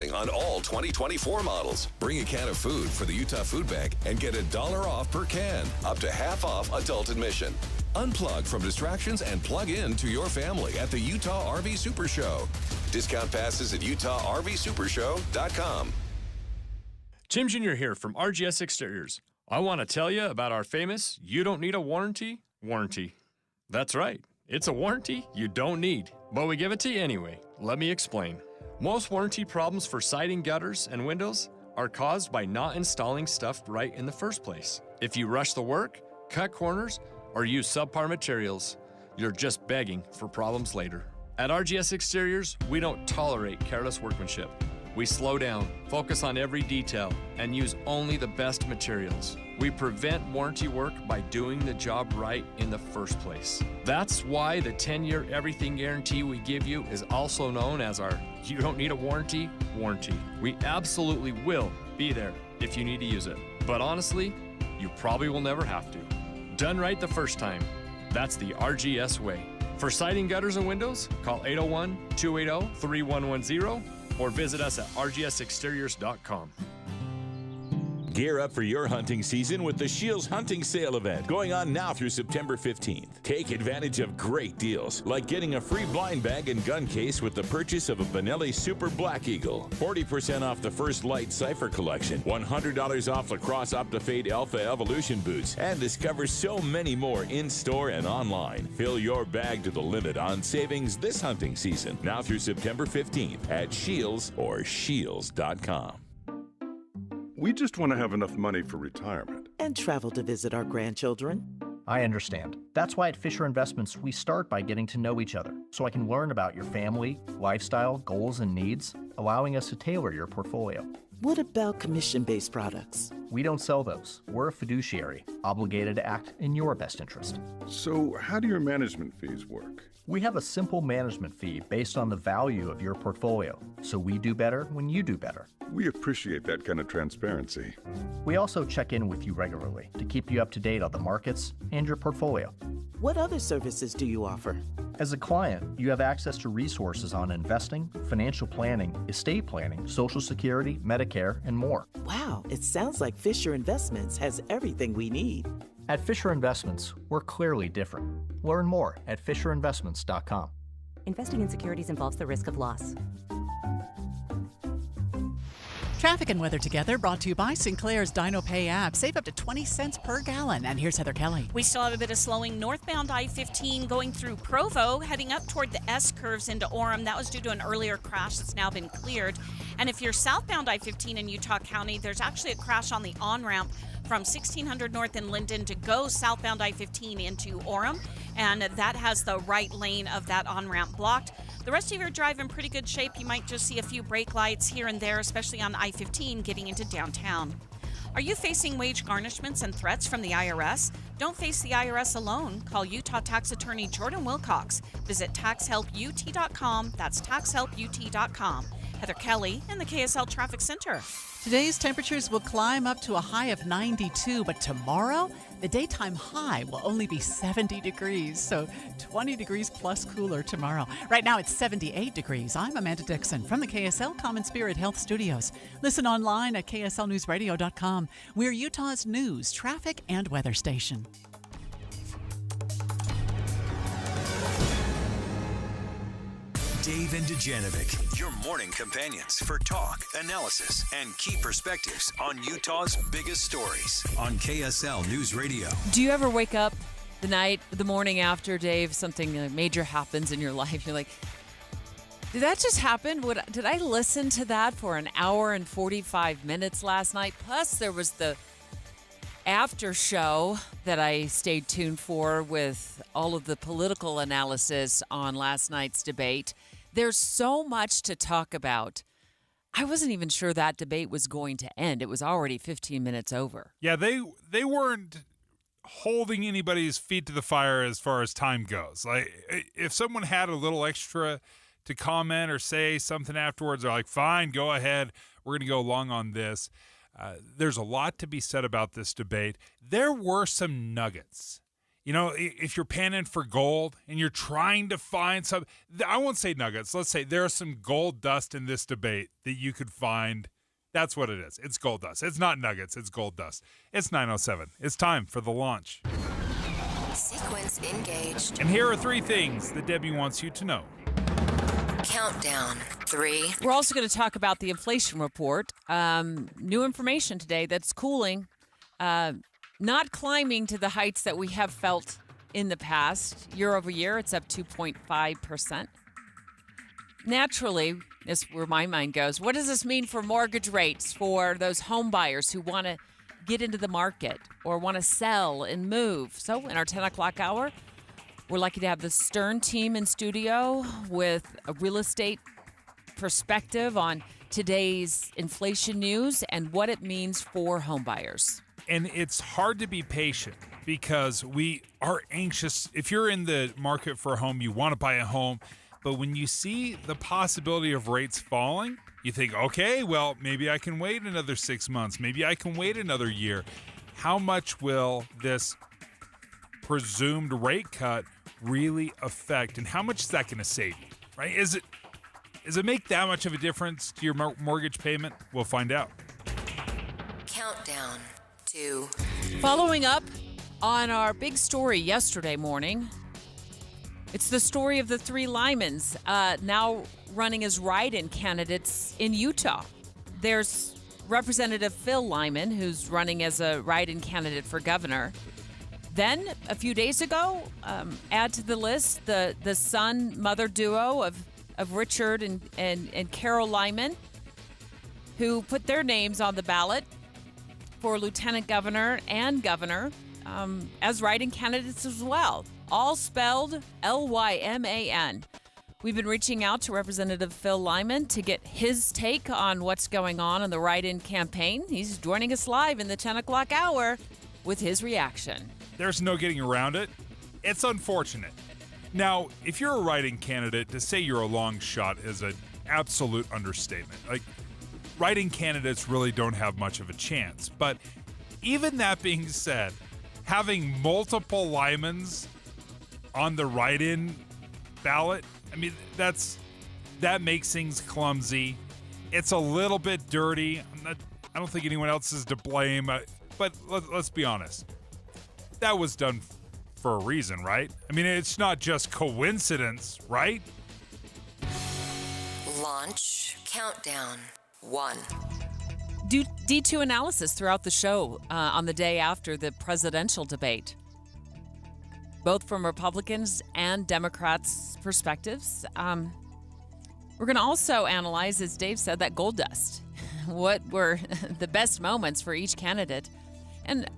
on all 2024 models. Bring a can of food for the Utah Food Bank and get $1 off per can, up to half off adult admission. Unplug from distractions and plug in to your family at the Utah RV Super Show. Discount passes at UtahRVSupershow.com. Tim Jr. here from RGS Exteriors. I want to tell you about our famous "You Don't Need a Warranty" warranty. That's right, it's a warranty you don't need, but we give it to you anyway. Let me explain. Most warranty problems for siding, gutters, and windows are caused by not installing stuff right in the first place. If you rush the work, cut corners, or use subpar materials, you're just begging for problems later. At RGS Exteriors, we don't tolerate careless workmanship. We slow down, focus on every detail, and use only the best materials. We prevent warranty work by doing the job right in the first place. That's why the 10-year everything guarantee we give you is also known as our "You Don't Need a Warranty" warranty. We absolutely will be there if you need to use it. But honestly, you probably will never have to. Done right the first time. That's the RGS way. For siding, gutters, and windows, call 801-280-3110 or visit us at rgsexteriors.com. Gear up for your hunting season with the Shields Hunting Sale event going on now through September 15th. Take advantage of great deals like getting a free blind bag and gun case with the purchase of a Benelli Super Black Eagle, 40% off the First Light Cypher collection, $100 off Lacrosse Optifade Alpha Evolution boots, and discover so many more in-store and online. Fill your bag to the limit on savings this hunting season now through September 15th at Shields or Shields.com. We just want to have enough money for retirement. And travel to visit our grandchildren. I understand. That's why at Fisher Investments, we start by getting to know each other, so I can learn about your family, lifestyle, goals, and needs, allowing us to tailor your portfolio. What about commission-based products? We don't sell those. We're a fiduciary, obligated to act in your best interest. So how do your management fees work? We have a simple management fee based on the value of your portfolio, so we do better when you do better. We appreciate that kind of transparency. We also check in with you regularly to keep you up to date on the markets and your portfolio. What other services do you offer? As a client, you have access to resources on investing, financial planning, estate planning, Social Security, Medicare, and more. Wow, it sounds like Fisher Investments has everything we need. At Fisher Investments, we're clearly different. Learn more at FisherInvestments.com. Investing in securities involves the risk of loss. Traffic and weather together, brought to you by Sinclair's Dino Pay app. Save up to 20 cents per gallon. And here's Heather Kelly. We still have a bit of slowing northbound I-15 going through Provo, heading up toward the S-curves into Orem. That was due to an earlier crash that's now been cleared. And if you're southbound I-15 in Utah County, there's actually a crash on the on-ramp from 1600 North in Linden to go southbound I-15 into Orem, and that has the right lane of that on-ramp blocked. The rest of your drive in pretty good shape. You might just see a few brake lights here and there, especially on I-15 getting into downtown. Are you facing wage garnishments and threats from the IRS? Don't face the IRS alone. Call Utah tax attorney Jordan Wilcox. Visit taxhelput.com. That's taxhelput.com. Heather Kelly in the KSL Traffic Center. Today's temperatures will climb up to a high of 92, but tomorrow, the daytime high will only be 70 degrees, so 20 degrees plus cooler tomorrow. Right now, it's 78 degrees. I'm Amanda Dixon from the KSL Common Spirit Health Studios. Listen online at kslnewsradio.com. We're Utah's news, traffic, and weather station. Dave and Dujanovic, your morning companions for talk, analysis, and key perspectives on Utah's biggest stories on KSL News Radio. Do you ever wake up the morning after, Dave, something major happens in your life? You're like, did that just happen? Did I listen to that for an hour and 45 minutes last night? Plus, there was the after show that I stayed tuned for with all of the political analysis on last night's debate. There's so much to talk about. I wasn't even sure that debate was going to end. It was already 15 minutes over. Yeah, they weren't holding anybody's feet to the fire as far as time goes. Like, if someone had a little extra to comment or say something afterwards, they're like, fine, go ahead. We're going to go along on this. There's a lot to be said about this debate. There were some nuggets You know, if you're panning for gold and you're trying to find some, I won't say nuggets. Let's say there's some gold dust in this debate that you could find. That's what it is. It's gold dust. It's not nuggets. It's gold dust. It's 9:07. It's time for the launch. Sequence engaged. And here are 3 things that Debbie wants you to know. Countdown. 3. We're also going to talk about the inflation report. New information today that's cooling. Not climbing to the heights that we have felt in the past. Year over year, it's up 2.5%. Naturally, that's where my mind goes. What does this mean for mortgage rates for those home buyers who want to get into the market or want to sell and move? So in our 10 o'clock hour, we're lucky to have the Stern team in studio with a real estate perspective on today's inflation news and what it means for home buyers. And it's hard to be patient because we are anxious. If you're in the market for a home, you want to buy a home. But when you see the possibility of rates falling, you think, okay, well, maybe I can wait another 6 months. Maybe I can wait another year. How much will this presumed rate cut really affect? And how much is that going to save you, right? Does it make that much of a difference to your mortgage payment? We'll find out. Countdown. 2. Following up on our big story yesterday morning, it's the story of the 3 Lymans now running as write-in candidates in Utah. There's Representative Phil Lyman, who's running as a write-in candidate for governor. Then, a few days ago, add to the list the son-mother duo of Richard and Carol Lyman, who put their names on the ballot for lieutenant governor and governor as write-in candidates as well, all spelled Lyman. We've been reaching out to Representative Phil Lyman to get his take on what's going on in the write-in campaign. He's joining us live in the 10 o'clock hour with his reaction. There's no getting around it. It's unfortunate. Now, if you're a write-in candidate, to say you're a long shot is an absolute understatement. Like, write-in candidates really don't have much of a chance. But even that being said, having multiple Lymans on the write-in ballot, I mean, that makes things clumsy. It's a little bit dirty. I don't think anyone else is to blame. But let's be honest. That was done for a reason, right? I mean, it's not just coincidence, right? Launch countdown. 1. Do D2 analysis throughout the show on the day after the presidential debate, both from Republicans and Democrats' perspectives. We're going to also analyze, as Dave said, that gold dust. What were the best moments for each candidate? And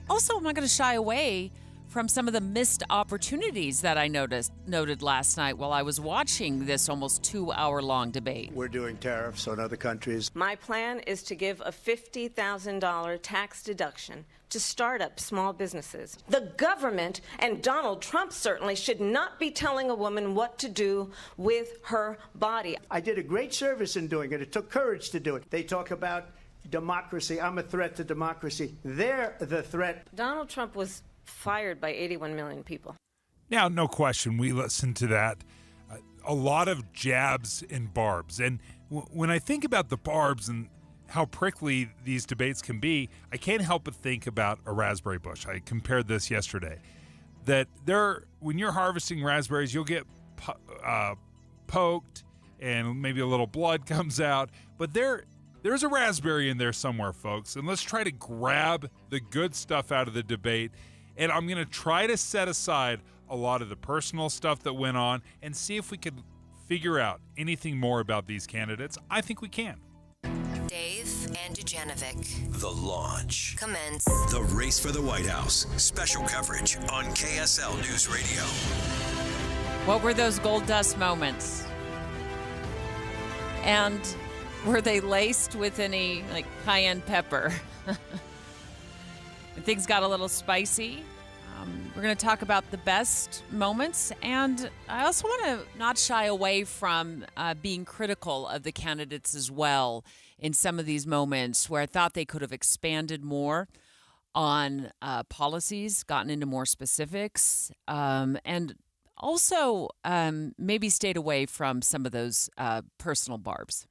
also, I'm not going to shy away from some of the missed opportunities that I noted last night while I was watching this almost 2-hour-long debate. We're doing tariffs on other countries. My plan is to give a $50,000 tax deduction to start up small businesses. The government and Donald Trump certainly should not be telling a woman what to do with her body. I did a great service in doing it. It took courage to do it. They talk about democracy. I'm a threat to democracy. They're the threat. Donald Trump was fired by 81 million people. Now, no question, we listened to that. A lot of jabs and barbs. And when I think about the barbs and how prickly these debates can be, I can't help but think about a raspberry bush. I compared this yesterday. That when you're harvesting raspberries, you'll get poked and maybe a little blood comes out. But there's a raspberry in there somewhere, folks. And let's try to grab the good stuff out of the debate. And I'm going to try to set aside a lot of the personal stuff that went on and see if we could figure out anything more about these candidates. I think we can. Dave and Dujanovic. The launch. Commence. The race for the White House. Special coverage on KSL News Radio. What were those gold dust moments? And were they laced with any cayenne pepper? Things got a little spicy. We're going to talk about the best moments, and I also want to not shy away from being critical of the candidates as well in some of these moments where I thought they could have expanded more on policies, gotten into more specifics, and also maybe stayed away from some of those personal barbs.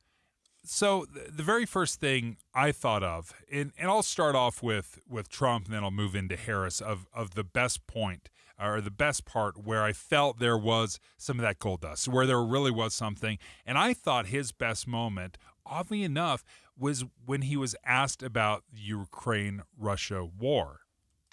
So the very first thing I thought of, and I'll start off with Trump, and then I'll move into Harris, of the best point or the best part where I felt there was some of that gold dust, where there really was something. And I thought his best moment, oddly enough, was when he was asked about the Ukraine-Russia war.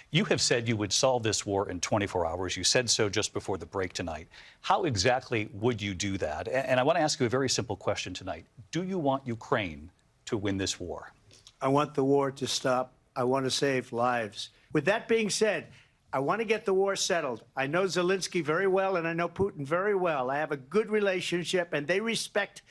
You have said you would solve this war in 24 hours. You said so just before the break tonight. How exactly would you do that? And I want to ask you a very simple question tonight. Do you want Ukraine to win this war? I want the war to stop. I want to save lives. With that being said, I want to get the war settled. I know Zelensky very well, and I know Putin very well. I have a good relationship, and they respect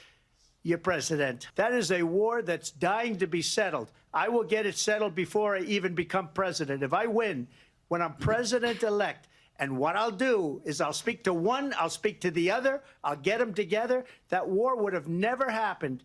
your president. That is a war that's dying to be settled. I will get it settled before I even become president. If I win, when I'm president-elect, and what I'll do is I'll speak to one, I'll speak to the other, I'll get them together. That war would have never happened.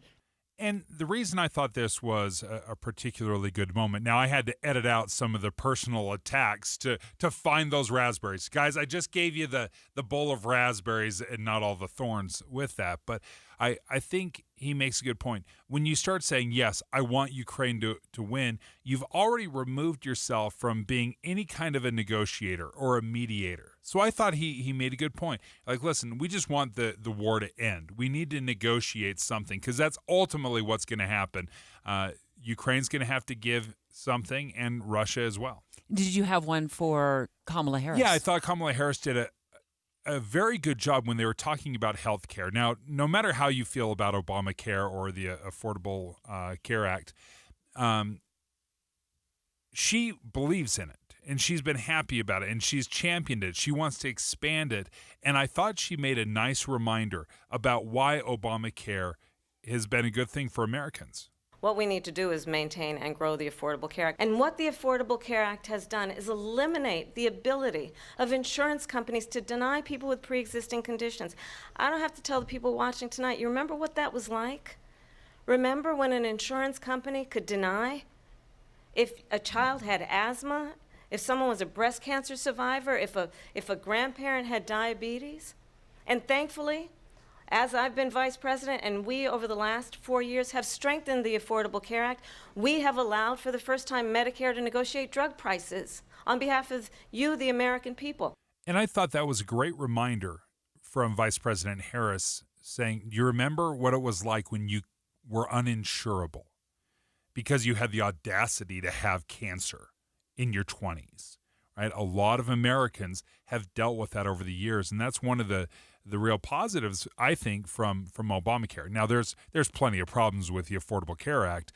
And the reason I thought this was a particularly good moment, now I had to edit out some of the personal attacks to find those raspberries. Guys, I just gave you the bowl of raspberries and not all the thorns with that. But I think he makes a good point. When you start saying, yes, I want Ukraine to win, you've already removed yourself from being any kind of a negotiator or a mediator. So I thought he made a good point. Like, listen, we just want the war to end. We need to negotiate something because that's ultimately what's going to happen. Ukraine's going to have to give something, and Russia as well. Did you have one for Kamala Harris? Yeah, I thought Kamala Harris did a very good job when they were talking about health care. Now, no matter how you feel about Obamacare or the Affordable Care Act, she believes in it, and she's been happy about it, and she's championed it. She wants to expand it, and I thought she made a nice reminder about why Obamacare has been a good thing for Americans. What we need to do is maintain and grow the Affordable Care Act. And what the Affordable Care Act has done is eliminate the ability of insurance companies to deny people with pre-existing conditions. I don't have to tell the people watching tonight, you remember what that was like? Remember when an insurance company could deny if a child had asthma, if someone was a breast cancer survivor, if a grandparent had diabetes? And thankfully, as I've been vice president, and we over the last 4 years have strengthened the Affordable Care Act, we have allowed for the first time Medicare to negotiate drug prices on behalf of you, the American people. And I thought that was a great reminder from Vice President Harris saying, you remember what it was like when you were uninsurable because you had the audacity to have cancer in your 20s, right? A lot of Americans have dealt with that over the years, and that's one of the real positives, I think, from Obamacare. Now, there's plenty of problems with the Affordable Care Act,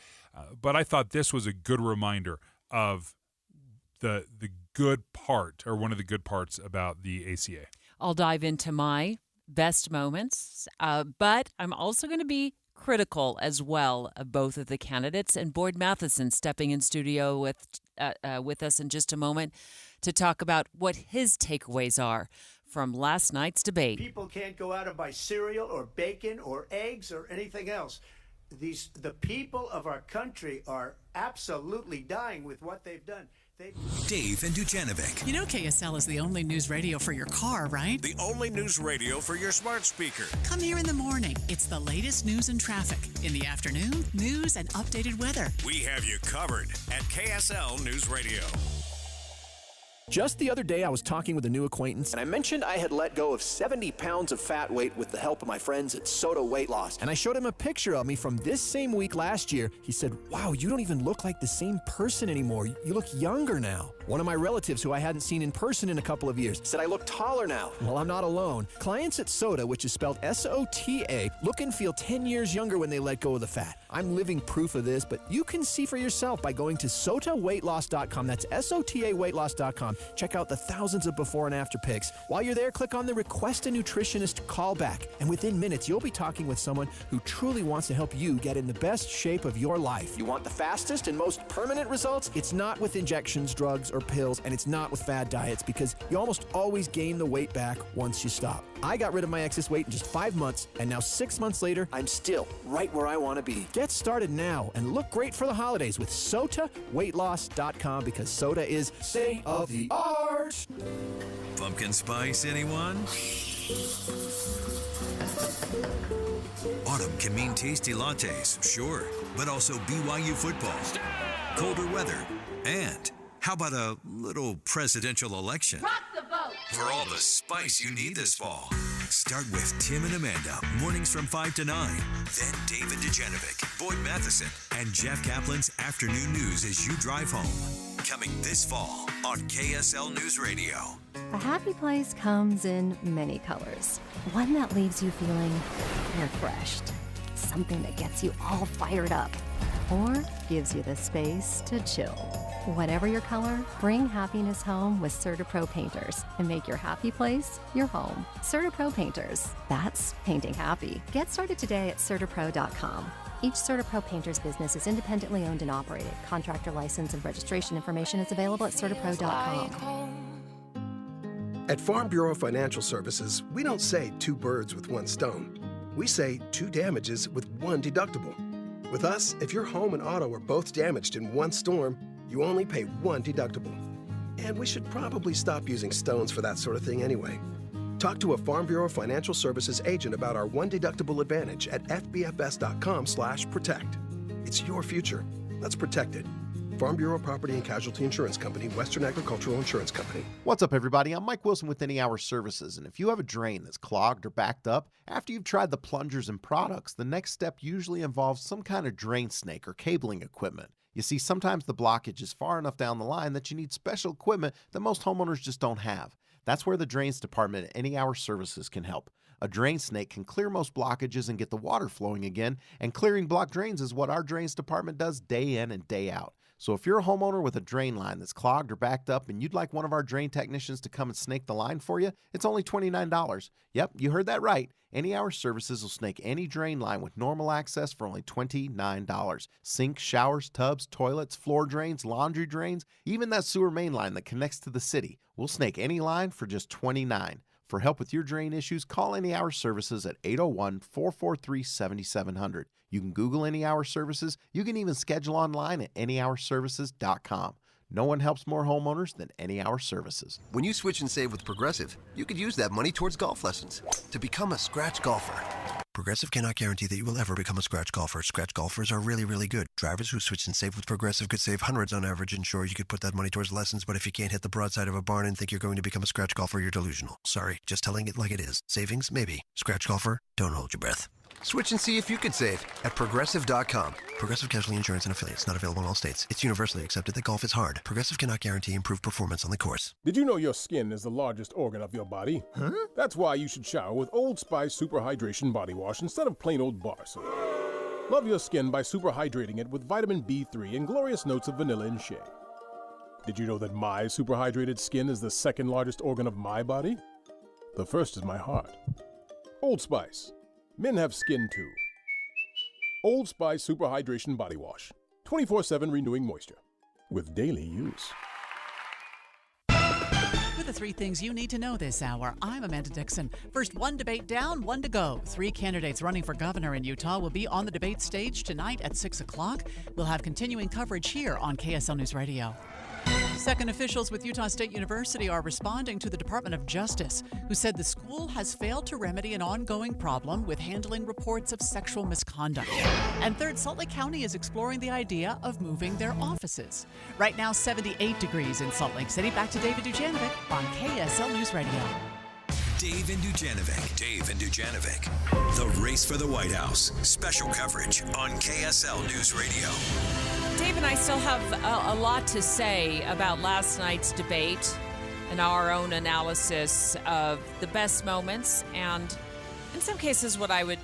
but I thought this was a good reminder of the good part, or one of the good parts about the ACA. I'll dive into my best moments, but I'm also going to be critical as well of both of the candidates. And Boyd Matheson stepping in studio with us in just a moment to talk about what his takeaways are from last night's debate. People can't go out and buy cereal or bacon or eggs or anything else. The people of our country are absolutely dying with what they've done. Dave and Dujanovic. You know KSL is the only news radio for your car, right? The only news radio for your smart speaker. Come here in the morning. It's the latest news and traffic. In the afternoon, news and updated weather. We have you covered at KSL News Radio. Just the other day, I was talking with a new acquaintance, and I mentioned I had let go of 70 pounds of fat weight with the help of my friends at Soto Weight Loss. And I showed him a picture of me from this same week last year. He said, wow, you don't even look like the same person anymore. You look younger now. One of my relatives who I hadn't seen in person in a couple of years said I look taller now. Well, I'm not alone. Clients at Sota, which is spelled S-O-T-A, look and feel 10 years younger when they let go of the fat. I'm living proof of this, but you can see for yourself by going to SotaWeightLoss.com. That's S-O-T-A weightloss.com. Check out the thousands of before and after pics. While you're there, click on the Request a Nutritionist callback. And within minutes, you'll be talking with someone who truly wants to help you get in the best shape of your life. You want the fastest and most permanent results? It's not with injections, drugs, or pills, and it's not with fad diets, because you almost always gain the weight back once you stop. I got rid of my excess weight in just 5 months, and now 6 months later, I'm still right where I want to be. Get started now and look great for the holidays with SOTAweightloss.com, because Sota is state of the art. Pumpkin spice, anyone? Autumn can mean tasty lattes, sure, but also BYU football, colder weather, and how about a little presidential election? Rock the vote! For all the spice you need this fall. Start with Tim and Amanda, mornings from 5 to 9. Then David Dujanovic, Boyd Matheson, and Jeff Kaplan's afternoon news as you drive home. Coming this fall on KSL News Radio. A happy place comes in many colors. One that leaves you feeling refreshed. Something that gets you all fired up. Or gives you the space to chill. Whatever your color, bring happiness home with CertaPro Painters and make your happy place your home. CertaPro Painters. That's painting happy. Get started today at CertaPro.com. Each CertaPro Painters business is independently owned and operated. Contractor license and registration information is available at CertaPro.com. At Farm Bureau Financial Services, we don't say 2 birds with 1 stone. We say 2 damages with 1 deductible. With us, if your home and auto are both damaged in 1 storm, you only pay 1 deductible. And we should probably stop using stones for that sort of thing anyway. Talk to a Farm Bureau Financial Services agent about our 1 deductible advantage at fbfs.com/protect. It's your future. Let's protect it. Farm Bureau Property and Casualty Insurance Company, Western Agricultural Insurance Company. What's up, everybody? I'm Mike Wilson with Any Hour Services, and if you have a drain that's clogged or backed up, after you've tried the plungers and products, the next step usually involves some kind of drain snake or cabling equipment. You see, sometimes the blockage is far enough down the line that you need special equipment that most homeowners just don't have. That's where the Drains Department at Any Hour Services can help. A drain snake can clear most blockages and get the water flowing again, and clearing blocked drains is what our Drains Department does day in and day out. So if you're a homeowner with a drain line that's clogged or backed up and you'd like one of our drain technicians to come and snake the line for you, it's only $29. Yep, you heard that right. Any Hour Services will snake any drain line with normal access for only $29. Sinks, showers, tubs, toilets, floor drains, laundry drains, even that sewer main line that connects to the city. We'll snake any line for just $29. For help with your drain issues, call Any Hour Services at 801-443-7700. You can Google Any Hour Services. You can even schedule online at anyhourservices.com. No one helps more homeowners than Any Hour Services. When you switch and save with Progressive, you could use that money towards golf lessons to become a scratch golfer. Progressive cannot guarantee that you will ever become a scratch golfer. Scratch golfers are really, really good. Drivers who switch and save with Progressive could save hundreds on average, and sure, you could put that money towards lessons, but if you can't hit the broadside of a barn and think you're going to become a scratch golfer, you're delusional. Sorry, just telling it like it is. Savings? Maybe. Scratch golfer? Don't hold your breath. Switch and see if you could save at Progressive.com. Progressive Casualty Insurance and Affiliates. Not available in all states. It's universally accepted that golf is hard. Progressive cannot guarantee improved performance on the course. Did you know your skin is the largest organ of your body? Huh? That's why you should shower with Old Spice Super Hydration Body Wash instead of plain old bar soap. Love your skin by super hydrating it with vitamin B3 and glorious notes of vanilla and shea. Did you know that my super hydrated skin is the second largest organ of my body? The first is my heart. Old Spice. Men have skin too. Old Spice Super Hydration Body Wash. 24/7 renewing moisture. With daily use. With the 3 things you need to know this hour, I'm Amanda Dixon. First, 1 debate down, 1 to go. 3 candidates running for governor in Utah will be on the debate stage tonight at 6 o'clock. We'll have continuing coverage here on KSL News Radio. Second, officials with Utah State University are responding to the Department of Justice, who said the school has failed to remedy an ongoing problem with handling reports of sexual misconduct. And third, Salt Lake County is exploring the idea of moving their offices. Right now, 78 degrees in Salt Lake City. Back to David Dujanovic on KSL News Radio. Dave and Dujanovic. Dave and Dujanovic. The race for the White House. Special coverage on KSL News Radio. Dave and I still have a lot to say about last night's debate and our own analysis of the best moments and, in some cases, what I would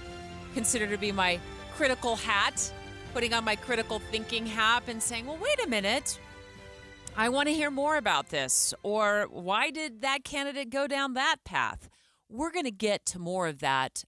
consider to be my critical hat, putting on my critical thinking hat and saying, well, wait a minute, I want to hear more about this, or why did that candidate go down that path? We're going to get to more of that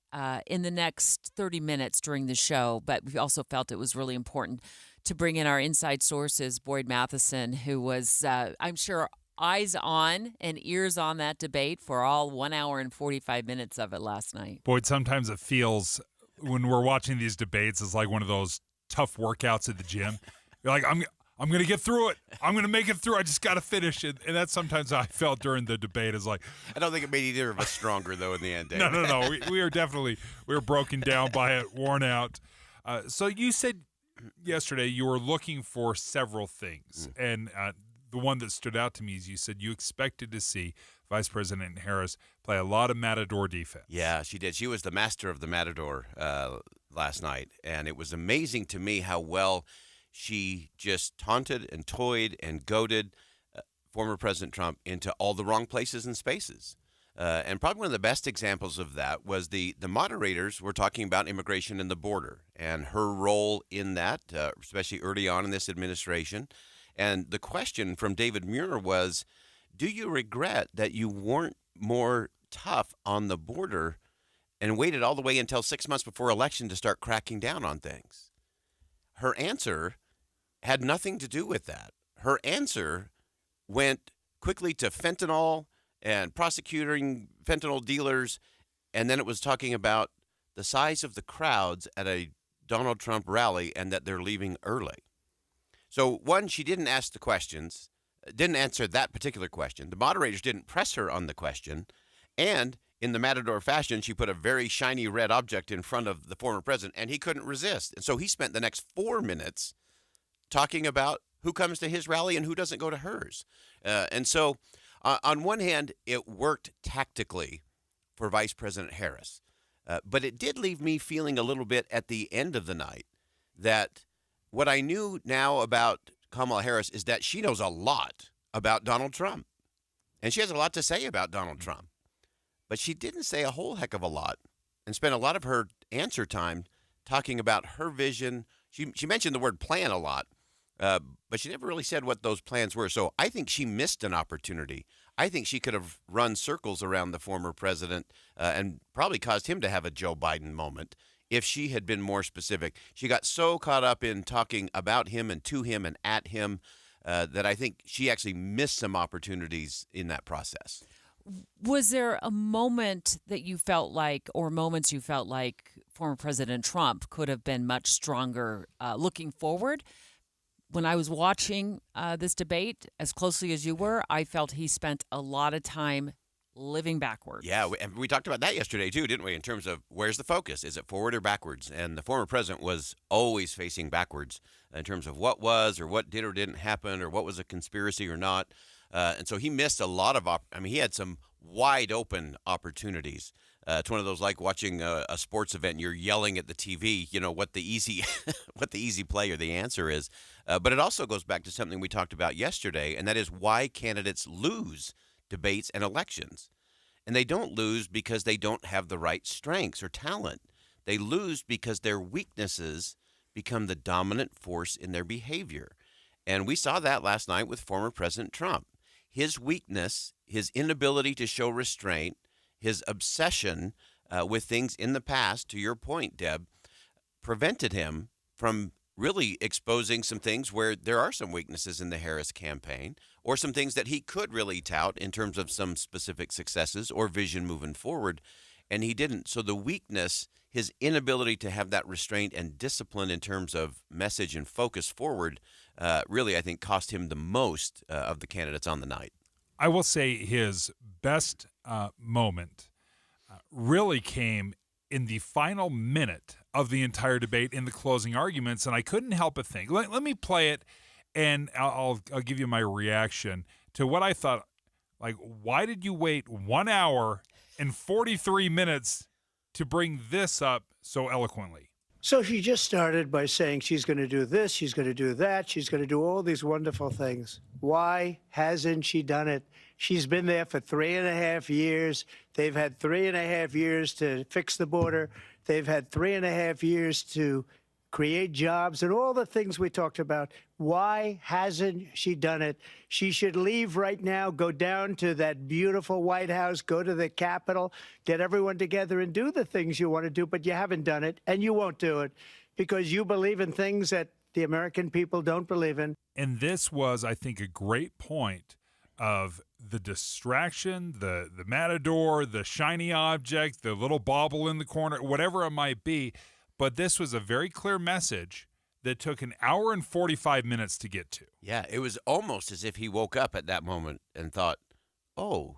in the next 30 minutes during the show, but we also felt it was really important to bring in our inside sources, Boyd Matheson, who was, I'm sure, eyes on and ears on that debate for all 1 hour and 45 minutes of it last night. Boyd, sometimes it feels when we're watching these debates, it's like one of those tough workouts at the gym. You're like, I'm going to get through it. I'm going to make it through. I just got to finish it. And that's sometimes how I felt during the debate. Is like, I don't think it made either of us stronger, though, in the end, Dave. No. We were broken down by it, worn out. So you said yesterday you were looking for several things. And the one that stood out to me is you said you expected to see Vice President Harris play a lot of matador defense. Yeah, she did. She was the master of the matador last night, and it was amazing to me how well she just taunted and toyed and goaded former President Trump into all the wrong places and spaces. And probably one of the best examples of that was the moderators were talking about immigration and the border and her role in that, especially early on in this administration. And the question from David Muir was, do you regret that you weren't more tough on the border and waited all the way until 6 months before election to start cracking down on things? Her answer had nothing to do with that. Her answer went quickly to fentanyl and prosecuting fentanyl dealers, and then it was talking about the size of the crowds at a Donald Trump rally and that they're leaving early. So, one, she didn't ask the questions, didn't answer that particular question. The moderators didn't press her on the question, and in the matador fashion, she put a very shiny red object in front of the former president, and he couldn't resist. And so he spent the next 4 minutes talking about who comes to his rally and who doesn't go to hers. And so on one hand, it worked tactically for Vice President Harris. But it did leave me feeling a little bit at the end of the night that what I knew now about Kamala Harris is that she knows a lot about Donald Trump. And she has a lot to say about Donald Trump. But she didn't say a whole heck of a lot and spent a lot of her answer time talking about her vision. She mentioned the word plan a lot, but she never really said what those plans were. So I think she missed an opportunity. I think she could have run circles around the former president and probably caused him to have a Joe Biden moment if she had been more specific. She got so caught up in talking about him and to him and at him that I think she actually missed some opportunities in that process. Was there a moment that you felt like, or moments you felt like former President Trump could have been much stronger looking forward? When I was watching this debate as closely as you were, I felt he spent a lot of time living backwards. Yeah, and we talked about that yesterday too, didn't we, in terms of where's the focus? Is it forward or backwards? And the former president was always facing backwards in terms of what was or what did or didn't happen or what was a conspiracy or not. And so he missed a lot of he had some wide open opportunities. It's one of those like watching a sports event and you're yelling at the TV, you know, what the easy play or the answer is. But it also goes back to something we talked about yesterday, and that is why candidates lose debates and elections. And they don't lose because they don't have the right strengths or talent. They lose because their weaknesses become the dominant force in their behavior. And we saw that last night with former President Trump. His weakness, his inability to show restraint, his obsession with things in the past, to your point, Deb, prevented him from really exposing some things where there are some weaknesses in the Harris campaign or some things that he could really tout in terms of some specific successes or vision moving forward, and he didn't. So the weakness, his inability to have that restraint and discipline in terms of message and focus forward, really, I think, cost him the most of the candidates on the night. I will say his best moment really came in the final minute of the entire debate in the closing arguments, and I couldn't help but think. Let me play it, and I'll give you my reaction to what I thought. Like, why did you wait 1 hour and 43 minutes to bring this up so eloquently? So she just started by saying she's going to do this, she's going to do that, she's going to do all these wonderful things. Why hasn't she done it? She's been there for 3.5 years. They've had 3.5 years to fix the border. They've had 3.5 years to create jobs and all the things we talked about. Why hasn't she done it? She should leave right now, go down to that beautiful White House, go to the Capitol, get everyone together and do the things you want to do, but you haven't done it, and you won't do it because you believe in things that the American people don't believe in. And this was, I think, a great point of the distraction, the matador, the shiny object, the little bauble in the corner, whatever it might be. But this was a very clear message that took an hour and 45 minutes to get to. Yeah, it was almost as if he woke up at that moment and thought, oh,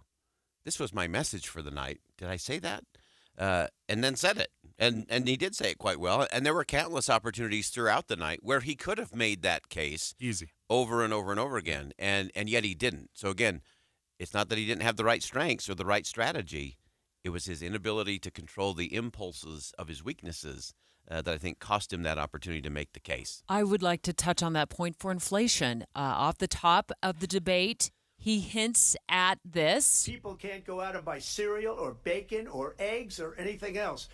this was my message for the night. Did I say that? And then said it. And he did say it quite well. And there were countless opportunities throughout the night where he could have made that case easy over and over and over again. And yet he didn't. So again, it's not that he didn't have the right strengths or the right strategy. It was his inability to control the impulses of his weaknesses that I think cost him that opportunity to make the case. I would like to touch on that point for inflation. Off the top of the debate, he hints at this. People can't go out and buy cereal or bacon or eggs or anything else.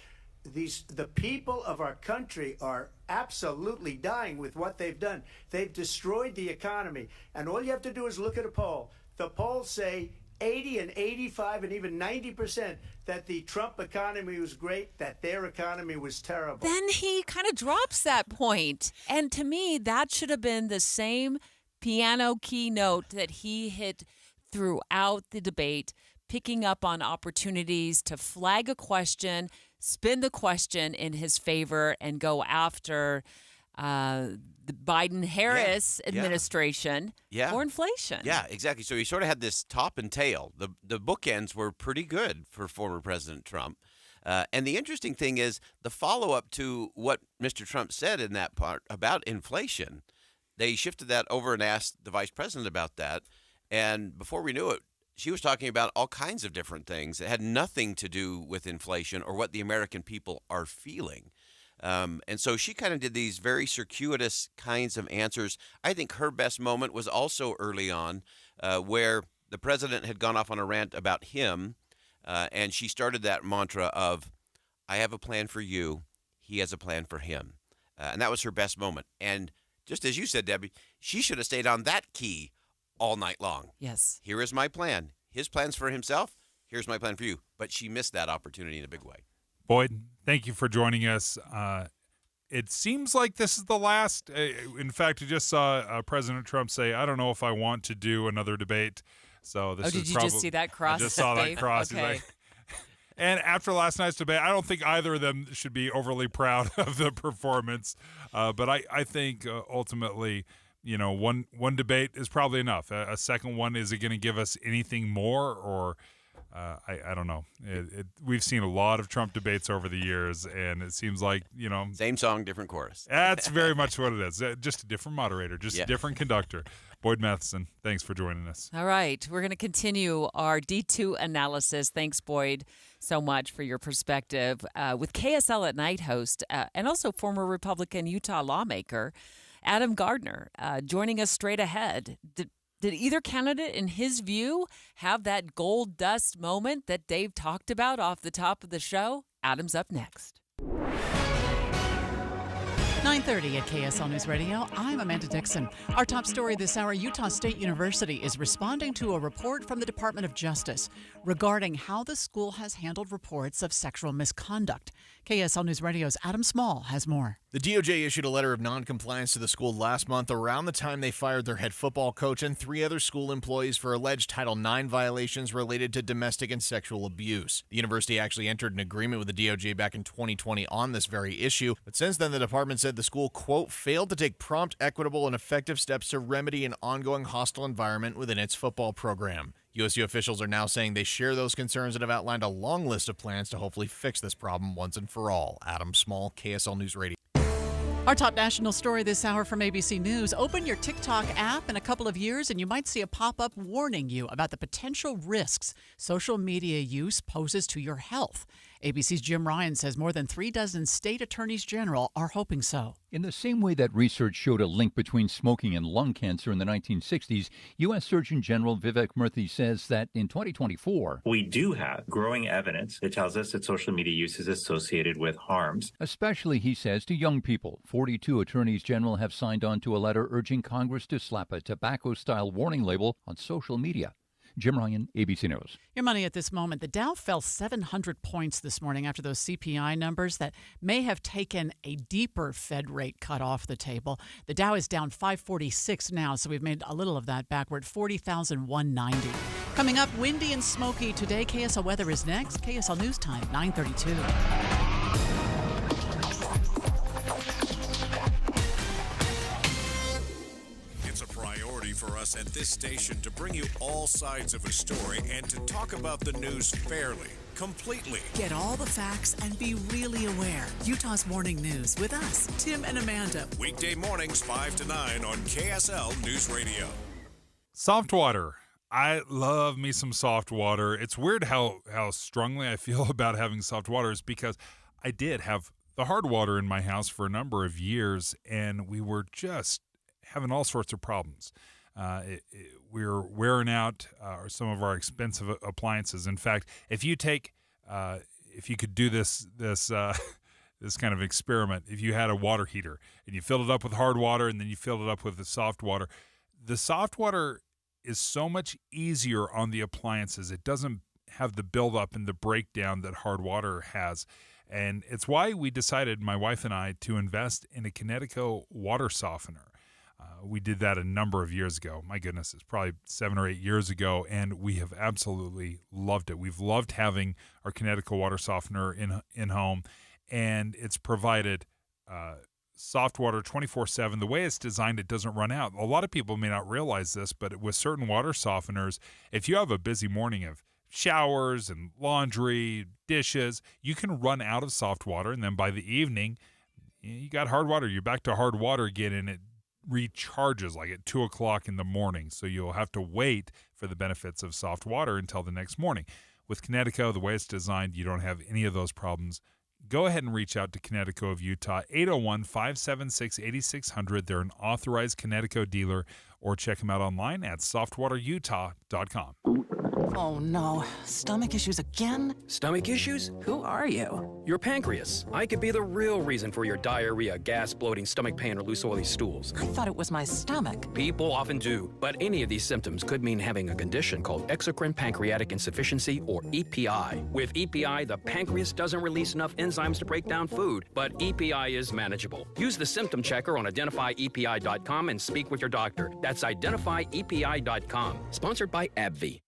The people of our country are absolutely dying with what they've done. They've destroyed the economy. And all you have to do is look at a poll. The polls say 80 and 85 and even 90% that the Trump economy was great, that their economy was terrible. Then he kind of drops that point. And to me, that should have been the same piano key note that he hit throughout the debate, picking up on opportunities to flag a question, spin the question in his favor, and go after the Biden-Harris administration for inflation. Yeah, exactly. So he sort of had this top and tail. The bookends were pretty good for former President Trump. And the interesting thing is the follow-up to what Mr. Trump said in that part about inflation. They shifted that over and asked the vice president about that. And before we knew it, she was talking about all kinds of different things that had nothing to do with inflation or what the American people are feeling. And so she kind of did these very circuitous kinds of answers. I think her best moment was also early on where the president had gone off on a rant about him, and she started that mantra of, I have a plan for you, he has a plan for him. And that was her best moment. And just as you said, Debbie, she should have stayed on that key all night long. Yes. Here is my plan. His plan's for himself. Here's my plan for you. But she missed that opportunity in a big way. Boyd, thank you for joining us. It seems like this is the last. In fact, I just saw President Trump say, I don't know if I want to do another debate. So this did you just see that cross? I just saw that cross. Okay. And after last night's debate, I don't think either of them should be overly proud of the performance. But I think ultimately, you know, one debate is probably enough. A second one, is it going to give us anything more? Or I don't know. We've seen a lot of Trump debates over the years, and it seems like, you know. Same song, different chorus. That's very much what it is. Just a different moderator, just a different conductor. Boyd Matheson, thanks for joining us. All right. We're going to continue our D2 analysis. Thanks, Boyd, so much for your perspective. With KSL at Night host and also former Republican Utah lawmaker Adam Gardner joining us straight ahead. Did either candidate, in his view, have that gold dust moment that Dave talked about off the top of the show? Adam's up next. 9:30 at KSL News Radio. I'm Amanda Dixon. Our top story this hour, Utah State University is responding to a report from the Department of Justice regarding how the school has handled reports of sexual misconduct. KSL News Radio's Adam Small has more. The DOJ issued a letter of noncompliance to the school last month around the time they fired their head football coach and 3 other school employees for alleged Title IX violations related to domestic and sexual abuse. The university actually entered an agreement with the DOJ back in 2020 on this very issue, but since then the department said the school, quote, failed to take prompt, equitable, and effective steps to remedy an ongoing hostile environment within its football program. USU officials are now saying they share those concerns and have outlined a long list of plans to hopefully fix this problem once and for all. Adam Small, KSL News Radio. Our top national story this hour from ABC News. Open your TikTok app in a couple of years and you might see a pop-up warning you about the potential risks social media use poses to your health. ABC's Jim Ryan says more than 36 state attorneys general are hoping so. In the same way that research showed a link between smoking and lung cancer in the 1960s, U.S. Surgeon General Vivek Murthy says that in 2024, we do have growing evidence that tells us that social media use is associated with harms. Especially, he says, to young people. 42 attorneys general have signed on to a letter urging Congress to slap a tobacco-style warning label on social media. Jim Ryan, ABC News. Your money at this moment. The Dow fell 700 points this morning after those CPI numbers that may have taken a deeper Fed rate cut off the table. The Dow is down 546 now, so we've made a little of that back. We're at 40,190. Coming up, windy and smoky today. KSL weather is next. KSL News Time, 9:32. It's a priority for us at this station to bring you all sides of a story and to talk about the news fairly, completely. Get all the facts and be really aware. Utah's Morning News with us, Tim and Amanda. Weekday mornings 5 to 9 on KSL News Radio. Soft water. I love me some soft water. It's weird how strongly I feel about having soft water is because I did have the hard water in my house for a number of years, and we were just having all sorts of problems. We're wearing out some of our expensive appliances. In fact, if you could do this kind of experiment, if you had a water heater and you filled it up with hard water and then you filled it up with the soft water is so much easier on the appliances. It doesn't have the buildup and the breakdown that hard water has. And it's why we decided, my wife and I, to invest in a Connecticut water softener. We did that a number of years ago. My goodness, it's probably 7 or 8 years ago, and we have absolutely loved it. We've loved having our Connecticut water softener in home, and it's provided soft water 24/7. The way it's designed, it doesn't run out. A lot of people may not realize this, but with certain water softeners, if you have a busy morning of showers and laundry, dishes, you can run out of soft water, and then by the evening, you got hard water. You're back to hard water again, and it recharges like at 2 o'clock in the morning. So you'll have to wait for the benefits of soft water until the next morning. With Connecticut, the way it's designed, you don't have any of those problems. Go ahead and reach out to Connecticut of Utah, 801-576-8600. They're an authorized Connecticut dealer, or check them out online at softwaterutah.com. Oh no, stomach issues again? Stomach issues? Who are you? Your pancreas. I could be the real reason for your diarrhea, gas, bloating, stomach pain, or loose oily stools. I thought it was my stomach. People often do, but any of these symptoms could mean having a condition called exocrine pancreatic insufficiency, or EPI. With EPI, the pancreas doesn't release enough enzymes to break down food, but EPI is manageable. Use the symptom checker on identifyepi.com and speak with your doctor. That's identifyepi.com. Sponsored by AbbVie.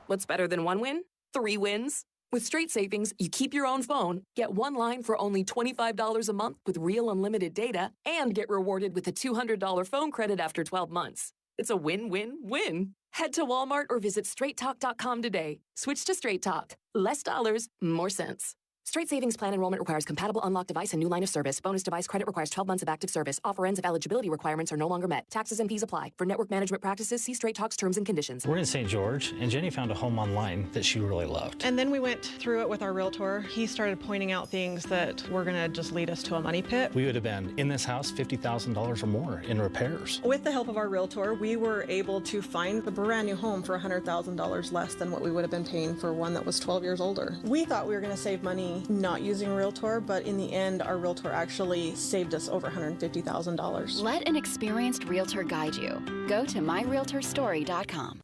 What's better than one win? 3 wins. With Straight Savings, you keep your own phone, get one line for only $25 a month with real unlimited data, and get rewarded with a $200 phone credit after 12 months. It's a win-win-win. Head to Walmart or visit straighttalk.com today. Switch to Straight Talk. Less dollars, more sense. Straight Savings Plan enrollment requires compatible unlocked device and new line of service. Bonus device credit requires 12 months of active service. Offer ends if eligibility requirements are no longer met. Taxes and fees apply. For network management practices, see Straight Talk's terms and conditions. We're in St. George, and Jenny found a home online that she really loved. And then we went through it with our realtor. He started pointing out things that were going to just lead us to a money pit. We would have been in this house $50,000 or more in repairs. With the help of our realtor, we were able to find a brand new home for $100,000 less than what we would have been paying for one that was 12 years older. We thought we were going to save money not using a realtor, but in the end, our realtor actually saved us over $150,000. Let an experienced realtor guide you. Go to myrealtorstory.com.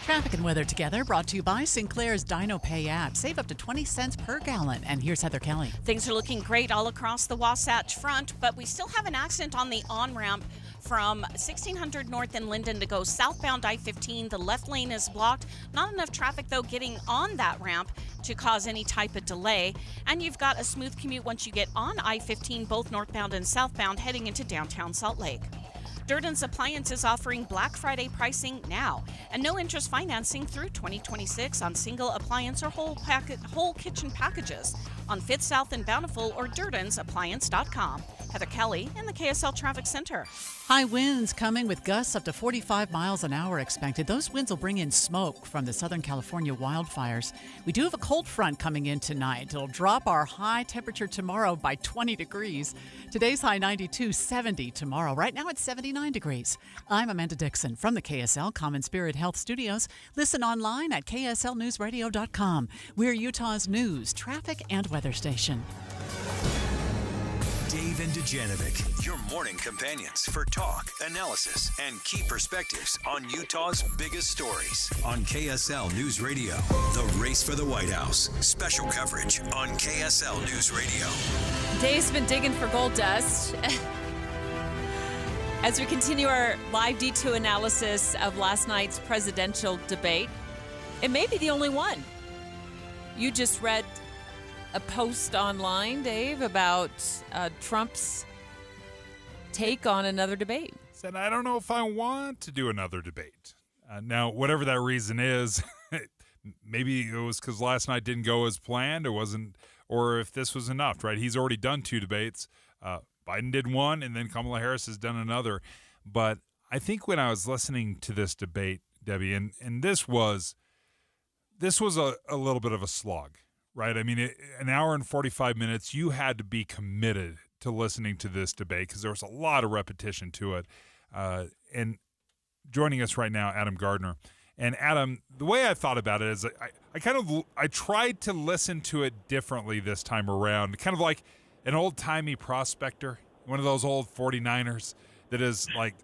Traffic and weather together, brought to you by Sinclair's Dino Pay app. Save up to 20 cents per gallon. And here's Heather Kelly. Things are looking great all across the Wasatch Front, but we still have an accident on the on-ramp from 1600 North in Linden to go southbound I-15. The left lane is blocked. Not enough traffic, though, getting on that ramp to cause any type of delay. And you've got a smooth commute once you get on I-15, both northbound and southbound, heading into downtown Salt Lake. Durden's Appliances offering Black Friday pricing now and no interest financing through 2026 on single appliance or whole kitchen packages on Fifth South and Bountiful or DurdensAppliance.com. Heather Kelly in the KSL Traffic Center. High winds coming with gusts up to 45 miles an hour expected. Those winds will bring in smoke from the Southern California wildfires. We do have a cold front coming in tonight. It'll drop our high temperature tomorrow by 20 degrees. Today's high 92, 70 tomorrow. Right now it's 79 degrees. I'm Amanda Dixon from the KSL Common Spirit Health Studios. Listen online at kslnewsradio.com. We're Utah's news, traffic, and weather station. Dave and Dujanovic, your morning companions for talk, analysis, and key perspectives on Utah's biggest stories. On KSL News Radio, the race for the White House. Special coverage on KSL News Radio. Dave's been digging for gold dust. As we continue our live D2 analysis of last night's presidential debate, it may be the only one. You just read a post online, Dave, about Trump's take on another debate. Said, I don't know if I want to do another debate. Now, whatever that reason is, maybe it was because last night didn't go as planned, or if this was enough, right? He's already done 2 debates. Biden did one, and then Kamala Harris has done another. But I think when I was listening to this debate, Debbie, and this was a little bit of a slog, right? I mean, an hour and 45 minutes, you had to be committed to listening to this debate because there was a lot of repetition to it. And joining us right now, Adam Gardner. And Adam, the way I thought about it is I tried to listen to it differently this time around, kind of like an old-timey prospector, one of those old 49ers that is like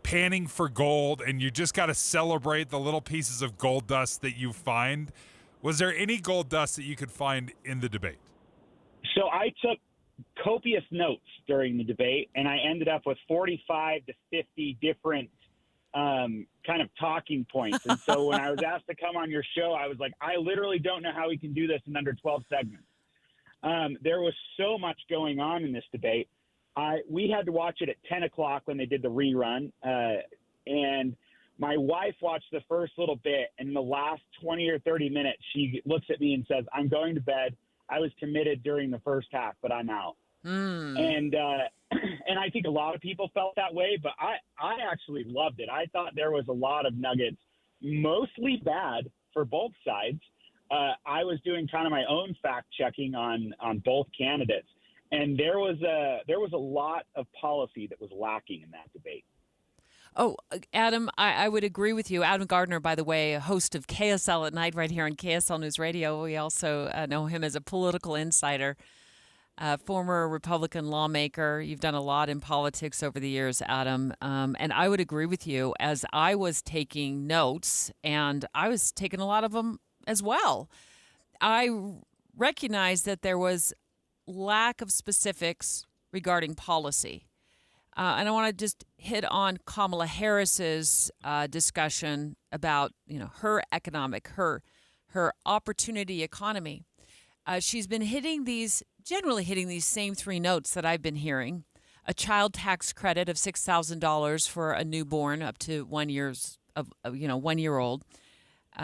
panning for gold, and you just got to celebrate the little pieces of gold dust that you find. Was there any gold dust that you could find in the debate? So I took copious notes during the debate, and I ended up with 45 to 50 different kind of talking points. And so when I was asked to come on your show, I was like, I literally don't know how we can do this in under 12 segments. There was so much going on in this debate. We had to watch it at 10 o'clock when they did the rerun, and my wife watched the first little bit, and in the last 20 or 30 minutes, she looks at me and says, I'm going to bed. I was committed during the first half, but I'm out. And I think a lot of people felt that way, but I actually loved it. I thought there was a lot of nuggets, mostly bad for both sides. I was doing kind of my own fact checking on both candidates, and there was a lot of policy that was lacking in that debate. Oh, Adam, I would agree with you. Adam Gardner, by the way, a host of KSL at Night right here on KSL News Radio. We also know him as a political insider, former Republican lawmaker. You've done a lot in politics over the years, Adam. And I would agree with you as I was taking notes, and I was taking a lot of them as well. I recognized that there was lack of specifics regarding policy. And I want to just hit on Kamala Harris's discussion about, her her opportunity economy. She's been generally hitting these same 3 notes that I've been hearing: a child tax credit of $6,000 for a newborn up to 1 year old, a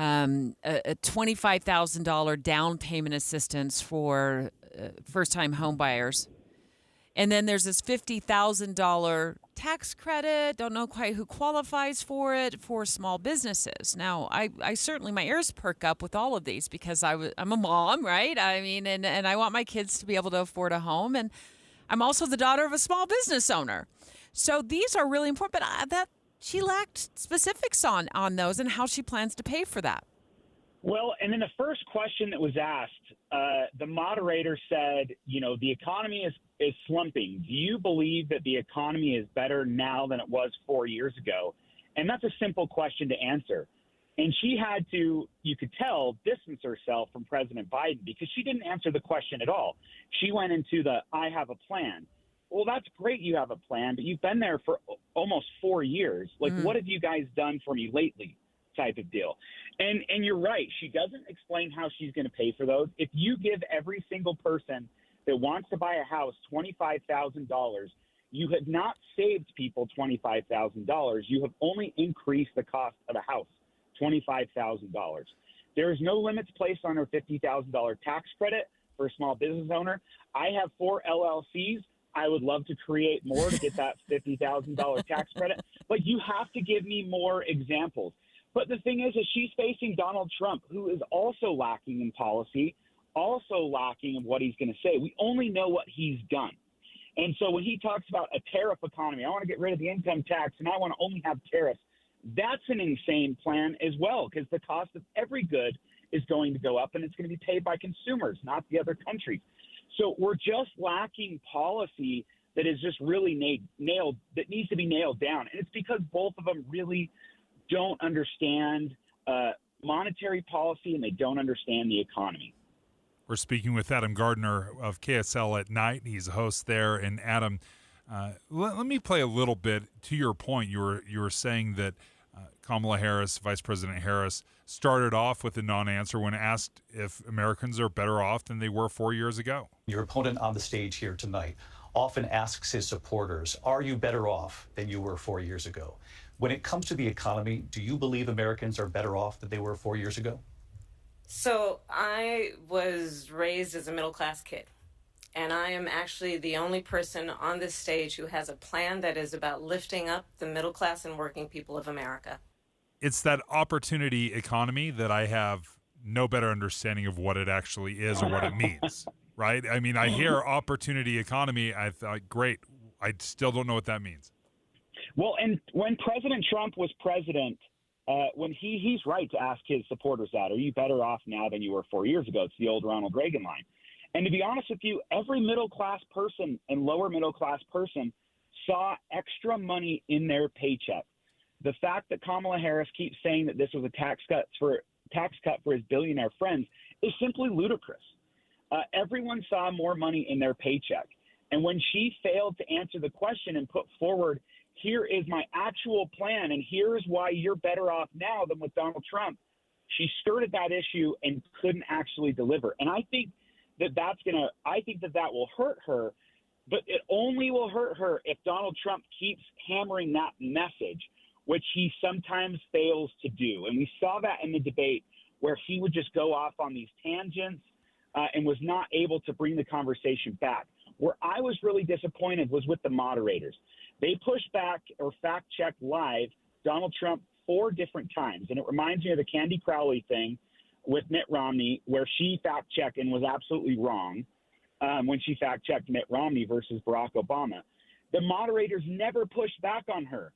$25,000 down payment assistance for first-time home buyers. And then there's this $50,000 tax credit. Don't know quite who qualifies for it for small businesses. Now, I certainly, my ears perk up with all of these because I'm a mom, right? I mean, and I want my kids to be able to afford a home. And I'm also the daughter of a small business owner. So these are really important. But that she lacked specifics on those and how she plans to pay for that. Well, and then the first question that was asked, the moderator said, the economy is slumping. Do you believe that the economy is better now than it was 4 years ago? And that's a simple question to answer. And she had to, you could tell, distance herself from President Biden because she didn't answer the question at all. She went into I have a plan. Well, that's great you have a plan, but you've been there for almost 4 years. Like, what have you guys done for me lately? Type of deal. And you're right. She doesn't explain how she's going to pay for those. If you give every single person that wants to buy a house $25,000, you have not saved people $25,000. You have only increased the cost of a house $25,000. There is no limits placed on her $50,000 tax credit for a small business owner. I have 4 LLCs. I would love to create more to get that $50,000 tax credit. But you have to give me more examples. But the thing is she's facing Donald Trump, who is also lacking in policy, also lacking in what he's going to say. We only know what he's done. And so when he talks about a tariff economy, I want to get rid of the income tax and I want to only have tariffs, that's an insane plan as well because the cost of every good is going to go up and it's going to be paid by consumers, not the other countries. So we're just lacking policy that is just really nailed, that needs to be nailed down. And it's because both of them really don't understand monetary policy, and they don't understand the economy. We're speaking with Adam Gardner of KSL at Night. He's a host there. And Adam, let me play a little bit to your point. You were saying that Kamala Harris, Vice President Harris, started off with a non-answer when asked if Americans are better off than they were 4 years ago. Your opponent on the stage here tonight often asks his supporters, are you better off than you were 4 years ago? When it comes to the economy, do you believe Americans are better off than they were 4 years ago? So I was raised as a middle-class kid, and I am actually the only person on this stage who has a plan that is about lifting up the middle class and working people of America. It's that opportunity economy that I have no better understanding of what it actually is or what it means, right? I mean, I hear opportunity economy. I thought, great. I still don't know what that means. Well, and when President Trump was president, when he's right to ask his supporters that, are you better off now than you were 4 years ago? It's the old Ronald Reagan line. And to be honest with you, every middle-class person and lower middle-class person saw extra money in their paycheck. The fact that Kamala Harris keeps saying that this was a tax cut for his billionaire friends is simply ludicrous. Everyone saw more money in their paycheck. And when she failed to answer the question and put forward, here is my actual plan, and here's why you're better off now than with Donald Trump, she skirted that issue and couldn't actually deliver. And I think that will hurt her, but it only will hurt her if Donald Trump keeps hammering that message, which he sometimes fails to do. And we saw that in the debate where he would just go off on these tangents and was not able to bring the conversation back. Where I was really disappointed was with the moderators. They pushed back or fact-checked live Donald Trump 4 different times. And it reminds me of the Candy Crowley thing with Mitt Romney, where she fact-checked and was absolutely wrong when she fact-checked Mitt Romney versus Barack Obama. The moderators never pushed back on her.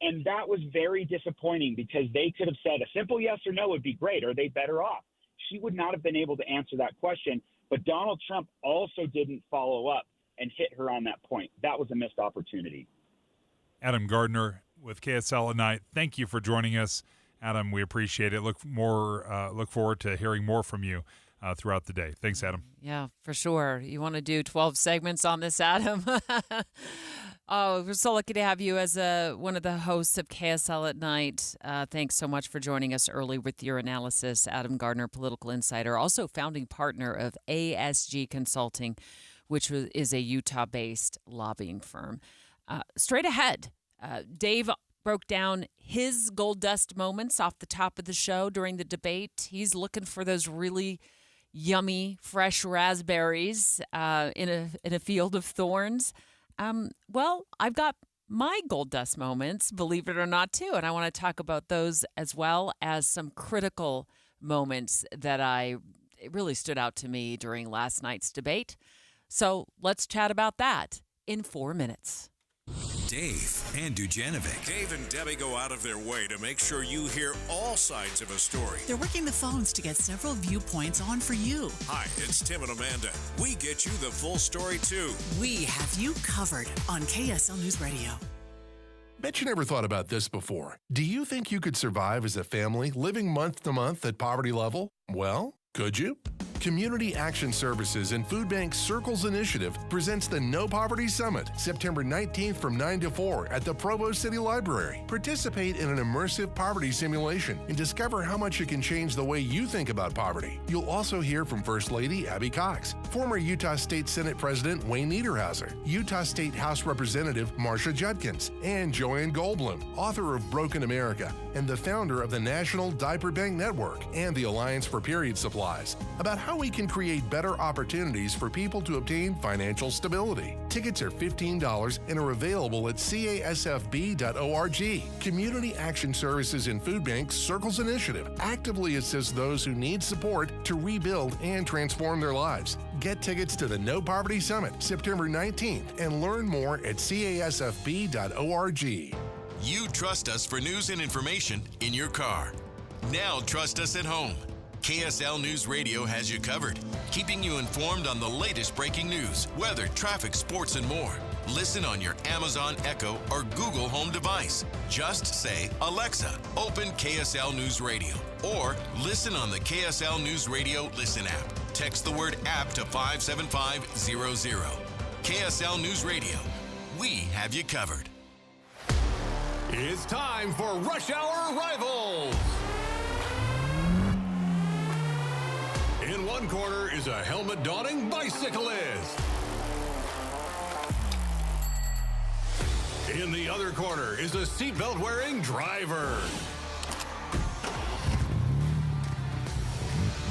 And that was very disappointing because they could have said a simple yes or no would be great. Are they better off? She would not have been able to answer that question. But Donald Trump also didn't follow up and hit her on that point. That was a missed opportunity. Adam Gardner with KSL at Night. Thank you for joining us, Adam. We appreciate it. Look forward to hearing more from you throughout the day. Thanks, Adam. Yeah, for sure. You want to do 12 segments on this, Adam? Oh, we're so lucky to have you as one of the hosts of KSL at Night. Thanks so much for joining us early with your analysis. Adam Gardner, political insider, also founding partner of ASG Consulting, which is a Utah-based lobbying firm. Straight ahead, Dave broke down his gold dust moments off the top of the show during the debate. He's looking for those really yummy, fresh raspberries in a field of thorns. Well, I've got my gold dust moments, believe it or not, too, and I want to talk about those as well as some critical moments that it really stood out to me during last night's debate. So let's chat about that in 4 minutes. Dave and Dujanovic. Dave and Debbie go out of their way to make sure you hear all sides of a story. They're working the phones to get several viewpoints on for you. Hi, it's Tim and Amanda. We get you the full story, too. We have you covered on KSL News Radio. Bet you never thought about this before. Do you think you could survive as a family living month to month at poverty level? Well, could you? Community Action Services and Food Bank Circles Initiative presents the No Poverty Summit, September 19th from 9 to 4 at the Provo City Library. Participate in an immersive poverty simulation and discover how much it can change the way you think about poverty. You'll also hear from First Lady Abby Cox, former Utah State Senate President Wayne Niederhauser, Utah State House Representative Marcia Judkins, and Joanne Goldblum, author of Broken America and the founder of the National Diaper Bank Network and the Alliance for Period Supplies, about how we can create better opportunities for people to obtain financial stability. Tickets are $15 and are available at casfb.org. Community Action Services and Food Bank's Circles Initiative actively assists those who need support to rebuild and transform their lives. Get tickets to the No Poverty Summit, September 19th, and learn more at casfb.org. You trust us for news and information in your car. Now trust us at home. KSL News Radio has you covered. keeping you informed on the latest breaking news, weather, traffic, sports, and more. Listen on your Amazon Echo or Google Home device. Just say, Alexa, open KSL News Radio. Or listen on the KSL News Radio Listen app. Text the word app to 57500. KSL News Radio. We have you covered. It's time for Rush Hour Rivals. In one corner is a helmet-donning bicyclist. In the other corner is a seatbelt-wearing driver.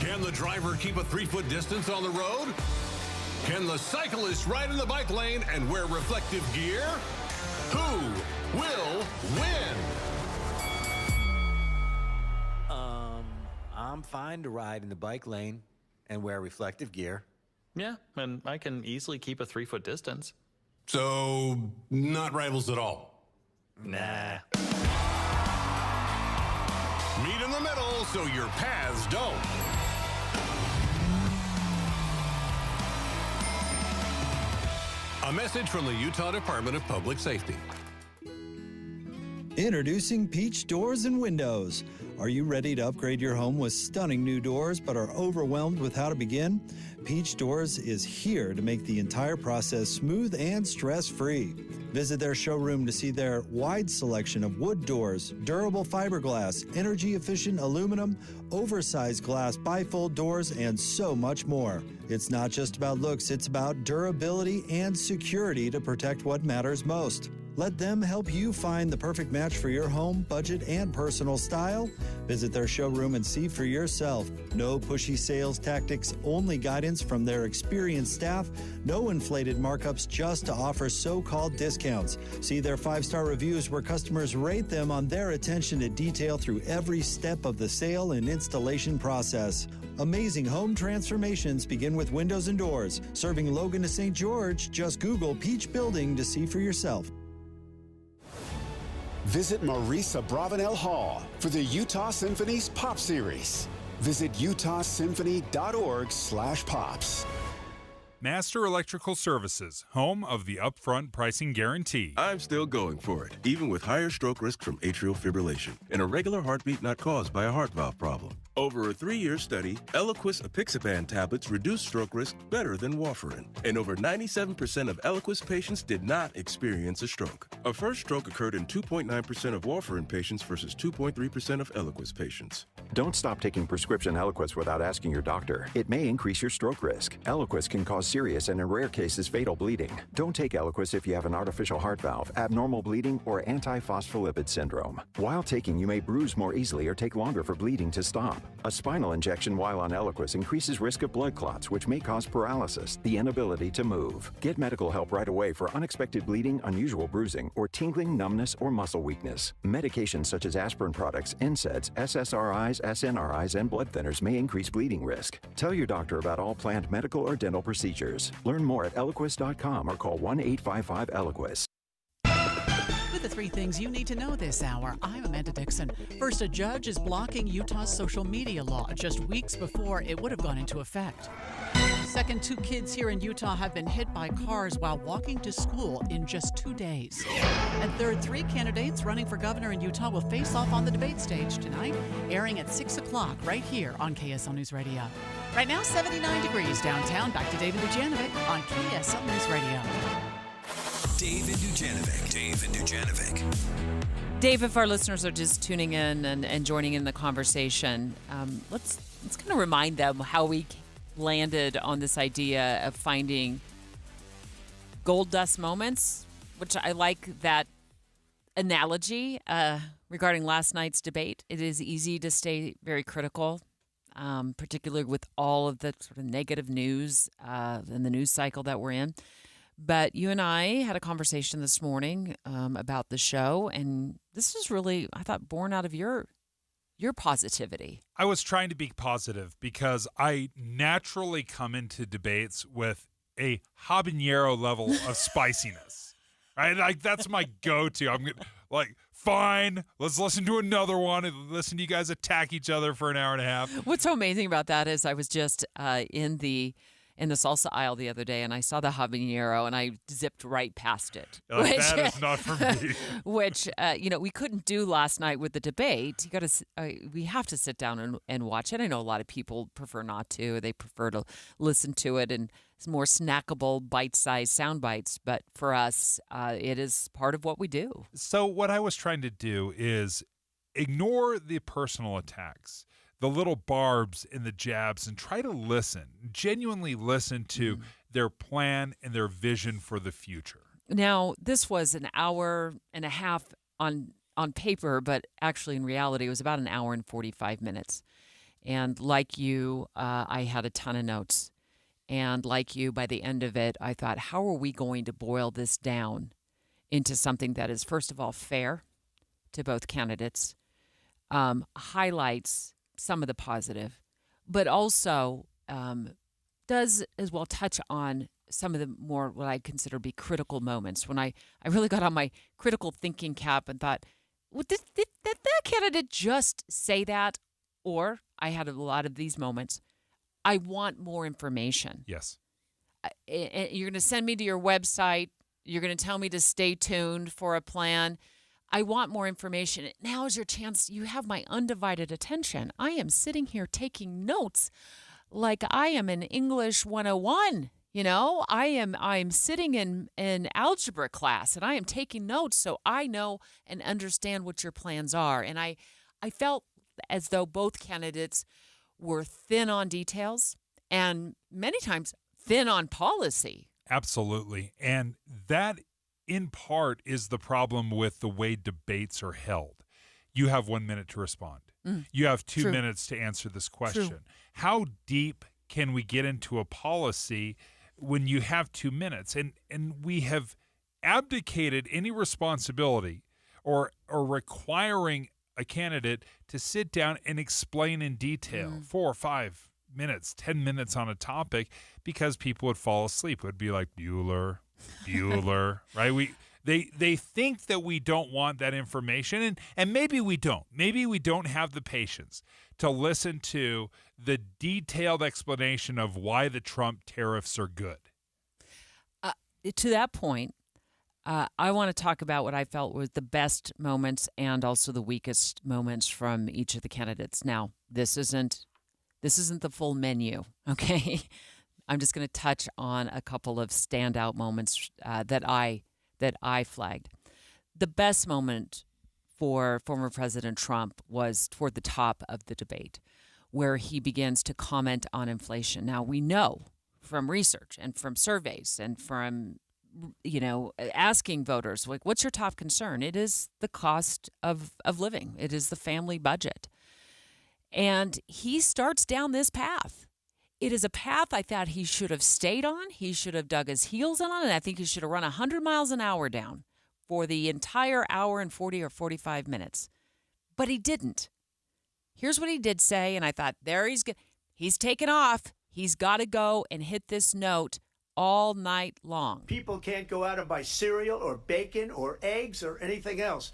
Can the driver keep a 3-foot distance on the road? Can the cyclist ride in the bike lane and wear reflective gear? Who will win? I'm fine to ride in the bike lane and wear reflective gear. Yeah, and I can easily keep a 3-foot distance. So, not rivals at all? Nah. Meet in the middle so your paths don't. A message from the Utah Department of Public Safety. Introducing Peach Doors and Windows. Are you ready to upgrade your home with stunning new doors but are overwhelmed with how to begin? Peach Doors is here to make the entire process smooth and stress-free. Visit their showroom to see their wide selection of wood doors, durable fiberglass, energy-efficient aluminum, oversized glass bifold doors, and so much more. It's not just about looks, it's about durability and security to protect what matters most. Let them help you find the perfect match for your home, budget, and personal style. Visit their showroom and see for yourself. No pushy sales tactics, only guidance from their experienced staff. No inflated markups just to offer so-called discounts. See their 5-star reviews where customers rate them on their attention to detail through every step of the sale and installation process. Amazing home transformations begin with windows and doors. Serving Logan to St. George, just Google Peach Building to see for yourself. Visit Marisa Bravanel Hall for the Utah Symphony's Pop Series. Visit utahsymphony.org/pops. Master Electrical Services, home of the upfront pricing guarantee. I'm still going for it, even with higher stroke risk from atrial fibrillation and a regular heartbeat not caused by a heart valve problem. Over a 3-year study, Eliquis apixaban tablets reduced stroke risk better than warfarin, and over 97% of Eliquis patients did not experience a stroke. A first stroke occurred in 2.9% of warfarin patients versus 2.3% of Eliquis patients. Don't stop taking prescription Eliquis without asking your doctor. It may increase your stroke risk. Eliquis can cause serious and in rare cases fatal bleeding. Don't take Eliquis if you have an artificial heart valve, abnormal bleeding, or antiphospholipid syndrome. While taking, you may bruise more easily or take longer for bleeding to stop. A spinal injection while on Eliquis increases risk of blood clots, which may cause paralysis, the inability to move. Get medical help right away for unexpected bleeding, unusual bruising, or tingling, numbness, or muscle weakness. Medications such as aspirin products, NSAIDs, SSRIs, SNRIs, and blood thinners may increase bleeding risk. Tell your doctor about all planned medical or dental procedures. Learn more at Eliquis.com or call 1-855-ELIQUIS. With the 3 things you need to know this hour, I'm Amanda Dixon. First, a judge is blocking Utah's social media law just weeks before it would have gone into effect. Second, 2 kids here in Utah have been hit by cars while walking to school in just 2 days. And third, 3 candidates running for governor in Utah will face off on the debate stage tonight, airing at 6 o'clock right here on KSL News Radio. Right now, 79 degrees downtown. Back to David Dujanovic on KSL News Radio. David Dujanovic. Dave, if our listeners are just tuning in and joining in the conversation, let's kind of remind them how we landed on this idea of finding gold dust moments, which I like that analogy regarding last night's debate. It is easy to stay very critical, particularly with all of the sort of negative news and the news cycle that we're in. But you and I had a conversation this morning about the show, and this was really, I thought, born out of your positivity. I was trying to be positive because I naturally come into debates with a habanero level of spiciness, right? Like that's my go-to. Like, fine, let's listen to another one and listen to you guys attack each other for an hour and a half. What's so amazing about that is I was just in the salsa aisle the other day, and I saw the habanero, and I zipped right past it. Like, that is not for me. Which, we couldn't do last night with the debate. We have to sit down and watch it. I know a lot of people prefer not to. They prefer to listen to it, and it's more snackable, bite-sized sound bites. But for us, it is part of what we do. So what I was trying to do is ignore the personal attacks, the little barbs and the jabs, and try to listen, genuinely listen to their plan and their vision for the future. Now, this was an hour and a half on paper, but actually in reality, it was about an hour and 45 minutes. And like you, I had a ton of notes. And like you, by the end of it, I thought, how are we going to boil this down into something that is, first of all, fair to both candidates, highlights some of the positive, but also does as well touch on some of the more what I consider be critical moments when I really got on my critical thinking cap and thought, well, did that candidate just say that? Or I had a lot of these moments. I want more information. Yes. You're going to send me to your website. You're going to tell me to stay tuned for a plan. I want more information. Now is your chance. You have my undivided attention. I am sitting here taking notes like I am in English 101. I'm sitting in algebra class, and I am taking notes so I know and understand what your plans are. And I felt as though both candidates were thin on details and many times thin on policy. Absolutely. And that in part is the problem with the way debates are held. You have 1 minute to respond. You have 2 minutes to answer this question. True. How deep can we get into a policy when you have 2 minutes? And we have abdicated any responsibility or requiring a candidate to sit down and explain in detail 4 or 5 minutes, 10 minutes on a topic, because people would fall asleep. It would be like Bueller, right? They think that we don't want that information, and maybe we don't. Maybe we don't have the patience to listen to the detailed explanation of why the Trump tariffs are good. To that point, I want to talk about what I felt was the best moments and also the weakest moments from each of the candidates. Now, this isn't the full menu, okay? I'm just going to touch on a couple of standout moments that I flagged. The best moment for former President Trump was toward the top of the debate, where he begins to comment on inflation. Now, we know from research and from surveys and from asking voters, like, what's your top concern? It is the cost of living. It is the family budget. And he starts down this path. It is a path I thought he should have stayed on. He should have dug his heels in on, and I think he should have run 100 miles an hour down for the entire hour and 40 or 45 minutes. But he didn't. Here's what he did say, and I thought, he's taken off. He's got to go and hit this note all night long. People can't go out and buy cereal or bacon or eggs or anything else.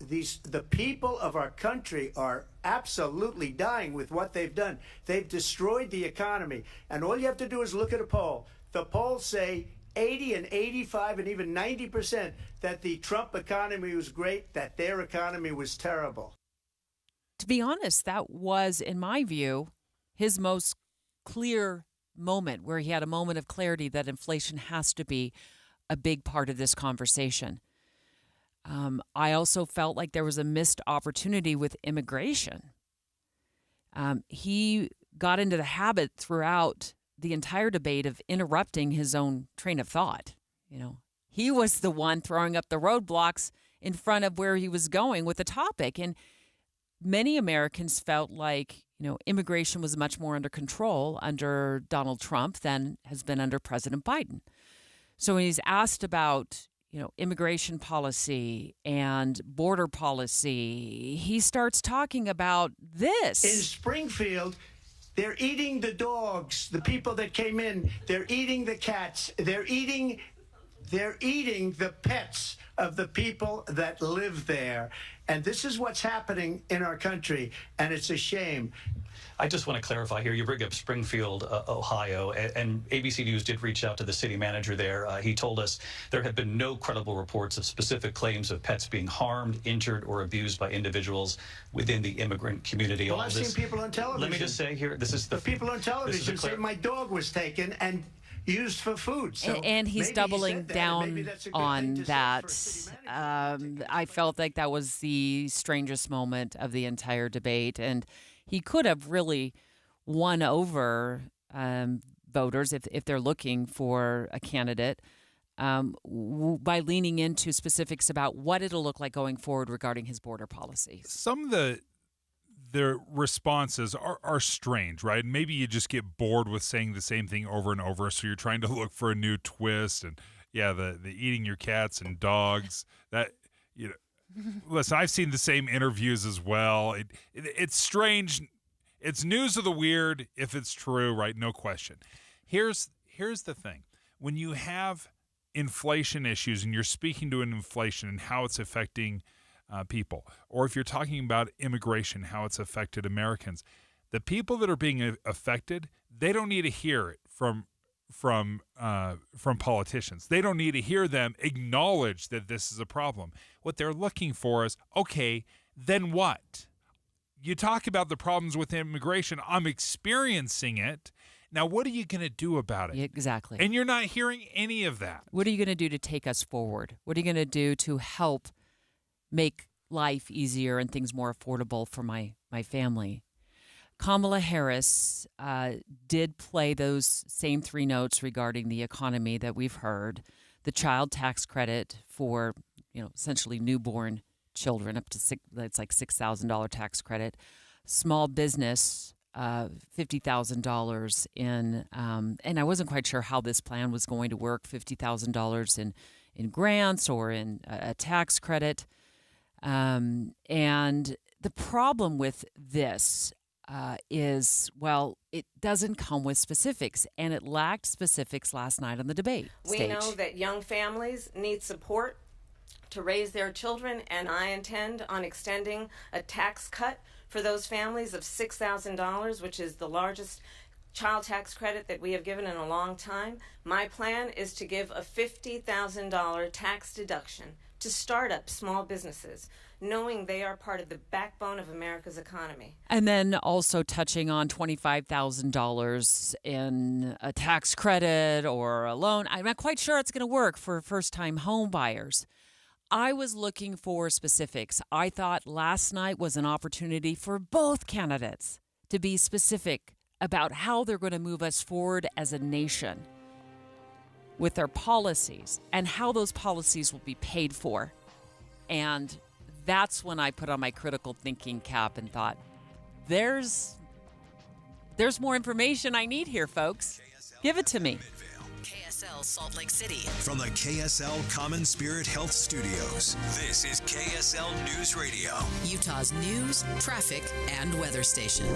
The people of our country are absolutely dying with what they've done. They've destroyed the economy. And all you have to do is look at a poll. The polls say 80 and 85 and even 90% that the Trump economy was great, that their economy was terrible. To be honest, that was, in my view, his most clear moment, where he had a moment of clarity that inflation has to be a big part of this conversation. I also felt like there was a missed opportunity with immigration. He got into the habit throughout the entire debate of interrupting his own train of thought. He was the one throwing up the roadblocks in front of where he was going with the topic. And many Americans felt like, immigration was much more under control under Donald Trump than has been under President Biden. So when he's asked about, immigration policy and border policy, he starts talking about this. In Springfield, they're eating the dogs, the people that came in. They're eating the cats. They're eating the pets of the people that live there. And this is what's happening in our country, and it's a shame. I just want to clarify here. You bring up Springfield, Ohio, and ABC News did reach out to the city manager there. He told us there have been no credible reports of specific claims of pets being harmed, injured, or abused by individuals within the immigrant community. Well, I've seen people on television. Let me just say here, this is the people on television say my dog was taken and used for food. So and he's doubling down on that. I felt like that was the strangest moment of the entire debate, and he could have really won over voters if they're looking for a candidate by leaning into specifics about what it'll look like going forward regarding his border policy. Some of the responses are strange, right? Maybe you just get bored with saying the same thing over and over, so you're trying to look for a new twist. And yeah, the eating your cats and dogs, that, you know. Listen, I've seen the same interviews as well. It's strange. It's news of the weird if it's true, right? No question. Here's the thing. When you have inflation issues and you're speaking to an inflation and how it's affecting people, or if you're talking about immigration, how it's affected Americans, the people that are being affected, they don't need to hear it from politicians. They don't need to hear them acknowledge that this is a problem. What they're looking for is, okay, then what? You talk about the problems with immigration. I'm experiencing it. Now, what are you going to do about it? Exactly. And you're not hearing any of that. What are you going to do to take us forward? What are you going to do to help make life easier and things more affordable for my family? Kamala Harris did play those same three notes regarding the economy that we've heard. The child tax credit for, essentially newborn children, up to it's like $6,000 tax credit. Small business, $50,000 in, and I wasn't quite sure how this plan was going to work. $50,000 in grants or in a tax credit, and the problem with this is, well, it doesn't come with specifics, and it lacked specifics last night on the debate stage. We know that young families need support to raise their children, and I intend on extending a tax cut for those families of $6,000, which is the largest child tax credit that we have given in a long time. My plan is to give a $50,000 tax deduction to startup small businesses, knowing they are part of the backbone of America's economy. And then also touching on $25,000 in a tax credit or a loan. I'm not quite sure it's going to work for first-time home buyers. I was looking for specifics. I thought last night was an opportunity for both candidates to be specific about how they're going to move us forward as a nation with their policies and how those policies will be paid for. And that's when I put on my critical thinking cap and thought, there's more information I need here, folks. Give it to me. KSL Salt Lake City. From the KSL Common Spirit Health Studios, this is KSL News Radio. Utah's news, traffic, and weather station.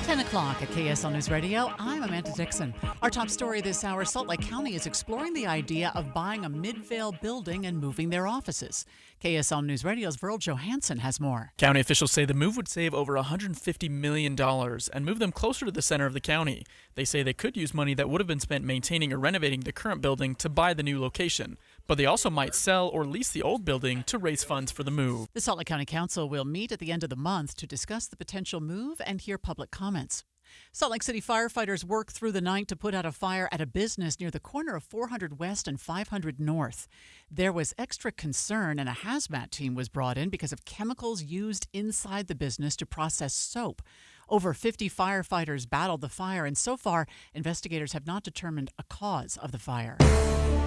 10 o'clock at KSL News Radio. I'm Amanda Dixon. Our top story this hour, Salt Lake County is exploring the idea of buying a Midvale building and moving their offices. KSL News Radio's Verl Johansson has more. County officials say the move would save over $150 million and move them closer to the center of the county. They say they could use money that would have been spent maintaining or renovating the current building to buy the new location. But they also might sell or lease the old building to raise funds for the move. The Salt Lake County Council will meet at the end of the month to discuss the potential move and hear public comments. Salt Lake City firefighters worked through the night to put out a fire at a business near the corner of 400 West and 500 North. There was extra concern, and a hazmat team was brought in because of chemicals used inside the business to process soap. Over 50 firefighters battled the fire, and so far, investigators have not determined a cause of the fire.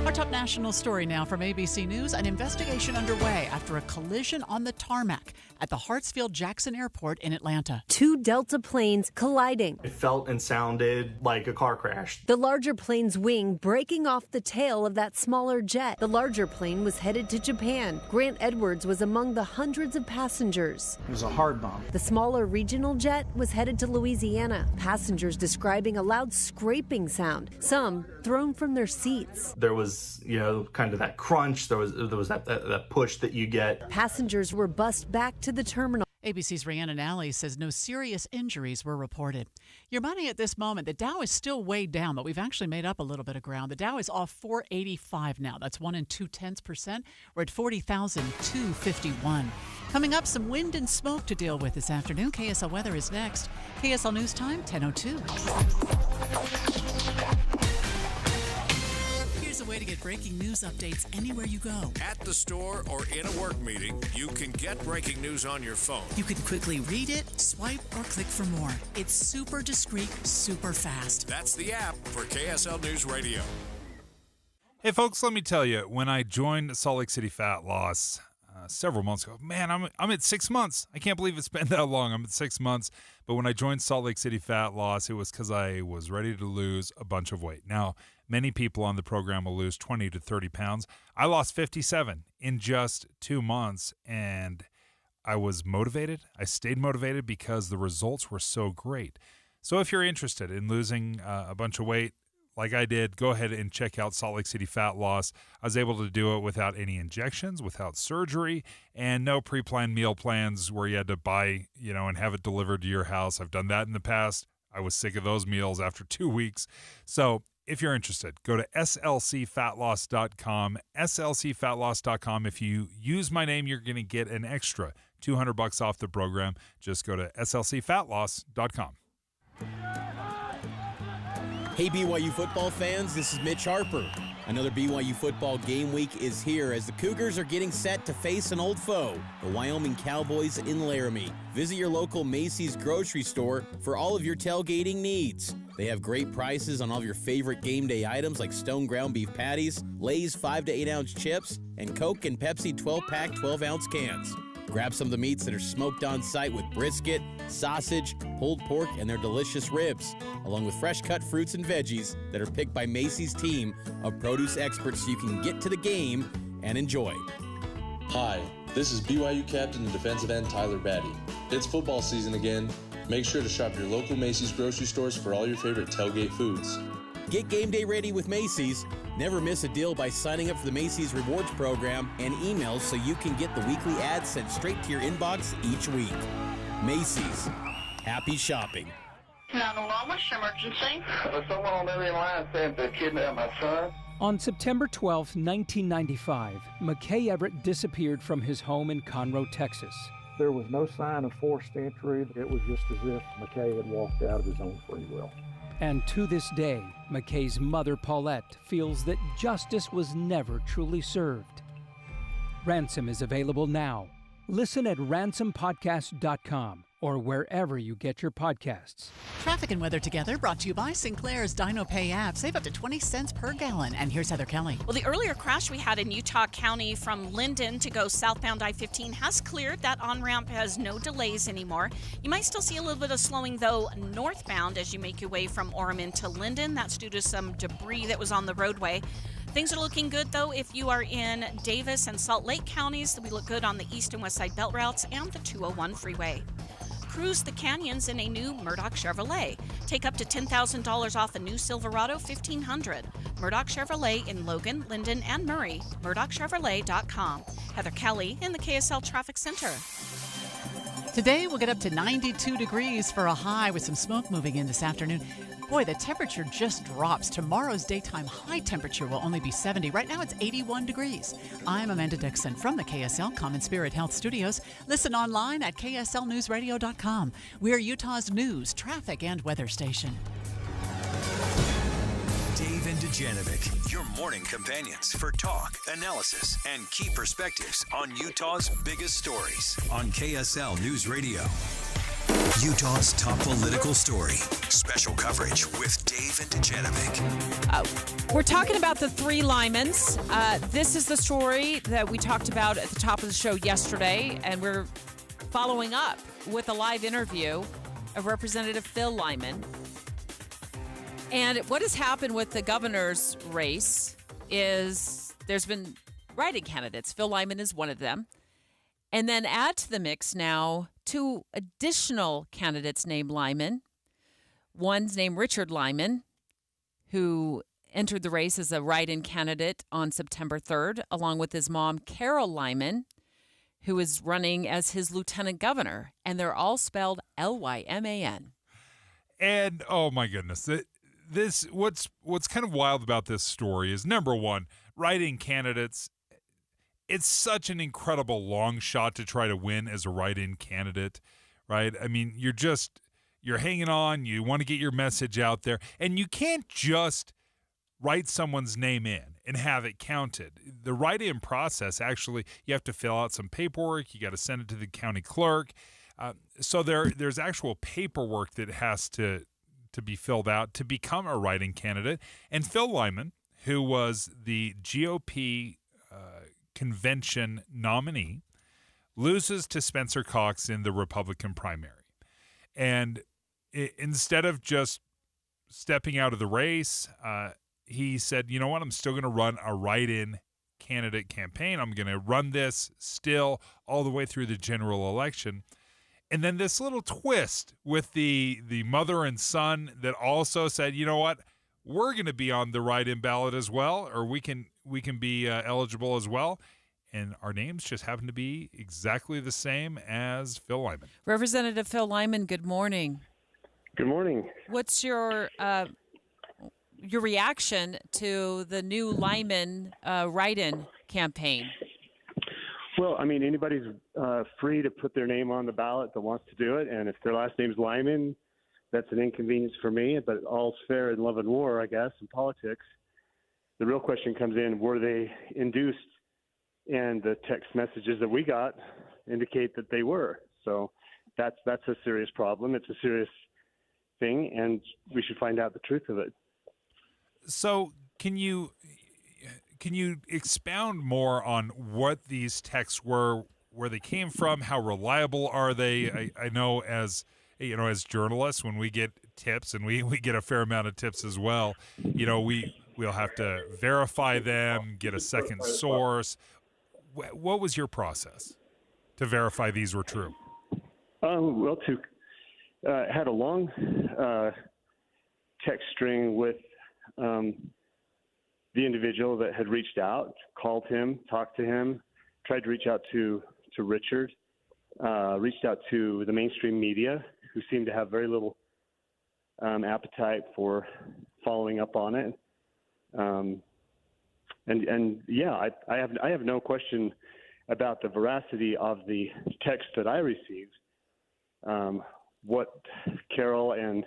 Our top national story now from ABC News. An investigation underway after a collision on the tarmac at the Hartsfield-Jackson Airport in Atlanta. Two Delta planes colliding. It felt and sounded like a car crash. The larger plane's wing breaking off the tail of that smaller jet. The larger plane was headed to Japan. Grant Edwards was among the hundreds of passengers. It was a hard bomb. The smaller regional jet was was headed to Louisiana. Passengers describing a loud scraping sound, some thrown from their seats. There was, kind of that crunch. There was that push that you get. Passengers were bussed back to the terminal. ABC's Rhiannon Alley says no serious injuries were reported. Your money at this moment, the Dow is still way down, but we've actually made up a little bit of ground. The Dow is off 485 now. That's 1 2/10%. We're at 40,251. Coming up, some wind and smoke to deal with this afternoon. KSL weather is next. KSL News Time, 10:02. A way to get breaking news updates anywhere you go. At the store or in a work meeting, you can get breaking news on your phone. You can quickly read it, swipe, or click for more. It's super discreet, super fast. That's the app for KSL News Radio. Hey, folks, let me tell you, when I joined Salt Lake City Fat Loss several months ago, man, I'm at 6 months. I can't believe it's been that long. I'm at 6 months. But when I joined Salt Lake City Fat Loss, it was because I was ready to lose a bunch of weight. Now, many people on the program will lose 20 to 30 pounds. I lost 57 in just 2 months, and I was motivated. I stayed motivated because the results were so great. So if you're interested in losing a bunch of weight, like I did, go ahead and check out Salt Lake City Fat Loss. I was able to do it without any injections, without surgery, and no pre-planned meal plans where you had to buy, and have it delivered to your house. I've done that in the past. I was sick of those meals after 2 weeks. So if you're interested, go to slcfatloss.com, slcfatloss.com. If you use my name, you're going to get an extra $200 off the program. Just go to slcfatloss.com. Hey, BYU football fans, this is Mitch Harper. Another BYU football game week is here as the Cougars are getting set to face an old foe, the Wyoming Cowboys in Laramie. Visit your local Macy's grocery store for all of your tailgating needs. They have great prices on all of your favorite game day items like Stone ground beef patties, Lay's 5 to 8 ounce chips, and Coke and Pepsi 12-pack 12-ounce cans. Grab some of the meats that are smoked on site with brisket, sausage, pulled pork, and their delicious ribs, along with fresh-cut fruits and veggies that are picked by Macy's team of produce experts so you can get to the game and enjoy. Hi, this is BYU captain and defensive end Tyler Batty. It's football season again. Make sure to shop your local Macy's grocery stores for all your favorite tailgate foods. Get game day ready with Macy's. Never miss a deal by signing up for the Macy's Rewards program and emails so you can get the weekly ads sent straight to your inbox each week. Macy's. Happy shopping. 911, what's your emergency? Someone on the other line said they kidnapped my son. On September 12, 1995, McKay Everett disappeared from his home in Conroe, Texas. There was no sign of forced entry. It was just as if McKay had walked out of his own free will. And to this day, McKay's mother, Paulette, feels that justice was never truly served. Ransom is available now. Listen at ransompodcast.com or wherever you get your podcasts. Traffic and weather together brought to you by Sinclair's Dino Pay app. Save up to 20 cents per gallon. And here's Heather Kelly. Well, the earlier crash we had in Utah County from Linden to go southbound I-15 has cleared. That on-ramp has no delays anymore. You might still see a little bit of slowing, though, northbound as you make your way from Orem to Linden. That's due to some debris that was on the roadway. Things are looking good, though, if you are in Davis and Salt Lake counties. We look good on the east and west side belt routes and the 201 freeway. Cruise the canyons in a new Murdoch Chevrolet. Take up to $10,000 off a new Silverado 1500. Murdoch Chevrolet in Logan, Linden, and Murray. MurdochChevrolet.com. Heather Kelly in the KSL Traffic Center. Today, we'll get up to 92 degrees for a high with some smoke moving in this afternoon. Boy, the temperature just drops. Tomorrow's daytime high temperature will only be 70. Right now, it's 81 degrees. I'm Amanda Dixon from the KSL Common Spirit Health Studios. Listen online at kslnewsradio.com. We're Utah's news, traffic, and weather station. Dave and Dujanovic, your morning companions for talk, analysis, and key perspectives on Utah's biggest stories on KSL News Radio. Utah's top political story. Special coverage with Dave and Dujanovic. We're talking about the three Lymans. This is the story that we talked about at the top of the show yesterday, and we're following up with a live interview of Representative Phil Lyman. And what has happened with the governor's race is there's been write-in candidates. Phil Lyman is one of them. And then add to the mix now two additional candidates named Lyman. One's named Richard Lyman, who entered the race as a write-in candidate on September 3rd, along with his mom, Carol Lyman, who is running as his lieutenant governor. And they're all spelled Lyman. And, oh, my goodness, what's kind of wild about this story is, number one, write-in candidates, it's such an incredible long shot to try to win as a write-in candidate, right? I mean, you're hanging on, you want to get your message out there, and you can't just write someone's name in and have it counted. The write-in process, actually, you have to fill out some paperwork, you got to send it to the county clerk. So there's actual paperwork that has to be filled out to become a write-in candidate. And Phil Lyman, who was the GOP convention nominee, loses to Spencer Cox in the Republican primary. And instead of just stepping out of the race, he said, you know what, I'm still going to run a write-in candidate campaign. I'm going to run this still all the way through the general election. And then this little twist with the mother and son that also said, you know what, we're going to be on the write-in ballot as well, or we can be eligible as well. And our names just happen to be exactly the same as Phil Lyman. Representative Phil Lyman, good morning. Good morning. What's your reaction to the new Lyman write-in campaign? Well, I mean, anybody's free to put their name on the ballot that wants to do it. And if their last name's Lyman, that's an inconvenience for me. But all's fair in love and war, I guess, in politics. The real question comes in, were they induced? And the text messages that we got indicate that they were. So that's a serious problem. It's a serious thing, and we should find out the truth of it. So can you expound more on what these texts were, where they came from, how reliable are they? I know as journalists, when we get tips, and we get a fair amount of tips as well, we'll have to verify them, get a second source. What was your process to verify these were true? Had a long text string with the individual that had reached out, called him, talked to him, tried to reach out to Richard, reached out to the mainstream media, who seemed to have very little appetite for following up on it. I have no question about the veracity of the text that I received. What Carol and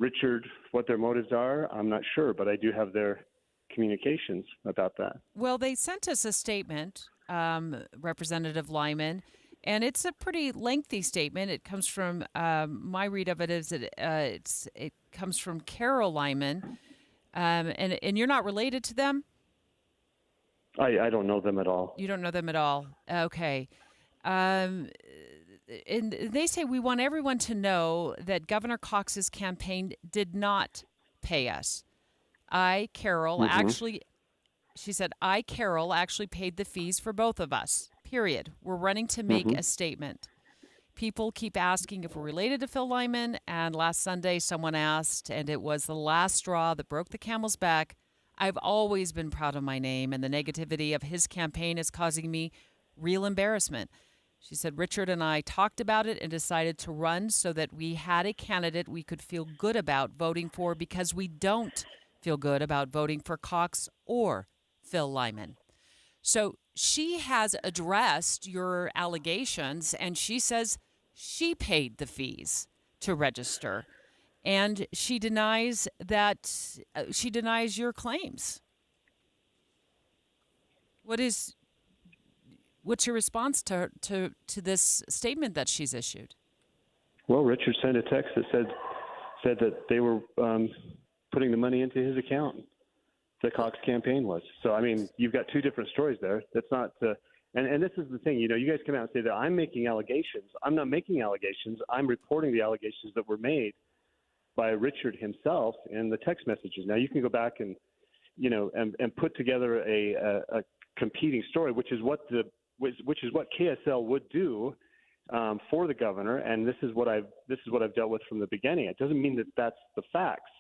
Richard, what their motives are, I'm not sure, but I do have their communications about that. Well, they sent us a statement, Representative Lyman, and it's a pretty lengthy statement. It comes from my read of it is it comes from Carol Lyman, and you're not related to them. I don't know them at all. You don't know them at all. Okay. And they say, we want everyone to know that Governor Cox's campaign did not pay us. Carol actually paid the fees for both of us, period. We're running to make a statement. People keep asking if we're related to Phil Lyman, and last Sunday someone asked, and it was the last straw that broke the camel's back. I've always been proud of my name, and the negativity of his campaign is causing me real embarrassment. She said, Richard and I talked about it and decided to run so that we had a candidate we could feel good about voting for, because we don't feel good about voting for Cox or Phil Lyman. So she has addressed your allegations, and she says she paid the fees to register. And she denies that she denies your claims. What's your response to this statement that she's issued? Well, Richard sent a text that said that they were putting the money into his account. The Cox campaign was. So, I mean, you've got two different stories there. That's not. And this is the thing. You guys come out and say that I'm making allegations. I'm not making allegations. I'm reporting the allegations that were made by Richard himself in the text messages. Now you can go back and put together a competing story, which is what KSL would do for the governor, and this is what I've dealt with from the beginning. It doesn't mean that that's the facts.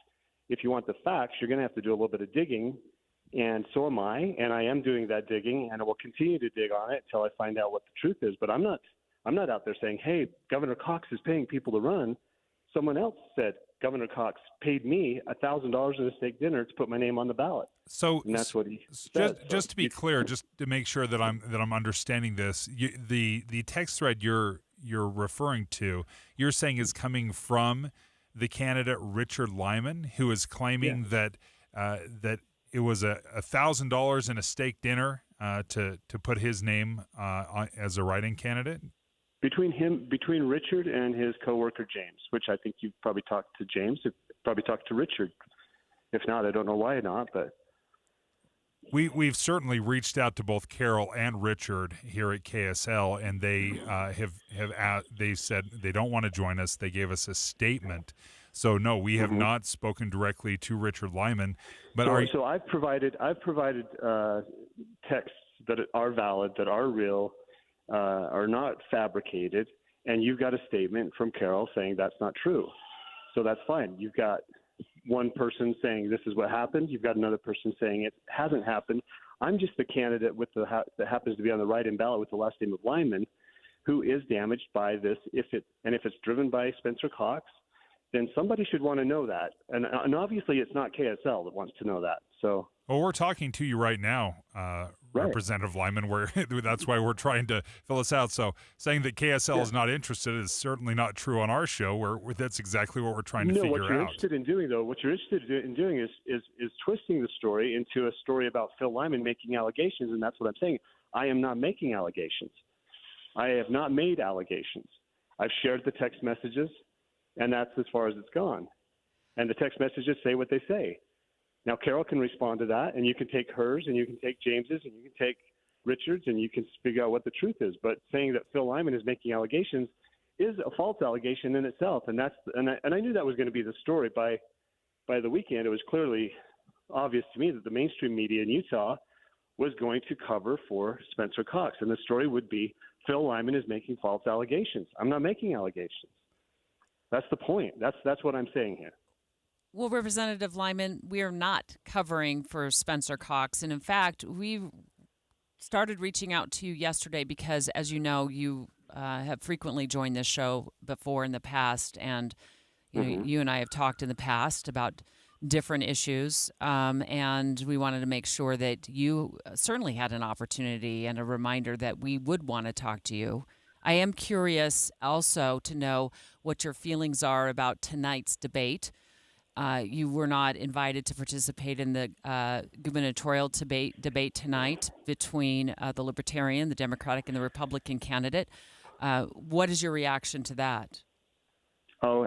If you want the facts, you're going to have to do a little bit of digging, and so am I, and I am doing that digging, and I will continue to dig on it until I find out what the truth is. But I'm not out there saying, hey, Governor Cox is paying people to run. Someone else said Governor Cox paid me $1,000 in a steak dinner to put my name on the ballot. So and that's what he said. Just to be clear, just to make sure that I'm understanding this, the text thread you're referring to, you're saying is coming from the candidate Richard Lyman, who is claiming that it was $1,000 in a steak dinner to put his name as a write-in candidate. Between Richard and his coworker James, which I think you've probably talked to James, you've probably talked to Richard. If not, I don't know why not, but we've certainly reached out to both Carol and Richard here at KSL, and they they said they don't want to join us. They gave us a statement. So no, we have not spoken directly to Richard Lyman. But so I've provided texts that are valid, that are real, are not fabricated, and you've got a statement from Carol saying that's not true. So that's fine. You've got one person saying this is what happened. You've got another person saying it hasn't happened. I'm just the candidate that happens to be on the write-in ballot with the last name of Lyman, who is damaged by this. If it's driven by Spencer Cox, then somebody should want to know that. And obviously it's not KSL that wants to know that. So. Well, we're talking to you right now, Representative Lyman, where that's why we're trying to fill this out. So saying that KSL is not interested is certainly not true on our show, where that's exactly what we're trying to figure out. What you're interested in doing, though, is twisting the story into a story about Phil Lyman making allegations, and that's what I'm saying. I am not making allegations. I have not made allegations. I've shared the text messages, and that's as far as it's gone. And the text messages say what they say. Now, Carol can respond to that, and you can take hers, and you can take James's, and you can take Richard's, and you can figure out what the truth is. But saying that Phil Lyman is making allegations is a false allegation in itself, and I knew that was going to be the story by the weekend. It was clearly obvious to me that the mainstream media in Utah was going to cover for Spencer Cox, and the story would be Phil Lyman is making false allegations. I'm not making allegations. That's the point. That's what I'm saying here. Well, Representative Lyman, we are not covering for Spencer Cox. And in fact, we started reaching out to you yesterday because, as you know, you have frequently joined this show before in the past. And you know, you and I have talked in the past about different issues. And we wanted to make sure that you certainly had an opportunity and a reminder that we would want to talk to you. I am curious also to know what your feelings are about tonight's debate. You were not invited to participate in the gubernatorial debate tonight between the Libertarian, the Democratic, and the Republican candidate. What is your reaction to that? Oh,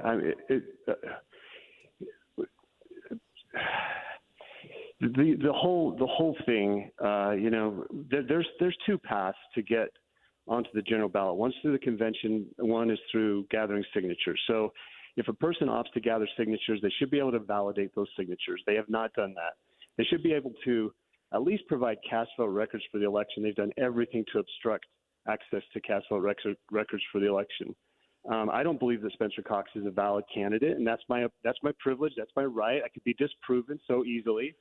the whole thing. There's two paths to get onto the general ballot. One's through the convention. One is through gathering signatures. So if a person opts to gather signatures, they should be able to validate those signatures. They have not done that. They should be able to at least provide cast vote records for the election. They've done everything to obstruct access to cast vote records for the election. I don't believe that Spencer Cox is a valid candidate, and that's my privilege. That's my right. I could be disproven so easily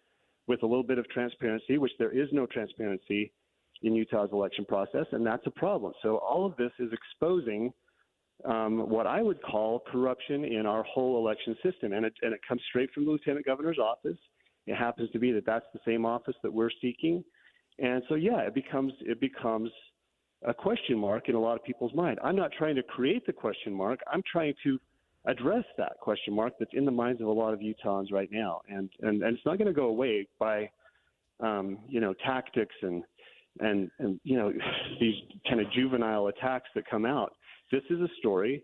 with a little bit of transparency, which there is no transparency in Utah's election process, and that's a problem. So all of this is exposing what I would call corruption in our whole election system, and it comes straight from the lieutenant governor's office. It happens to be that that's the same office that we're seeking, and so it becomes a question mark in a lot of people's mind. I'm not trying to create the question mark. I'm trying to address that question mark that's in the minds of a lot of Utahns right now, and it's not going to go away by tactics and these kind of juvenile attacks that come out. This is a story,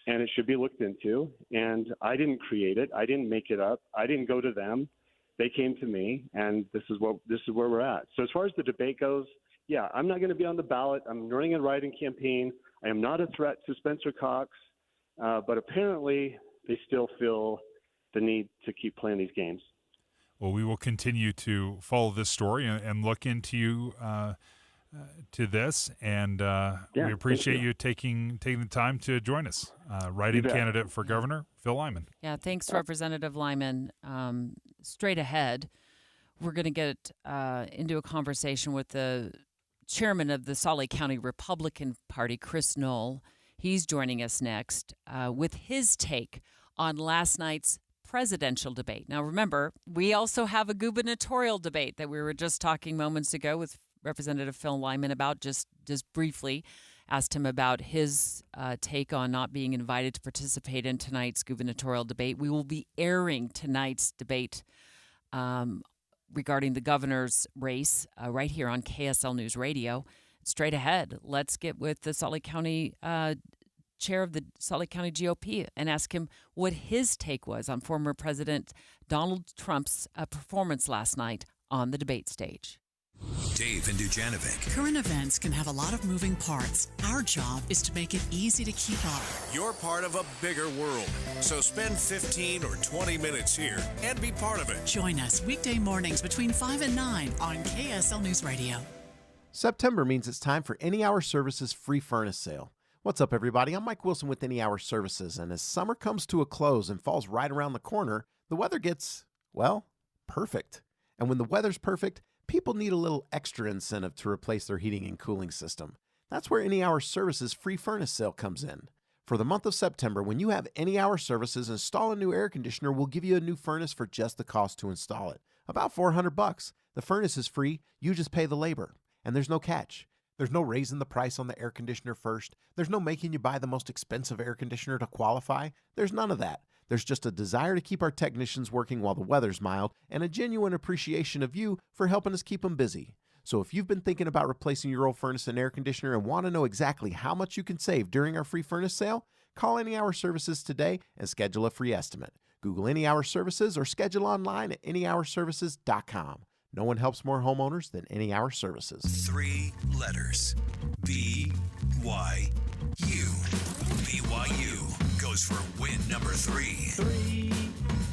and it should be looked into. And I didn't create it. I didn't make it up. I didn't go to them. They came to me, and this is where we're at. So as far as the debate goes, yeah, I'm not going to be on the ballot. I'm running a write-in campaign. I am not a threat to Spencer Cox, but apparently they still feel the need to keep playing these games. Well, we will continue to follow this story and look into to this, and we appreciate you taking the time to join us. Write-in candidate for governor, Phil Lyman. Yeah, thanks, Representative Lyman. Straight ahead, we're going to get into a conversation with the chairman of the Salt Lake County Republican Party, Chris Knoll. He's joining us next with his take on last night's presidential debate. Now, remember, we also have a gubernatorial debate that we were just talking moments ago with Representative Phil Lyman about, just briefly. Asked him about his take on not being invited to participate in tonight's gubernatorial debate. We will be airing tonight's debate regarding the governor's race right here on KSL News Radio. Straight ahead, let's get with the Salt Lake County chair of the Salt Lake County GOP and ask him what his take was on former President Donald Trump's performance last night on the debate stage. Dave and Dujanovic. Current events can have a lot of moving parts. Our job is to make it easy to keep up. You're part of a bigger world, so spend 15 or 20 minutes here and be part of it. Join us weekday mornings between 5 and 9 on KSL News Radio. September means it's time for Any Hour Services free furnace sale. What's up, everybody? I'm Mike Wilson with Any Hour Services, and as summer comes to a close and falls right around the corner, the weather gets, well, perfect. And when the weather's perfect, people need a little extra incentive to replace their heating and cooling system. That's where Any Hour Services free furnace sale comes in. For the month of September, when you have Any Hour Services install a new air conditioner, we'll give you a new furnace for just the cost to install it. About $400. The furnace is free, you just pay the labor. And there's no catch. There's no raising the price on the air conditioner first. There's no making you buy the most expensive air conditioner to qualify. There's none of that. There's just a desire to keep our technicians working while the weather's mild and a genuine appreciation of you for helping us keep them busy. So if you've been thinking about replacing your old furnace and air conditioner and want to know exactly how much you can save during our free furnace sale, call Any Hour Services today and schedule a free estimate. Google Any Hour Services or schedule online at anyhourservices.com. No one helps more homeowners than Any Hour Services. 3 letters. B-Y-U. BYU goes for win number 3. 3,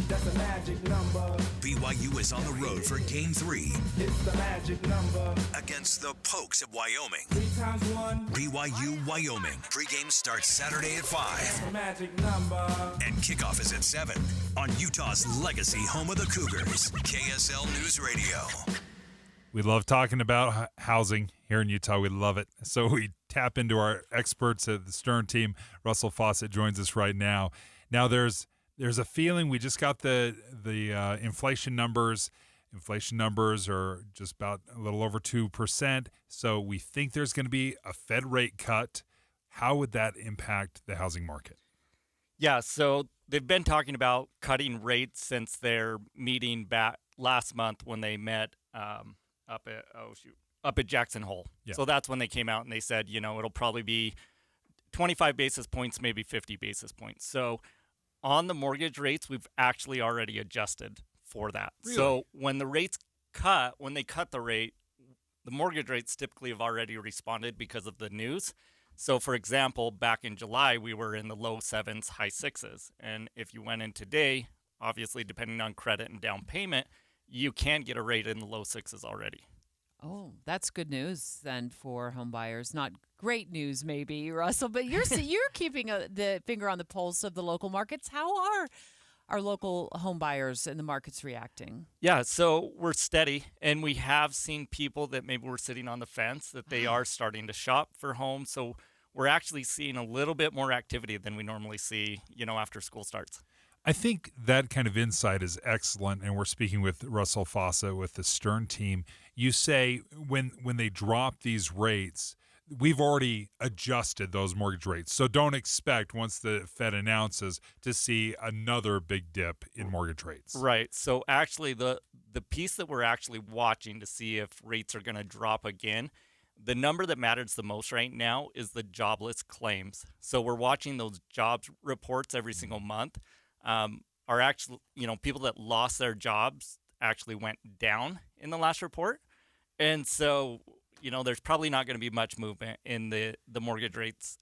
that's the magic number. BYU is on the road for game 3. It's the magic number. Against the Pokes of Wyoming. 3 times 1. BYU, Wyoming. Pregame starts Saturday at 5. That's the magic number. And kickoff is at 7 on Utah's legacy home of the Cougars, KSL News Radio. We love talking about housing here in Utah. We love it. So we tap into our experts at the Stern team. Russell Fawcett joins us right now. Now there's a feeling we just got the inflation numbers. Inflation numbers are just about a little over 2%. So we think there's going to be a Fed rate cut. How would that impact the housing market? Yeah, so they've been talking about cutting rates since their meeting back last month when they met up at Jackson Hole. Yeah. So that's when they came out and they said, it'll probably be 25 basis points, maybe 50 basis points. So on the mortgage rates, we've actually already adjusted for that. Really? So when they cut the rate, the mortgage rates typically have already responded because of the news. So, for example, back in July, we were in the low 7s, high 6s. And if you went in today, obviously, depending on credit and down payment, you can get a rate in the low 6s already. Oh, that's good news then for home buyers. Not great news, maybe, Russell, but you're keeping the finger on the pulse of the local markets. How are our local home buyers and the markets reacting? Yeah, so we're steady, and we have seen people that maybe were sitting on the fence that they are starting to shop for homes. So we're actually seeing a little bit more activity than we normally see, after school starts. I think that kind of insight is excellent, and we're speaking with Russell Fawcett with the Stern team. You say when they drop these rates, we've already adjusted those mortgage rates. So don't expect, once the Fed announces, to see another big dip in mortgage rates. Right. So actually the piece that we're actually watching to see if rates are going to drop again, the number that matters the most right now is the jobless claims. So we're watching those jobs reports every single month. Are actually, people that lost their jobs actually went down in the last report. And so, there's probably not going to be much movement in the mortgage rates,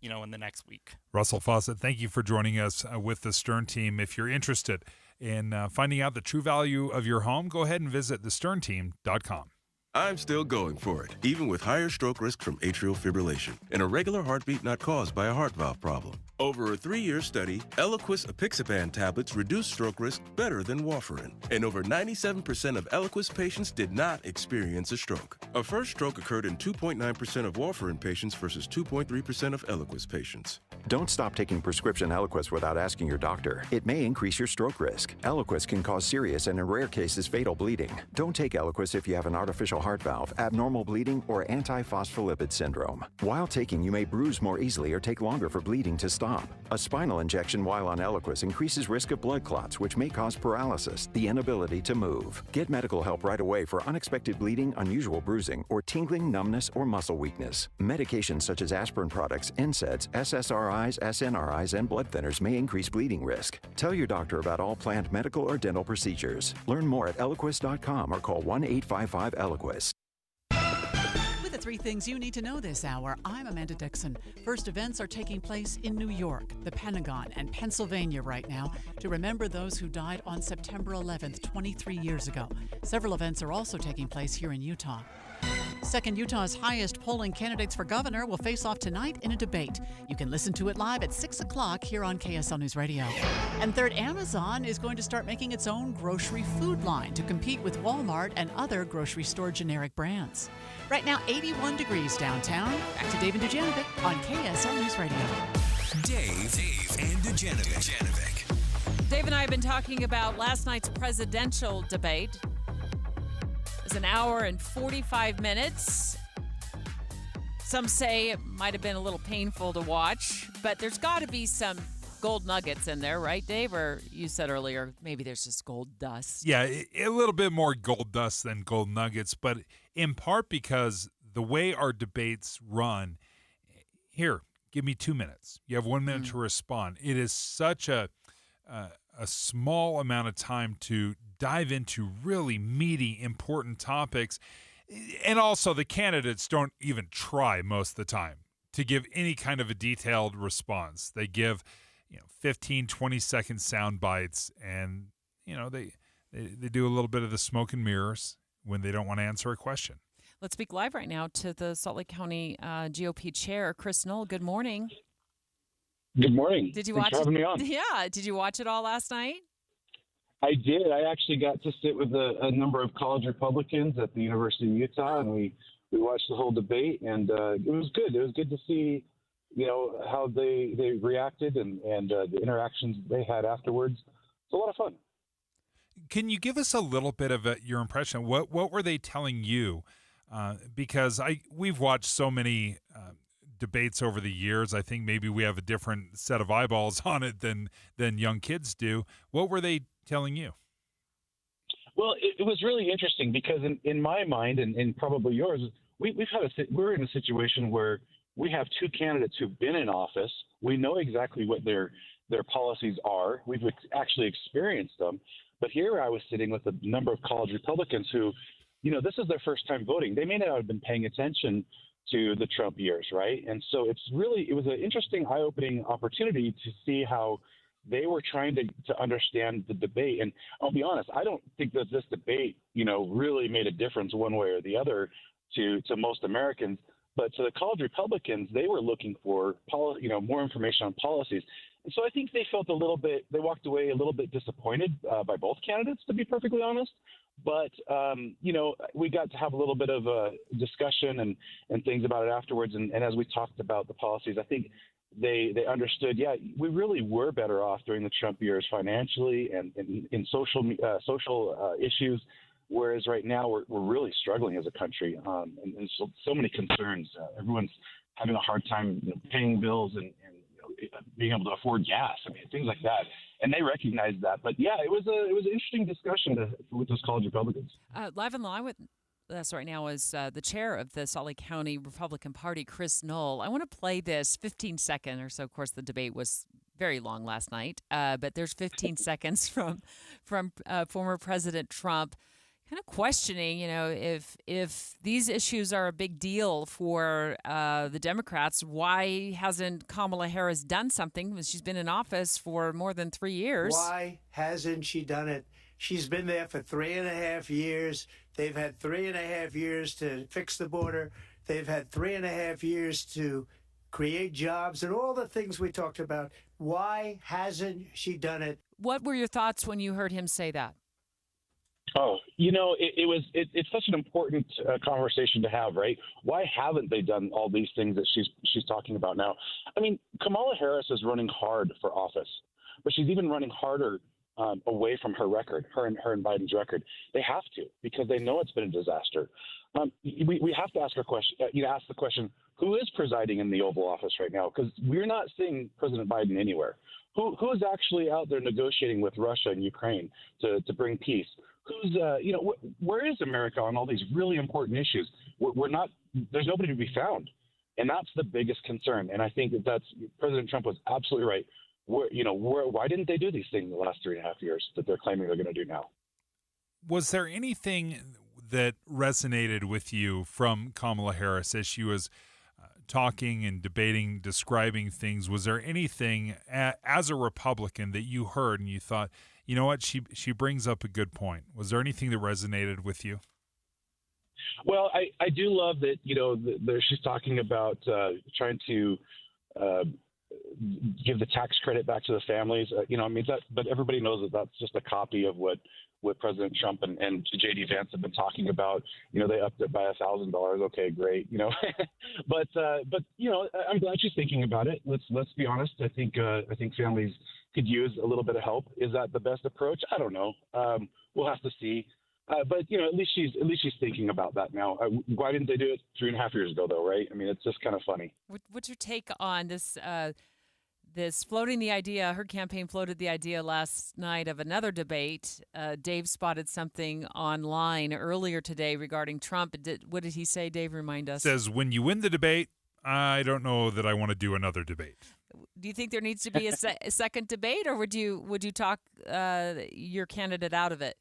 in the next week. Russell Fawcett, thank you for joining us with the Stern team. If you're interested in finding out the true value of your home, go ahead and visit thesternteam.com. I'm still going for it, even with higher stroke risk from atrial fibrillation and a regular heartbeat not caused by a heart valve problem. Over a 3-year study, Eliquis apixaban tablets reduce stroke risk better than warfarin, and over 97% of Eliquis patients did not experience a stroke. A first stroke occurred in 2.9% of warfarin patients versus 2.3% of Eliquis patients. Don't stop taking prescription Eliquis without asking your doctor. It may increase your stroke risk. Eliquis can cause serious and in rare cases fatal bleeding. Don't take Eliquis if you have an artificial heart valve, abnormal bleeding, or antiphospholipid syndrome. While taking, you may bruise more easily or take longer for bleeding to stop. A spinal injection while on Eliquis increases risk of blood clots, which may cause paralysis, the inability to move. Get medical help right away for unexpected bleeding, unusual bruising, or tingling, numbness, or muscle weakness. Medications such as aspirin products, NSAIDs, SSRIs, SNRIs, and blood thinners may increase bleeding risk. Tell your doctor about all planned medical or dental procedures. Learn more at Eliquis.com or call 1-855-ELIQUIS. With the 3 things you need to know this hour, I'm Amanda Dixon. First, events are taking place in New York, the Pentagon, and Pennsylvania right now to remember those who died on September 11th, 23 years ago. Several events are also taking place here in Utah. Second, Utah's highest polling candidates for governor will face off tonight in a debate. You can listen to it live at 6 o'clock here on KSL News Radio. And third, Amazon is going to start making its own grocery food line to compete with Walmart and other grocery store generic brands. Right now, 81 degrees downtown. Back to Dave and Dujanovic on KSL News Radio. Dave and Dujanovic. Dave and I have been talking about last night's presidential debate. An hour and 45 minutes. Some say it might have been a little painful to watch, but there's got to be some gold nuggets in there, right, Dave? Or you said earlier, maybe there's just gold dust. Yeah, a little bit more gold dust than gold nuggets, but in part because the way our debates run, here, give me 2 minutes. You have 1 minute to respond. It is such a small amount of time to dive into really meaty, important topics. And also, the candidates don't even try most of the time to give any kind of a detailed response. They give, 15, 20-second sound bites, and, they do a little bit of the smoke and mirrors when they don't want to answer a question. Let's speak live right now to the Salt Lake County GOP chair, Chris Knoll. Good morning. Good morning. Did you Thanks watch for having me on. Yeah. Did you watch it all last night? I did. I actually got to sit with a number of college Republicans at the University of Utah, and we watched the whole debate, and it was good. It was good to see, how they reacted and the interactions they had afterwards. It's a lot of fun. Can you give us a little bit of your impression? What were they telling you? Because we've watched so many debates over the years. I think maybe we have a different set of eyeballs on it than young kids do. What were they telling you? Well, it was really interesting because in my mind and probably yours, we're in a situation where we have 2 candidates who've been in office. We know exactly what their policies are. We've actually experienced them. But here I was sitting with a number of college Republicans who, this is their first time voting. They may not have been paying attention to the Trump years, right? And so it was an interesting, eye-opening opportunity to see how they were trying to understand the debate. And I'll be honest, I don't think that this debate, really made a difference one way or the other to most Americans. But to the college Republicans, they were looking for more information on policies. And so I think they walked away a little bit disappointed by both candidates, to be perfectly honest. But, we got to have a little bit of a discussion and things about it afterwards. And as we talked about the policies, I think they understood, we really were better off during the Trump years financially and in social issues, whereas right now we're really struggling as a country. And so many concerns. Everyone's having a hard time paying bills and being able to afford gas. Things like that. And they recognized that. But it was an interesting discussion with those college Republicans. Live in line with us right now is the chair of the Salt Lake County Republican Party, Chris Knoll. I want to play this 15-second or so. Of course, the debate was very long last night, but there's 15 seconds from former President Trump kind of questioning, if these issues are a big deal for the Democrats, why hasn't Kamala Harris done something? She's been in office for more than 3 years. Why hasn't she done it? She's been there for 3.5 years. They've had 3.5 years to fix the border. They've had 3.5 years to create jobs and all the things we talked about. Why hasn't she done it? What were your thoughts when you heard him say that? Oh, it's such an important conversation to have, right? Why haven't they done all these things that she's talking about now? I mean, Kamala Harris is running hard for office, but she's even running harder away from her record, her and Biden's record. They have to, because they know it's been a disaster. We have to ask the question, who is presiding in the Oval Office right now? Because we're not seeing President Biden anywhere. Who is actually out there negotiating with Russia and Ukraine to bring peace? Who's where is America on all these really important issues? We're not. There's nobody to be found, and that's the biggest concern. And I think that's President Trump was absolutely right. Why didn't they do these things in the last 3.5 years that they're claiming they're going to do now? Was there anything that resonated with you from Kamala Harris as she was talking and debating, describing things? Was there anything as a Republican that you heard and you thought, you know what, she brings up a good point? Was there anything that resonated with you? Well, I do love that, she's talking about trying to give the tax credit back to the families. But everybody knows that that's just a copy of what President Trump and J.D. Vance have been talking about. They upped it by $1,000. Okay, great. But I'm glad she's thinking about it. Let's be honest. I think families could use a little bit of help. Is that the best approach? I don't know. We'll have to see. But at least she's thinking about that now. Why didn't they do it 3.5 years ago, though? Right? I mean, it's just kind of funny. What's your take on this? This floating the idea, her campaign floated the idea last night of another debate. Dave spotted something online earlier today regarding Trump. What did he say, Dave? Remind us. Says, when you win the debate, I don't know that I want to do another debate. Do you think there needs to be a second debate, or would you talk your candidate out of it?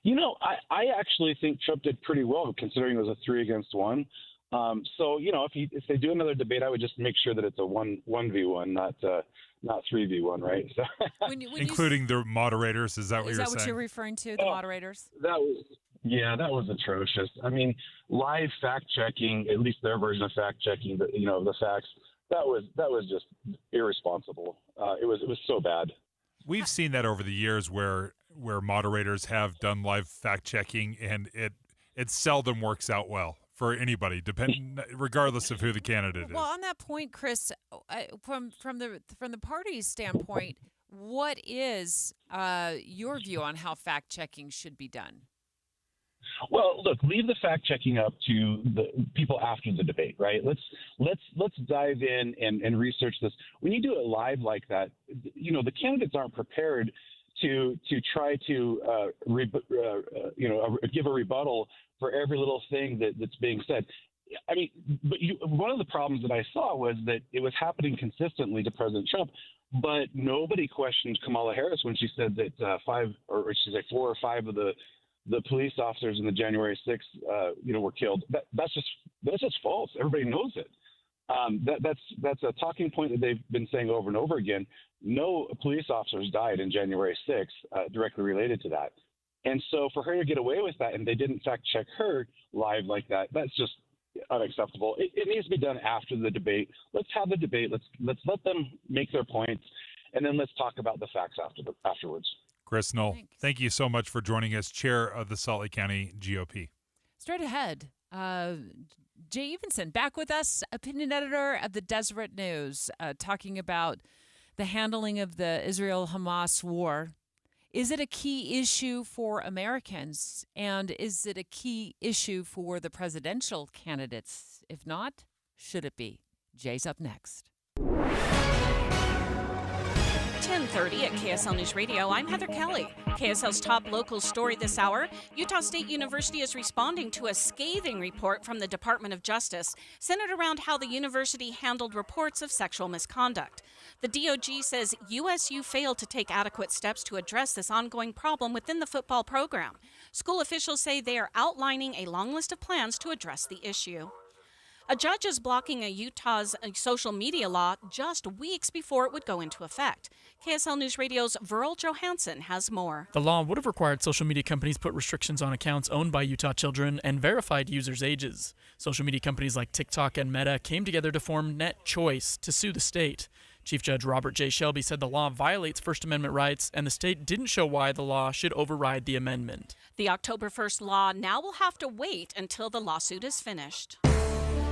I actually think Trump did pretty well, considering it was a 3-against-1. So if they do another debate, I would just make sure that it's a 1v1, not 3v1, right? So including the moderators. Is that what you're saying? Is that what you're referring to? The moderators? That was atrocious. I mean, live fact checking, at least their version of fact checking, the facts. That was just irresponsible. It was so bad. We've seen that over the years where moderators have done live fact checking, and it seldom works out well for anybody, regardless of who the candidate is. Well, on that point, Chris, from the party's standpoint, what is your view on how fact checking should be done? Well, look, leave the fact checking up to the people after the debate, right? Let's dive in and research this. When you do it live like that, the candidates aren't prepared to try to give a rebuttal for every little thing that's being said. I mean, but one of the problems that I saw was that it was happening consistently to President Trump, but nobody questioned Kamala Harris when she said that 4 or 5 of the police officers in the January 6th, were killed. That's just false. Everybody knows it. That's a talking point that they've been saying over and over again. No police officers died in January 6th directly related to that. And so for her to get away with that, and they didn't fact check her live like that, that's just unacceptable. It needs to be done after the debate. Let's have the debate. Let's let them make their points, and then let's talk about the facts afterwards. Chris Knoll, thank you so much for joining us, Chair of the Salt Lake County GOP. Straight ahead, Jay Evenson back with us, opinion editor of the Deseret News, talking about the handling of the Israel-Hamas war. Is it a key issue for Americans? And is it a key issue for the presidential candidates? If not, should it be? Jay's up next. 10:30 at KSL News Radio. I'm Heather Kelly. KSL's top local story this hour. Utah State University is responding to a scathing report from the Department of Justice centered around how the university handled reports of sexual misconduct. The DOJ says USU failed to take adequate steps to address this ongoing problem within the football program. School officials say they are outlining a long list of plans to address the issue. A judge is blocking Utah's social media law just weeks before it would go into effect. KSL News Radio's Verl Johansson has more. The law would have required social media companies put restrictions on accounts owned by Utah children and verified users' ages. Social media companies like TikTok and Meta came together to form Net Choice to sue the state. Chief Judge Robert J. Shelby said the law violates First Amendment rights, and the state didn't show why the law should override the amendment. The October 1st law now will have to wait until the lawsuit is finished.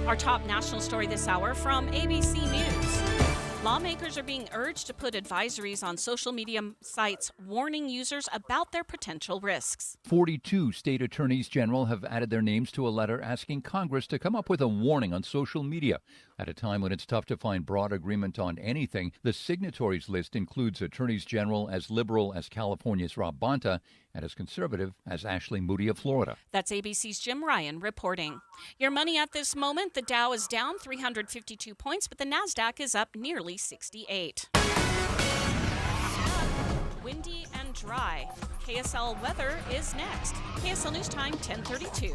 Our top national story this hour from ABC News. Lawmakers are being urged to put advisories on social media sites warning users about their potential risks. 42 state attorneys general have added their names to a letter asking Congress to come up with a warning on social media. At a time when it's tough to find broad agreement on anything, the signatories list includes attorneys general as liberal as California's Rob Bonta and as conservative as Ashley Moody of Florida. That's ABC's Jim Ryan reporting. Your money at this moment, the Dow is down 352 points, but the NASDAQ is up nearly 68. Windy and dry. KSL weather is next. KSL News Time, 10:32.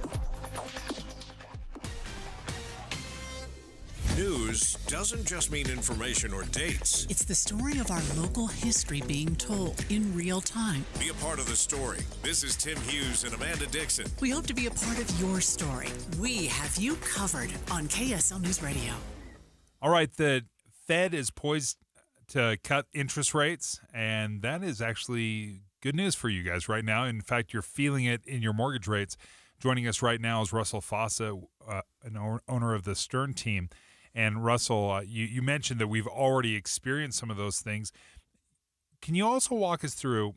News doesn't just mean information or dates. It's the story of our local history being told in real time. Be a part of the story. This is Tim Hughes and Amanda Dixon. We hope to be a part of your story. We have you covered on KSL News Radio. All right, the Fed is poised to cut interest rates, and that is actually good news for you guys right now. In fact, you're feeling it in your mortgage rates. Joining us right now is Russell Fawcett, an owner of the Stern team. And Russell, you mentioned that we've already experienced some of those things. Can you also walk us through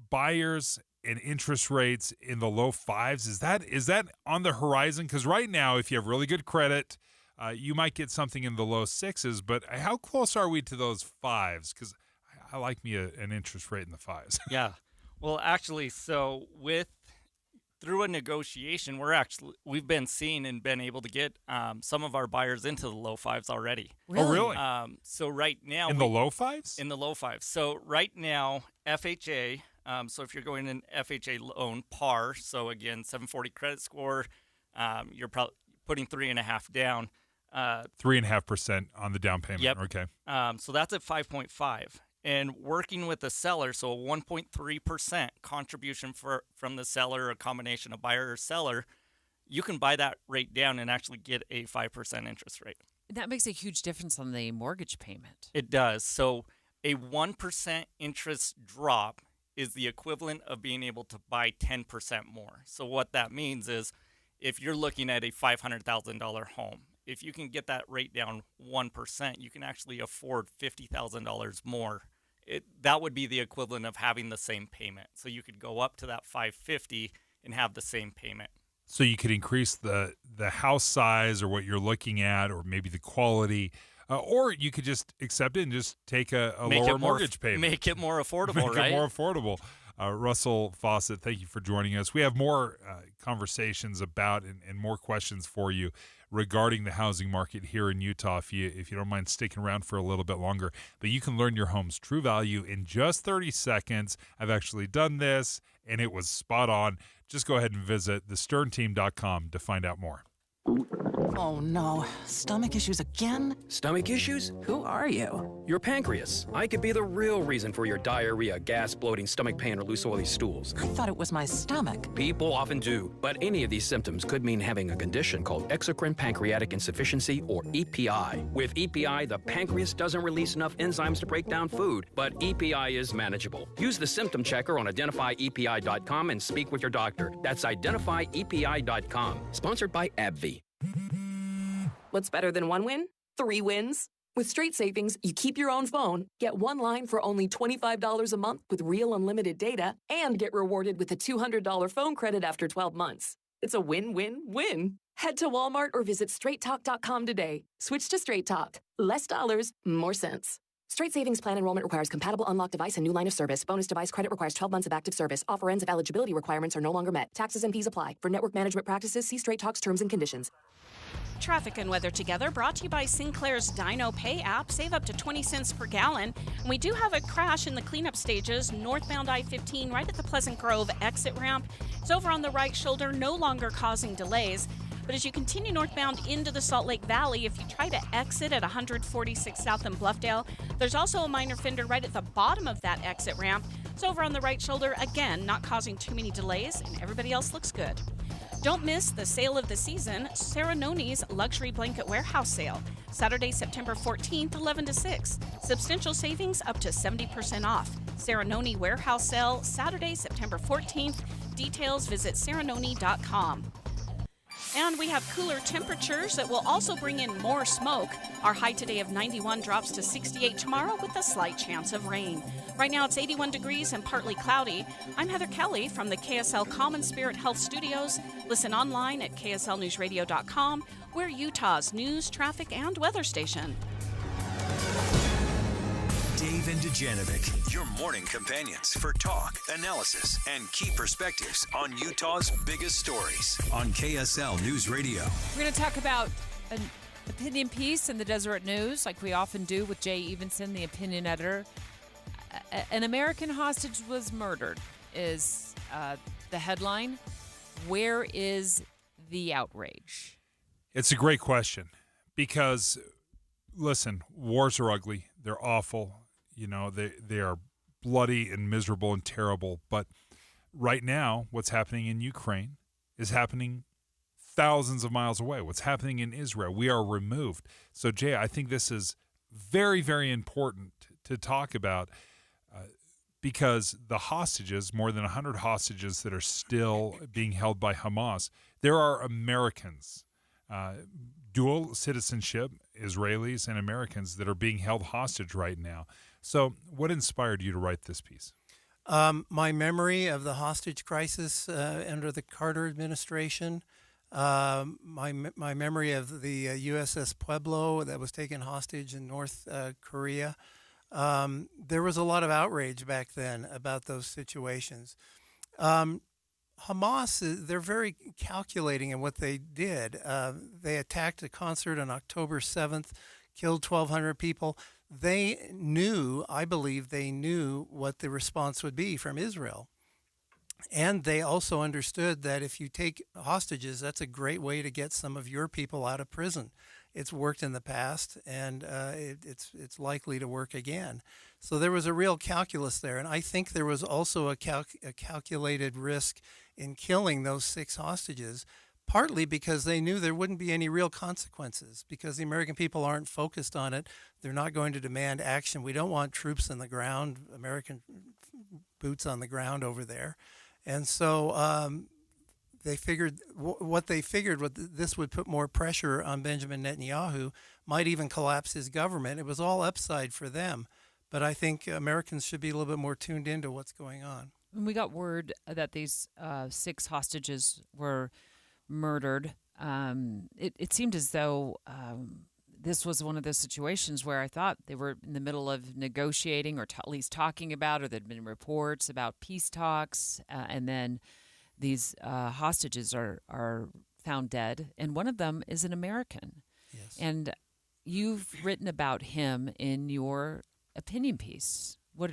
buyers and interest rates in the low fives? Is that on the horizon? Because right now, if you have really good credit, you might get something in the low sixes. But how close are we to those fives? Because I like me an interest rate in the fives. Yeah. Well, actually, so through a negotiation, we've been seeing and been able to get some of our buyers into the low fives already. Really? Oh, really? So right now, the low fives? In the low fives. So right now, FHA. So if you're going in FHA loan par, so again 740 credit score, you're probably putting 3.5 down. 3.5% on the down payment. Yep. Okay. So that's at 5.5. And working with the seller, so a 1.3% contribution from the seller, a combination of buyer or seller, you can buy that rate down and actually get a 5% interest rate. That makes a huge difference on the mortgage payment. It does. So a 1% interest drop is the equivalent of being able to buy 10% more. So what that means is if you're looking at a $500,000 home, if you can get that rate down 1%, you can actually afford $50,000 more. That would be the equivalent of having the same payment. So you could go up to that $550 and have the same payment. So you could increase the house size or what you're looking at, or maybe the quality, or you could just accept it and just take a lower mortgage payment. Make it more affordable, right? Make it more affordable. Russell Fawcett, thank you for joining us. We have more conversations about and more questions for you regarding the housing market here in Utah, if you don't mind sticking around for a little bit longer. But you can learn your home's true value in just 30 seconds. I've actually done this, and it was spot on. Just go ahead and visit thesternteam.com to find out more. Oh no, stomach issues again? Stomach issues? Who are you? Your pancreas. I could be the real reason for your diarrhea, gas, bloating, stomach pain, or loose oily stools. I thought it was my stomach. People often do, but any of these symptoms could mean having a condition called exocrine pancreatic insufficiency, or EPI. With EPI, the pancreas doesn't release enough enzymes to break down food, but EPI is manageable. Use the symptom checker on identifyepi.com and speak with your doctor. That's identifyepi.com. Sponsored by AbbVie. What's better than one win? 3 wins. With Straight Savings, you keep your own phone, get one line for only $25 a month with real unlimited data, and get rewarded with a $200 phone credit after 12 months. It's a win-win-win. Head to Walmart or visit straighttalk.com today. Switch to Straight Talk. Less dollars, more sense. Straight Savings Plan enrollment requires compatible unlocked device and new line of service. Bonus device credit requires 12 months of active service. Offer ends if eligibility requirements are no longer met. Taxes and fees apply. For network management practices, see Straight Talk's terms and conditions. Traffic and weather together, brought to you by Sinclair's Dino Pay app. Save up to 20 cents per gallon. And we do have a crash in the cleanup stages, northbound I-15, right at the Pleasant Grove exit ramp. It's over on the right shoulder, no longer causing delays. But as you continue northbound into the Salt Lake Valley, if you try to exit at 146 South in Bluffdale, there's also a minor fender right at the bottom of that exit ramp. It's over on the right shoulder, again, not causing too many delays, and everybody else looks good. Don't miss the sale of the season, Serenoni's Luxury Blanket Warehouse Sale. Saturday, September 14th, 11 to 6. Substantial savings up to 70% off. Serenoni Warehouse Sale, Saturday, September 14th. Details visit serenoni.com. And we have cooler temperatures that will also bring in more smoke. Our high today of 91 drops to 68 tomorrow with a slight chance of rain. Right now it's 81 degrees and partly cloudy. I'm Heather Kelly from the KSL Common Spirit Health Studios. Listen online at kslnewsradio.com. We're Utah's news, traffic, and weather station. Dave and Dujanovic, your morning companions for talk, analysis, and key perspectives on Utah's biggest stories on KSL News Radio. We're going to talk about an opinion piece in the Deseret News, like we often do with Jay Evenson, the opinion editor. An American hostage was murdered is the headline. Where is the outrage? It's a great question because, listen, wars are ugly. They're awful. You know, they are bloody and miserable and terrible. But right now, what's happening in Ukraine is happening thousands of miles away. What's happening in Israel, we are removed. So, Jay, I think this is very, very important to talk about because the hostages, more than 100 hostages that are still being held by Hamas, there are Americans, dual citizenship, Israelis and Americans that are being held hostage right now. So what inspired you to write this piece? My memory of the hostage crisis under the Carter administration, my memory of the USS Pueblo that was taken hostage in North Korea. There was a lot of outrage back then about those situations. Hamas, they're very calculating in what they did. They attacked a concert on October 7th, killed 1,200 people. They knew, I believe they knew what the response would be from Israel. And they also understood that if you take hostages, that's a great way to get some of your people out of prison. It's worked in the past, and it's likely to work again. So there was a real calculus there. And I think there was also a calculated risk in killing those 6 hostages, partly because they knew there wouldn't be any real consequences because the American people aren't focused on it. They're not going to demand action. We don't want troops on the ground, American boots on the ground over there. And so they figured this would put more pressure on Benjamin Netanyahu, might even collapse his government. It was all upside for them. But I think Americans should be a little bit more tuned into what's going on. When we got word that these 6 hostages were murdered, it seemed as though this was one of those situations where I thought they were in the middle of negotiating or at least talking about, or there'd been reports about peace talks, and then these hostages are found dead, and one of them is an American. Yes. And you've written about him in your opinion piece. What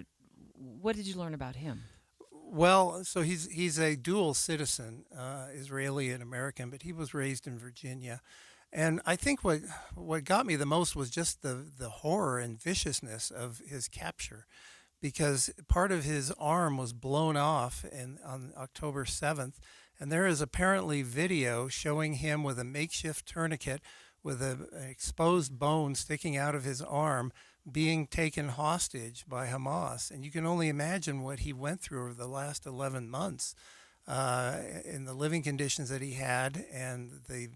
did you learn about him? Well, so he's a dual citizen, Israeli and American, but he was raised in Virginia. And I think what got me the most was just the horror and viciousness of his capture, because part of his arm was blown off on October 7th, and there is apparently video showing him with a makeshift tourniquet with an exposed bone sticking out of his arm being taken hostage by Hamas. And you can only imagine what he went through over the last 11 months in the living conditions that he had and the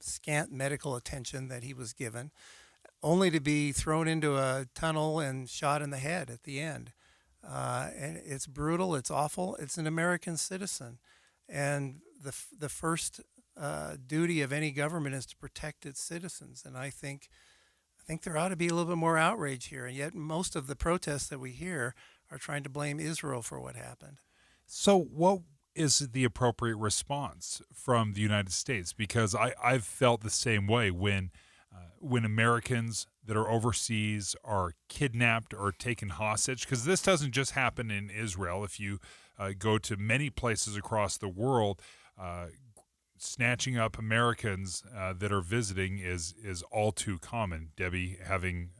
scant medical attention that he was given, only to be thrown into a tunnel and shot in the head at the end. And it's brutal, it's awful. It's an American citizen. And the first duty of any government is to protect its citizens. And I think there ought to be a little bit more outrage here. And yet most of the protests that we hear are trying to blame Israel for what happened. So what is the appropriate response from the United States? Because I've felt the same way when Americans that are overseas are kidnapped or taken hostage, because this doesn't just happen in Israel. If you go to many places across the world, snatching up Americans that are visiting is all too common. Debbie, having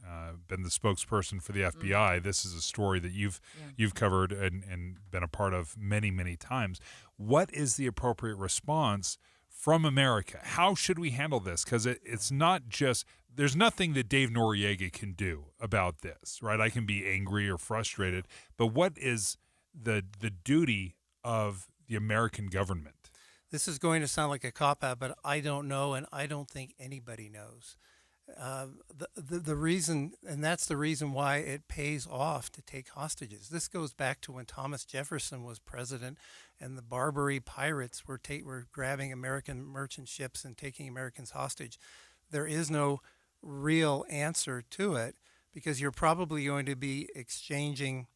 been the spokesperson for the FBI, this is a story that you've covered and been a part of many, many times. What is the appropriate response from America? How should we handle this? Because it's not just, there's nothing that Dave Noriega can do about this, right? I can be angry or frustrated, but what is the duty of the American government? This is going to sound like a cop-out, but I don't know, and I don't think anybody knows. The reason, and that's the reason why it pays off to take hostages. This goes back to when Thomas Jefferson was president, and the Barbary pirates were grabbing American merchant ships and taking Americans hostage. There is no real answer to it, because you're probably going to be exchanging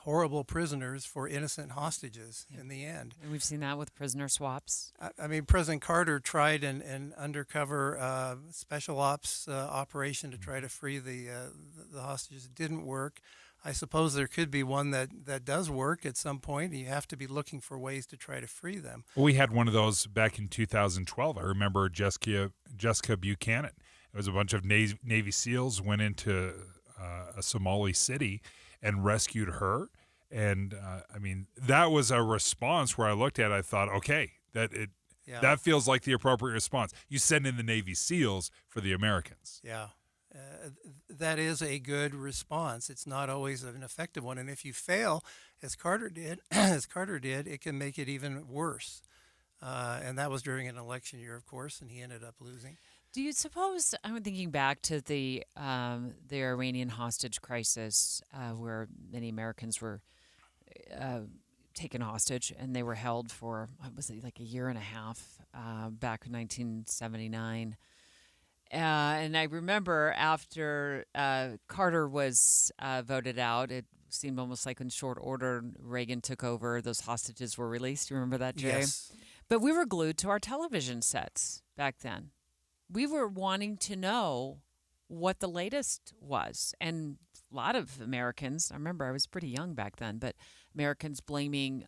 horrible prisoners for innocent hostages in the end. And we've seen that with prisoner swaps. I mean, President Carter tried an undercover special ops operation to try to free the hostages. It didn't work. I suppose there could be one that does work at some point. You have to be looking for ways to try to free them. We had one of those back in 2012. I remember Jessica Buchanan. It was a bunch of Navy SEALs went into a Somali city and rescued her. And I mean, that was a response where I looked at it, I thought, okay, that feels like the appropriate response. You send in the Navy SEALs for the Americans. Yeah, that is a good response. It's not always an effective one. And if you fail, as Carter did, it can make it even worse. And that was during an election year, of course, and he ended up losing. Do you suppose, I'm thinking back to the Iranian hostage crisis where many Americans were taken hostage and they were held for, what was it, like a year and a half back in 1979. And I remember after Carter was voted out, it seemed almost like in short order, Reagan took over, those hostages were released. You remember that, Jay? Yes. But we were glued to our television sets back then. We were wanting to know what the latest was. And a lot of Americans, I remember I was pretty young back then, but Americans blaming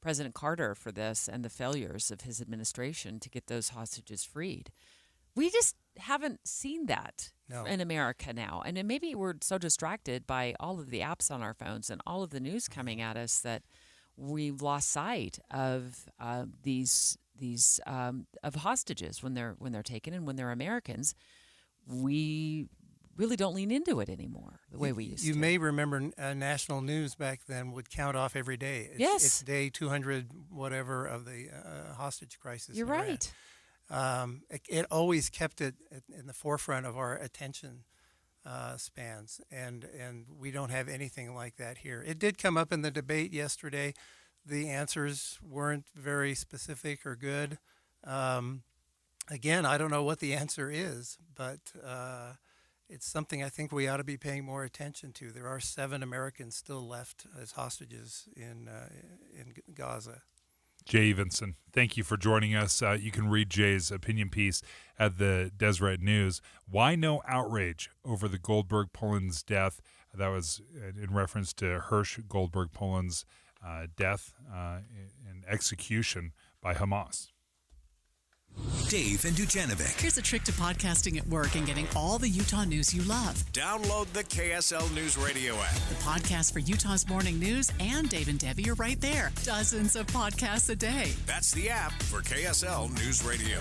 President Carter for this and the failures of his administration to get those hostages freed. We just haven't seen that in America now. And then maybe we're so distracted by all of the apps on our phones and all of the news coming at us that we've lost sight of these of hostages when they're taken, and when they're Americans, we really don't lean into it anymore the way we used to. You may remember national news back then would count off every day. It's day 200 whatever of the hostage crisis. You're right. It always kept it in the forefront of our attention spans, and we don't have anything like that here. It did come up in the debate yesterday. The answers weren't very specific or good. Again, I don't know what the answer is, but it's something I think we ought to be paying more attention to. There are 7 Americans still left as hostages in Gaza. Jay Evenson, thank you for joining us. You can read Jay's opinion piece at the Deseret News. Why no outrage over the Goldberg-Pullins death? That was in reference to Hirsch Goldberg-Pullins' death and execution by Hamas. Dave and Dujanovic. Here's a trick to podcasting at work and getting all the Utah news you love. Download the KSL News Radio app. The podcast for Utah's morning news and Dave and Debbie are right there. Dozens of podcasts a day. That's the app for KSL News Radio.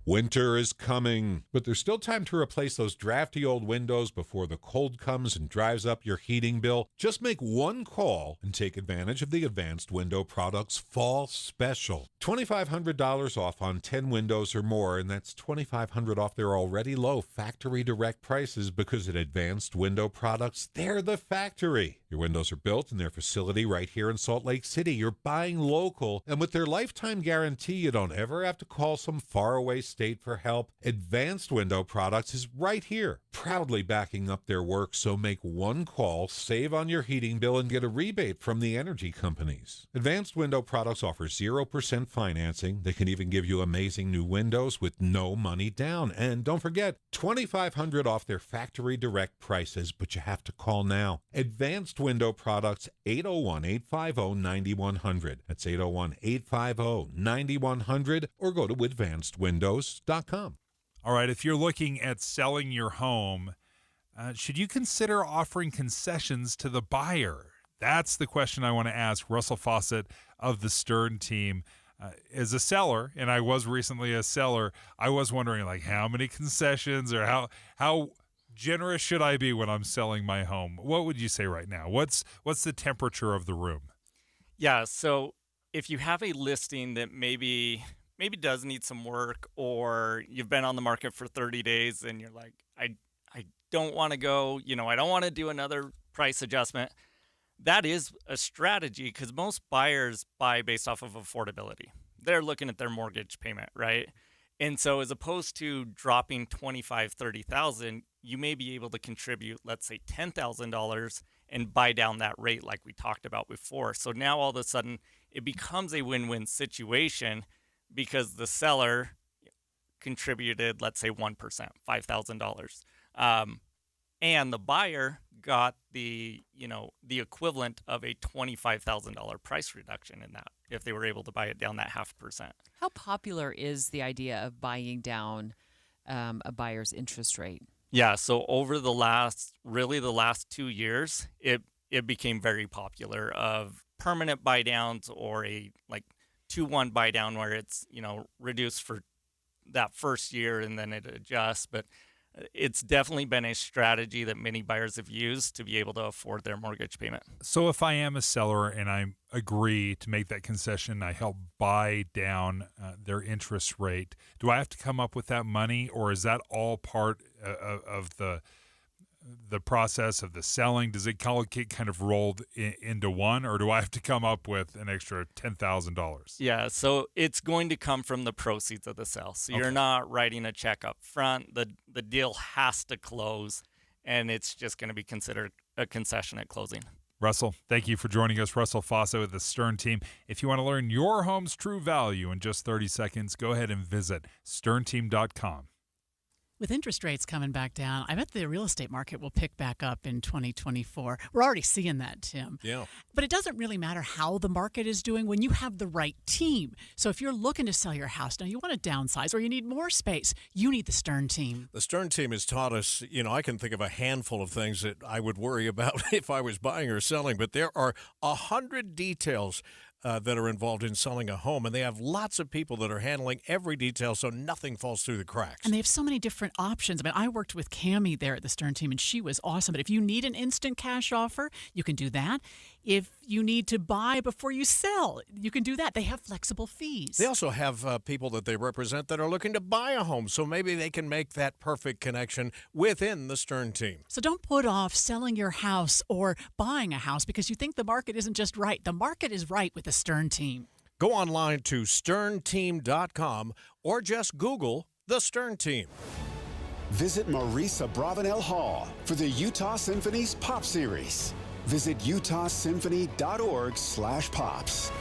Winter is coming, but there's still time to replace those drafty old windows before the cold comes and drives up your heating bill. Just make one call and take advantage of the Advanced Window Products Fall Special. $2,500 off on 10 windows or more, and that's $2,500 off their already low factory direct prices, because at Advanced Window Products, they're the factory. Your windows are built in their facility right here in Salt Lake City. You're buying local, and with their lifetime guarantee, you don't ever have to call some faraway state for help. Advanced Window Products is right here proudly backing up their work, so make one call, save on your heating bill, and get a rebate from the energy companies. Advanced Window Products offer 0% financing. They can even give you amazing new windows with no money down. And don't forget, $2,500 off their factory direct prices, but you have to call now. Advanced Window Products, 801-850-9100. That's 801-850-9100, or go to advancedwindows.com. All right, if you're looking at selling your home, should you consider offering concessions to the buyer? That's the question I want to ask Russell Fawcett of the Stern team. As a seller, and I was recently a seller, I was wondering, like, how many concessions or how generous should I be when I'm selling my home? What would you say right now? What's the temperature of the room? Yeah, so if you have a listing that maybe does need some work, or you've been on the market for 30 days and you're like, I don't want to go, I don't want to do another price adjustment. That is a strategy, because most buyers buy based off of affordability. They're looking at their mortgage payment, right? And so as opposed to dropping $25,000, $30,000, you may be able to contribute, let's say $10,000 and buy down that rate like we talked about before. So now all of a sudden it becomes a win-win situation, because the seller contributed, let's say 1%, $5,000. And the buyer got the equivalent of a $25,000 price reduction in that, if they were able to buy it down that 0.5%. How popular is the idea of buying down a buyer's interest rate? Yeah, so over the last 2 years, it became very popular, of permanent buy downs, or a 2-1 buy down where it's, reduced for that first year and then it adjusts. But it's definitely been a strategy that many buyers have used to be able to afford their mortgage payment. So if I am a seller and I agree to make that concession, I help buy down their interest rate, do I have to come up with that money, or is that all part of the process of the selling? Does it all get kind of rolled into one, or do I have to come up with an extra $10,000? Yeah, so it's going to come from the proceeds of the sale. So you're not writing a check up front. The deal has to close, and it's just going to be considered a concession at closing. Russell, thank you for joining us. Russell Fawcett with the Stern team. If you want to learn your home's true value in just 30 seconds, go ahead and visit sternteam.com. With interest rates coming back down, I bet the real estate market will pick back up in 2024. We're already seeing that, Tim. Yeah. But it doesn't really matter how the market is doing when you have the right team. So if you're looking to sell your house, now you want to downsize or you need more space, you need the Stern team. The Stern team has taught us, I can think of a handful of things that I would worry about if I was buying or selling, but there are 100 details that are involved in selling a home, and they have lots of people that are handling every detail so nothing falls through the cracks. And they have so many different options. I mean, I worked with Cammie there at the Stern team, and she was awesome. But if you need an instant cash offer, you can do that. If you need to buy before you sell, you can do that. They have flexible fees. They also have people that they represent that are looking to buy a home, so maybe they can make that perfect connection within the Stern team. So don't put off selling your house or buying a house because you think the market isn't just right. The market is right with the Stern team. Go online to sternteam.com or just Google the Stern team. Visit Marisa Bravenel Hall for the Utah Symphony's Pop Series. Visit utahsymphony.org/pops.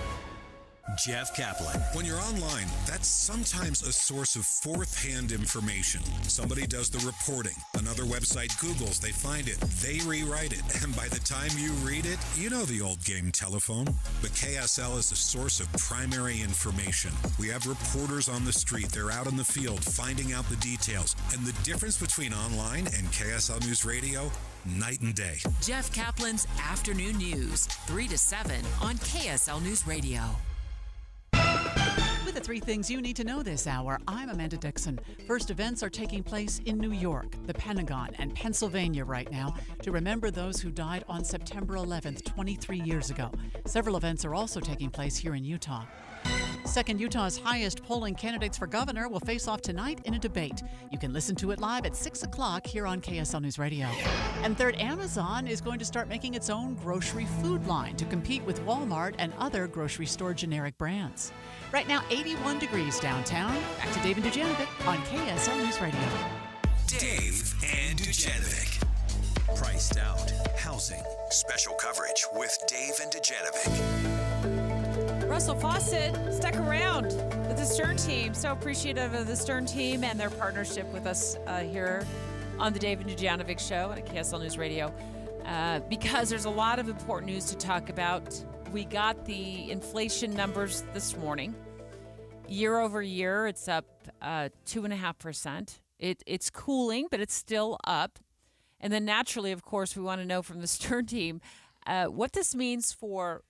Jeff Kaplan. When you're online, that's sometimes a source of fourth-hand information. Somebody does the reporting. Another website Googles, they find it, they rewrite it, and by the time you read it, you know the old game telephone. But KSL is a source of primary information. We have reporters on the street. They're out in the field finding out the details. And the difference between online and KSL News Radio, night and day. Jeff Kaplan's Afternoon News, 3 to 7 on KSL News Radio. With the three things you need to know this hour, I'm Amanda Dixon. First, events are taking place in New York, the Pentagon, and Pennsylvania right now to remember those who died on September 11th, 23 years ago. Several events are also taking place here in Utah. Second, Utah's highest polling candidates for governor will face off tonight in a debate. You can listen to it live at 6 o'clock here on KSL News Radio. And third, Amazon is going to start making its own grocery food line to compete with Walmart and other grocery store generic brands. Right now, 81 degrees downtown. Back to Dave and Dujanovic on KSL News Radio. Dave and Dujanovic. Priced Out Housing. Special coverage with Dave and Dujanovic. Russell Fawcett stuck around with the Stern team. So appreciative of the Stern team and their partnership with us here on the Dave and Dujanovic Show at KSL News Radio. Because there's a lot of important news to talk about. We got the inflation numbers this morning. Year over year, it's up 2.5%. It's cooling, but it's still up. And then naturally, of course, we want to know from the Stern team what this means for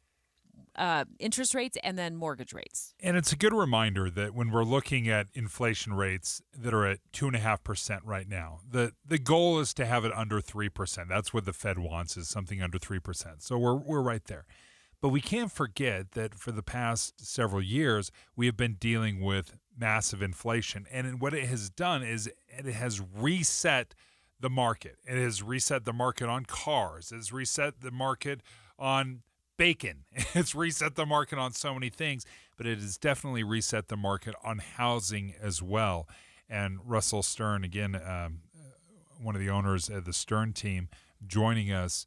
interest rates and then mortgage rates. And it's a good reminder that when we're looking at inflation rates that are at 2.5% right now, the goal is to have it under 3%. That's what the Fed wants, is something under 3%. So we're right there. But we can't forget that for the past several years, we have been dealing with massive inflation. And what it has done is it has reset the market. It has reset the market on cars. It's reset the market on bacon. It's reset the market on so many things, but it has definitely reset the market on housing as well. And Russell Stern, again, one of the owners of the Stern team, joining us.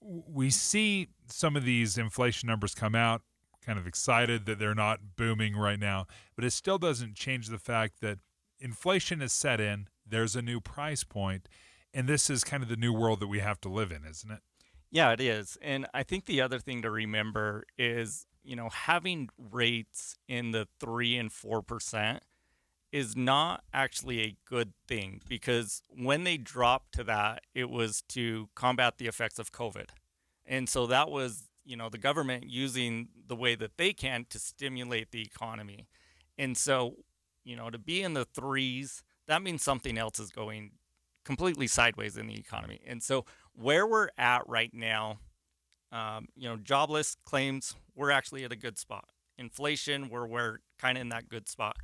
We see some of these inflation numbers come out, kind of excited that they're not booming right now, but it still doesn't change the fact that inflation is set in, there's a new price point, and this is kind of the new world that we have to live in, isn't it? Yeah, it is. And I think the other thing to remember is, having rates in the 3 and 4% is not actually a good thing, because when they dropped to that, it was to combat the effects of COVID. And so that was, the government using the way that they can to stimulate the economy. And so, to be in the 3s, that means something else is going completely sideways in the economy. And so where we're at right now, jobless claims, we're actually at a good spot. Inflation, we're kind of in that good spot.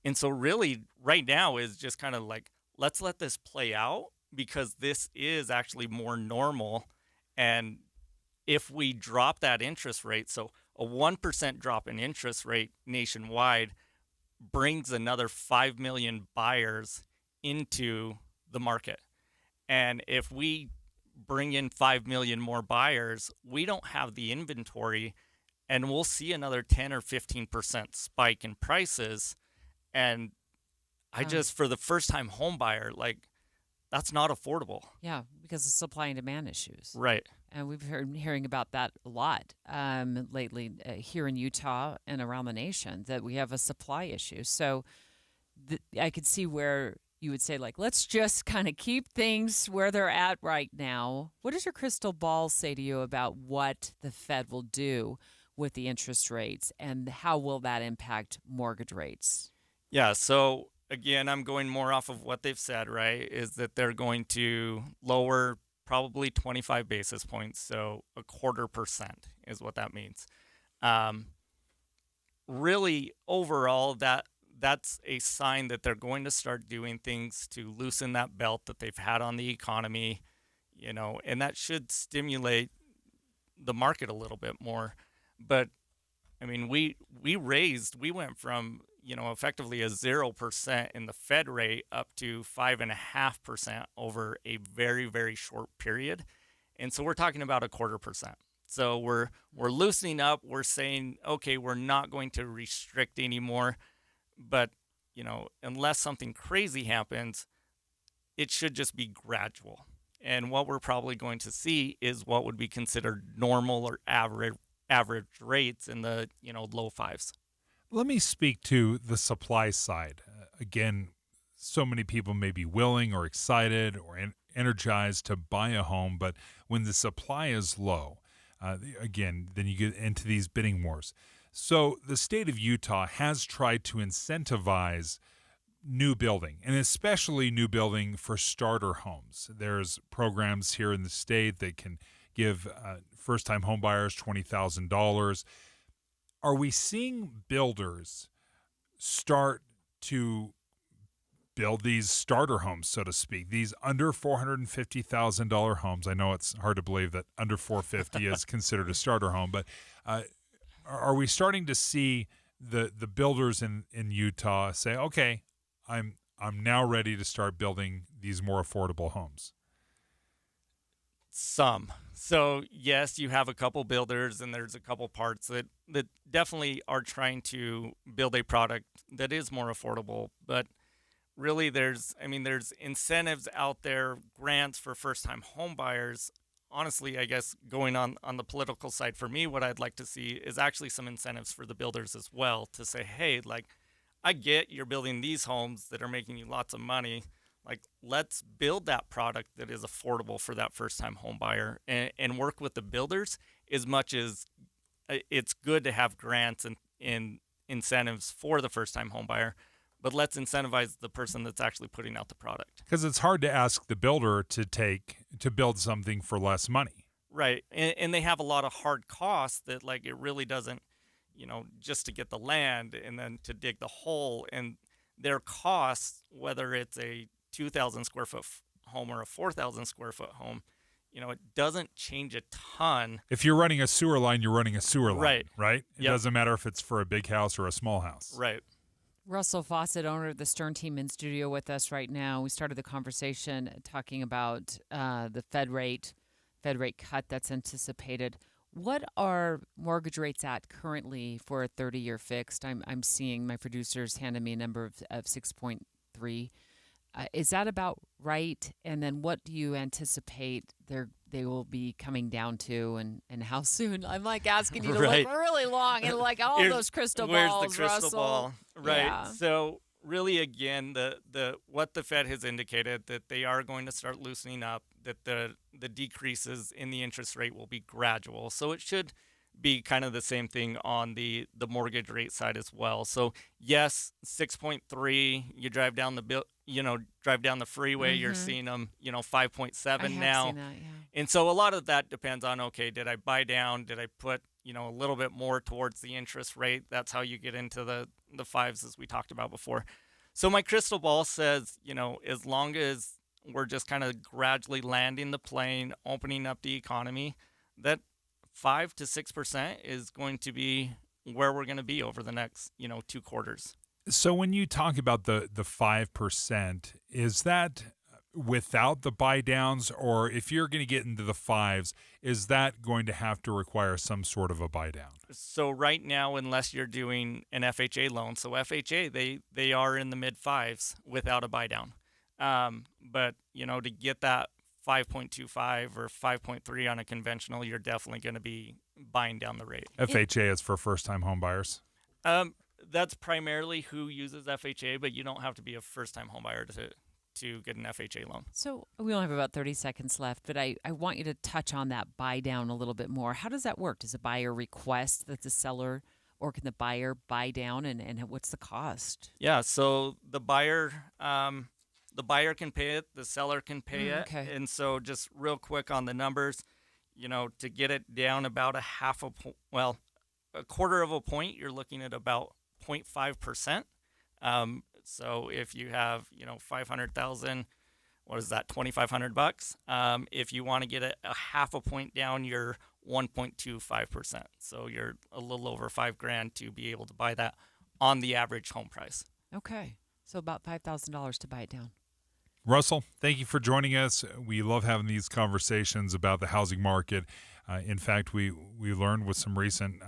And so really right now is just kind of like, let's let this play out, because this is actually more normal. And if we drop that interest rate, so a 1% drop in interest rate nationwide brings another 5 million buyers into the market. And if we bring in 5 million more buyers, we don't have the inventory, and we'll see another 10 or 15% spike in prices. And for the first time home buyer, that's not affordable. Yeah, because of supply and demand issues. Right. And we've hearing about that a lot lately here in Utah and around the nation, that we have a supply issue. So I could see where you would say, let's just kind of keep things where they're at right now. What does your crystal ball say to you about what the Fed will do with the interest rates, and how will that impact mortgage rates? Yeah, so again, I'm going more off of what they've said, right, is that they're going to lower probably 25 basis points, so 0.25% is what that means. Really, overall, that's a sign that they're going to start doing things to loosen that belt that they've had on the economy, and that should stimulate the market a little bit more. But, I mean, we went from, effectively a 0% in the Fed rate up to 5.5% over a very, very short period. And so we're talking about 0.25%. So we're loosening up. We're saying, okay, we're not going to restrict anymore. But, unless something crazy happens, it should just be gradual. And what we're probably going to see is what would be considered normal or average rates in the, low 5s. Let me speak to the supply side. Again, so many people may be willing or excited or energized to buy a home, but when the supply is low, again, then you get into these bidding wars. So the state of Utah has tried to incentivize new building, and especially new building for starter homes. There's programs here in the state that can give first-time homebuyers $20,000. Are we seeing builders start to build these starter homes, so to speak, these under $450,000 homes? I know it's hard to believe that under $450,000 is considered a starter home, but are we starting to see the builders in Utah say, okay, I'm I'm now ready to start building these more affordable homes? Some. So yes, you have a couple builders and there's a couple parts that definitely are trying to build a product that is more affordable. But really there's incentives out there, grants for first-time home buyers. Honestly, I guess going on the political side for me, what I'd like to see is actually some incentives for the builders as well to say, hey, like, I get you're building these homes that are making you lots of money. Like, let's build that product that is affordable for that first-time home buyer and work with the builders as much as it's good to have grants and incentives for the first-time home buyer, but let's incentivize the person that's actually putting out the product. Because it's hard to ask the builder to build something for less money. Right. And they have a lot of hard costs that, like, it really doesn't, just to get the land and then to dig the hole, and their costs, whether it's a 2,000 square foot home or a 4,000 square foot home, it doesn't change a ton. If you're running a sewer line, you're running a sewer line, right? It Yep. doesn't matter if it's for a big house or a small house. Right. Russell Fawcett, owner of the Stern team, in studio with us right now. We started the conversation talking about the Fed rate cut that's anticipated. What are mortgage rates at currently for a 30-year fixed? I'm seeing my producers handing me a number of 6.3. Is that about right? And then what do you anticipate they will be coming down to, and how soon? I'm like asking you to Right. look really long and like all those crystal balls, Where's the crystal Russell? ball? Right. Yeah. So really, again, the what the Fed has indicated that they are going to start loosening up, that the decreases in the interest rate will be gradual. So it should be kind of the same thing on the mortgage rate side as well. So yes, 6.3. You drive down the freeway, you're seeing them, 5.7 now. Seen that, yeah. And so a lot of that depends on, okay, did I buy down? Did I put, a little bit more towards the interest rate? That's how you get into the fives, as we talked about before. So my crystal ball says, as long as we're just kind of gradually landing the plane, opening up the economy, that 5 to 6% is going to be where we're going to be over the next, 2 quarters. So when you talk about the 5%, is that without the buy downs, or if you're going to get into the fives, is that going to have to require some sort of a buy down? So right now, unless you're doing an FHA loan, so FHA, they are in the mid fives without a buy down. But, to get that 5.25 or 5.3 on a conventional, you're definitely going to be buying down the rate. FHA is for first-time home buyers? That's primarily who uses FHA, but you don't have to be a first-time home buyer to get an FHA loan. So we only have about 30 seconds left, but I want you to touch on that buy down a little bit more. How does that work? Does a buyer request that the seller, or can the buyer buy down, and what's the cost? Yeah, so the buyer can pay it, the seller can pay it. Okay. And so just real quick on the numbers, to get it down about a quarter of a point, you're looking at about 0.5%. So if you have, 500,000, what is that, $2,500? If you want to get a half a point down, you're 1.25%. So you're a little over $5,000 to be able to buy that on the average home price. Okay. So about $5,000 to buy it down. Russell, thank you for joining us. We love having these conversations about the housing market. In fact, we learned with some recent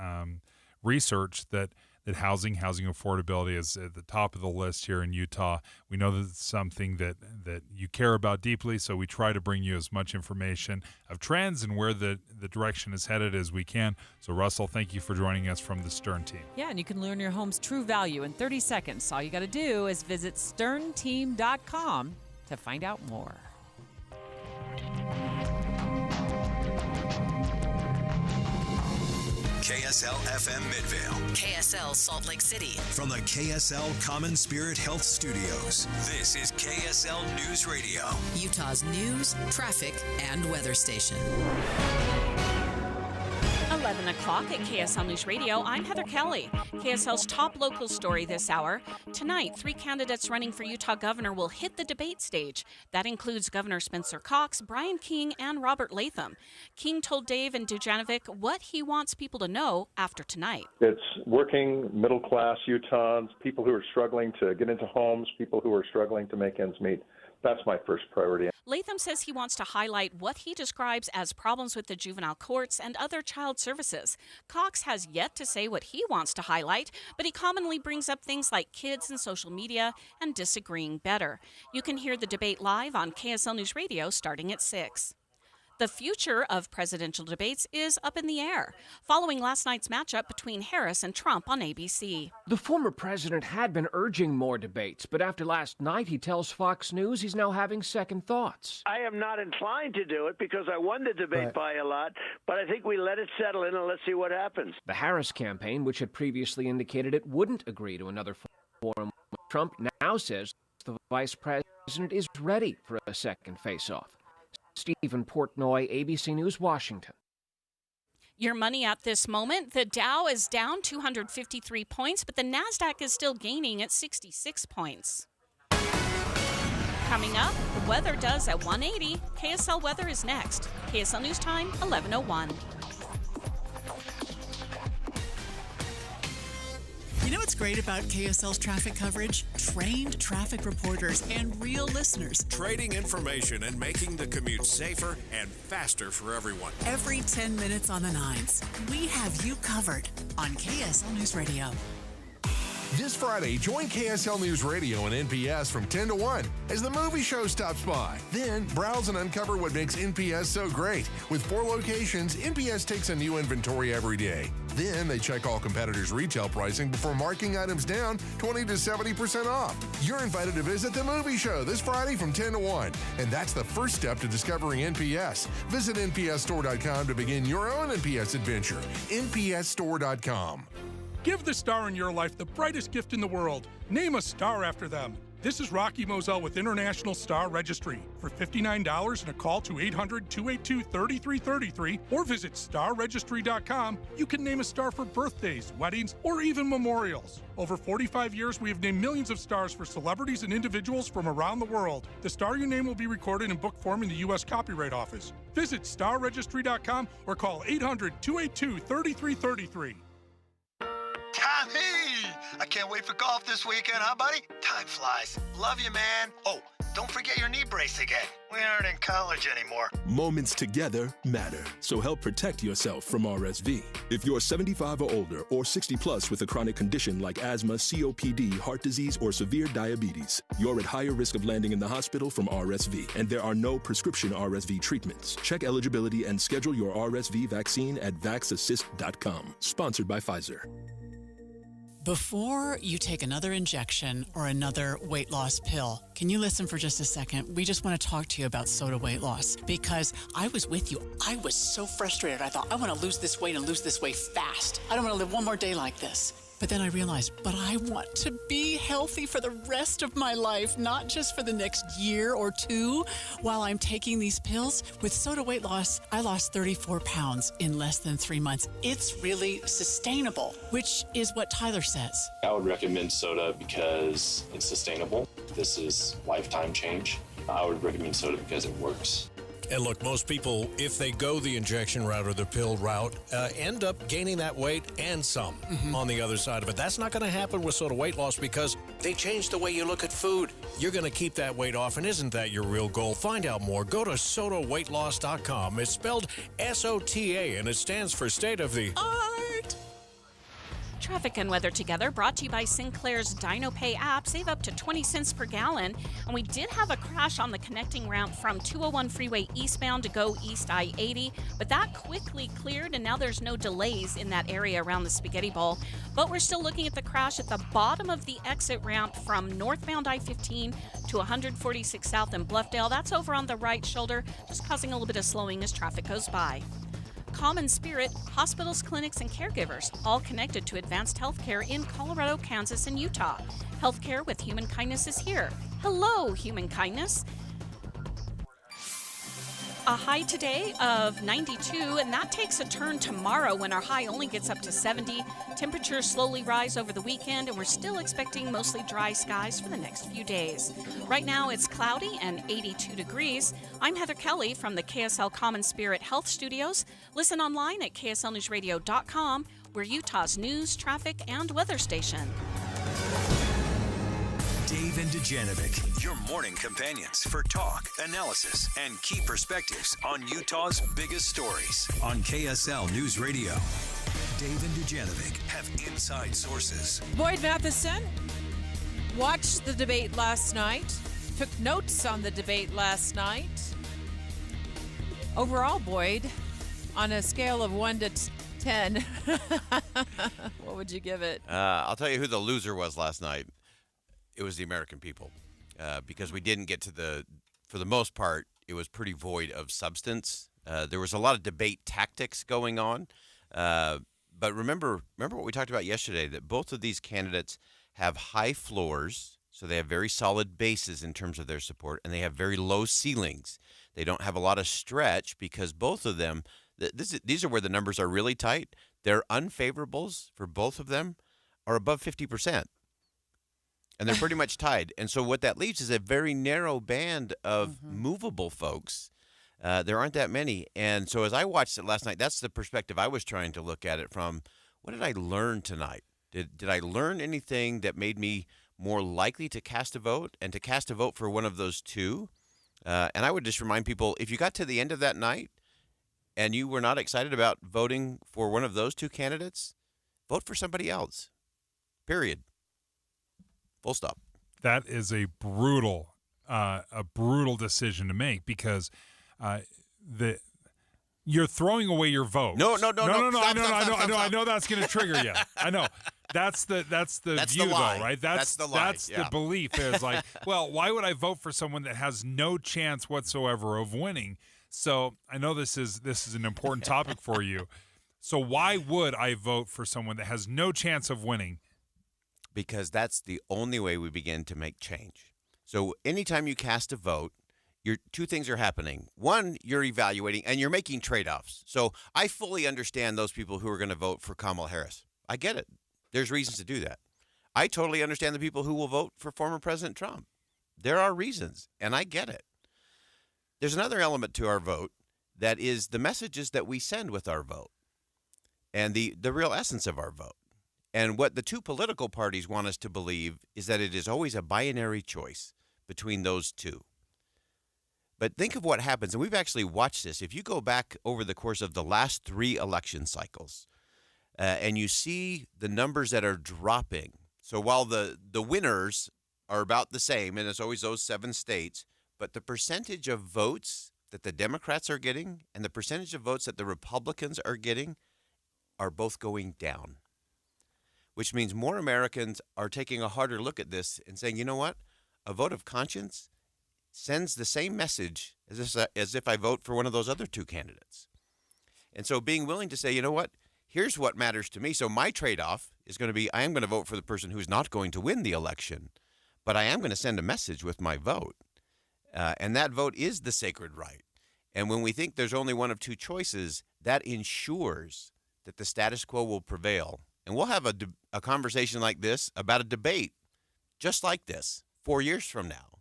research that housing affordability is at the top of the list here in Utah. We know that it's something that you care about deeply, so we try to bring you as much information of trends and where the direction is headed as we can. So, Russell, thank you for joining us from the Stern team. Yeah, and you can learn your home's true value in 30 seconds. All you got to do is visit sternteam.com to find out more. KSL FM Midvale. KSL Salt Lake City. From the KSL Common Spirit Health Studios, this is KSL News Radio. Utah's news, traffic, and weather station. 11 7 o'clock at KSL News Radio. I'm Heather Kelly. KSL's top local story this hour. Tonight, 3 candidates running for Utah governor will hit the debate stage. That includes Governor Spencer Cox, Brian King, and Robert Latham. King told Dave and Dujanovic what he wants people to know after tonight. It's working, middle-class Utahns, people who are struggling to get into homes, people who are struggling to make ends meet. That's my first priority. Latham says he wants to highlight what he describes as problems with the juvenile courts and other child services. Cox has yet to say what he wants to highlight, but he commonly brings up things like kids and social media and disagreeing better. You can hear the debate live on KSL News Radio starting at 6. The future of presidential debates is up in the air, following last night's matchup between Harris and Trump on ABC. The former president had been urging more debates, but after last night, he tells Fox News he's now having second thoughts. I am not inclined to do it because I won the debate by a lot, but I think we let it settle in and let's see what happens. The Harris campaign, which had previously indicated it wouldn't agree to another forum with Trump, now says the vice president is ready for a second face-off. Stephen Portnoy, ABC News, Washington. Your money at this moment, the Dow is down 253 points, but the NASDAQ is still gaining at 66 points. Coming up, the weather does at 180. KSL weather is next. KSL News Time, 11:01. You know what's great about KSL's traffic coverage? Trained traffic reporters and real listeners. Trading information and making the commute safer and faster for everyone. Every 10 minutes on the 9s, we have you covered on KSL News Radio. This Friday, join KSL News Radio and NPS from 10 to 1 as the movie show stops by. Then, browse and uncover what makes NPS so great. With 4 locations, NPS takes a new inventory every day. Then, they check all competitors' retail pricing before marking items down 20 to 70% off. You're invited to visit the movie show this Friday from 10 to 1. And that's the first step to discovering NPS. Visit npsstore.com to begin your own NPS adventure. npsstore.com. Give the star in your life the brightest gift in the world. Name a star after them. This is Rocky Moselle with International Star Registry. For $59 and a call to 800-282-3333 or visit starregistry.com, you can name a star for birthdays, weddings, or even memorials. Over 45 years, we have named millions of stars for celebrities and individuals from around the world. The star you name will be recorded in book form in the U.S. Copyright Office. Visit starregistry.com or call 800-282-3333. Tommy! I can't wait for golf this weekend, huh, buddy? Time flies. Love you, man. Oh, don't forget your knee brace again. We aren't in college anymore. Moments together matter, so help protect yourself from RSV. If you're 75 or older or 60 plus with a chronic condition like asthma, COPD, heart disease, or severe diabetes, you're at higher risk of landing in the hospital from RSV, and there are no prescription RSV treatments. Check eligibility and schedule your RSV vaccine at vaxassist.com. Sponsored by Pfizer. Before you take another injection or another weight loss pill, can you listen for just a second? We just want to talk to you about Soda Weight Loss because I was with you. I was so frustrated. I thought, I want to lose this weight and lose this weight fast. I don't want to live one more day like this. But then I realized, but I want to be healthy for the rest of my life, not just for the next year or two while I'm taking these pills. With Soda Weight Loss, I lost 34 pounds in less than 3 months. It's really sustainable, which is what Tyler says. I would recommend soda because it's sustainable. This is lifetime change. I would recommend soda because it works. And look, most people, if they go the injection route or the pill route, end up gaining that weight and some on the other side of it. That's not going to happen with Soda Weight Loss because they change the way you look at food. You're going to keep that weight off, and isn't that your real goal? Find out more. Go to sodaweightloss.com. It's spelled SOTA, and it stands for State of the Art. Traffic and weather together, brought to you by Sinclair's DinoPay app. Save up to 20 cents per gallon. And we did have a crash on the connecting ramp from 201 freeway eastbound to go east I-80, but that quickly cleared, and now there's no delays in that area around the Spaghetti Bowl. But we're still looking at the crash at the bottom of the exit ramp from northbound I-15 to 146 South in Bluffdale. That's over on the right shoulder, just causing a little bit of slowing as traffic goes by. Common Spirit, hospitals, clinics, and caregivers, all connected to advanced healthcare in Colorado, Kansas, and Utah. Healthcare with Human Kindness is here. Hello, Human Kindness. a high today of 92, and that takes a turn tomorrow when our high only gets up to 70. Temperatures slowly rise over the weekend, and we're still expecting mostly dry skies for the next few days. Right now, it's cloudy and 82 degrees. I'm Heather Kelly from the KSL Common Spirit Health Studios. Listen online at kslnewsradio.com. We're Utah's news, traffic, and weather station. Dave and Dujanovic, your morning companions for talk, analysis, and key perspectives on Utah's biggest stories on KSL News Radio. Dave and Dujanovic have inside sources. Boyd Matheson watched the debate last night, took notes on the debate last night. Overall, Boyd, on a scale of 1 to 10, what would you give it? I'll tell you who the loser was last night. It was the American people, because we didn't get to for the most part, it was pretty void of substance. There was a lot of debate tactics going on. But remember what we talked about yesterday, that both of these candidates have high floors, so they have very solid bases in terms of their support, and they have very low ceilings. They don't have a lot of stretch because both of them, these are where the numbers are really tight. Their unfavorables for both of them are above 50%. And they're pretty much tied. And so what that leaves is a very narrow band of movable folks. There aren't that many. And so as I watched it last night, that's the perspective I was trying to look at it from. What did I learn tonight? Did I learn anything that made me more likely to cast a vote and to cast a vote for one of those two? And I would just remind people, if you got to the end of that night and you were not excited about voting for one of those two candidates, vote for somebody else. Period. Full stop. That is a brutal decision to make, because you're throwing away your vote. No. Stop, I know that's going to trigger you. I know. That's the view, though, right? That's the lie. That's the belief. Is like, well, why would I vote for someone that has no chance whatsoever of winning? So I know this is an important topic for you. So why would I vote for someone that has no chance of winning? Because that's the only way we begin to make change. So anytime you cast a vote, two things are happening. One, you're evaluating and you're making trade-offs. So I fully understand those people who are going to vote for Kamala Harris. I get it. There's reasons to do that. I totally understand the people who will vote for former President Trump. There are reasons, and I get it. There's another element to our vote that is the messages that we send with our vote and the real essence of our vote. And what the two political parties want us to believe is that it is always a binary choice between those two. But think of what happens, and we've actually watched this. If you go back over the course of the last 3 election cycles, and you see the numbers that are dropping, so while the winners are about the same, and it's always those 7 states, but the percentage of votes that the Democrats are getting and the percentage of votes that the Republicans are getting are both going down. Which means more Americans are taking a harder look at this and saying, you know what? A vote of conscience sends the same message as if I vote for one of those other 2 candidates. And so being willing to say, you know what? Here's what matters to me. So my trade-off is going to be, I am going to vote for the person who's not going to win the election, but I am going to send a message with my vote. And that vote is the sacred right. And when we think there's only one of 2 choices, that ensures that the status quo will prevail. And we'll have a conversation like this about a debate just like this 4 years from now,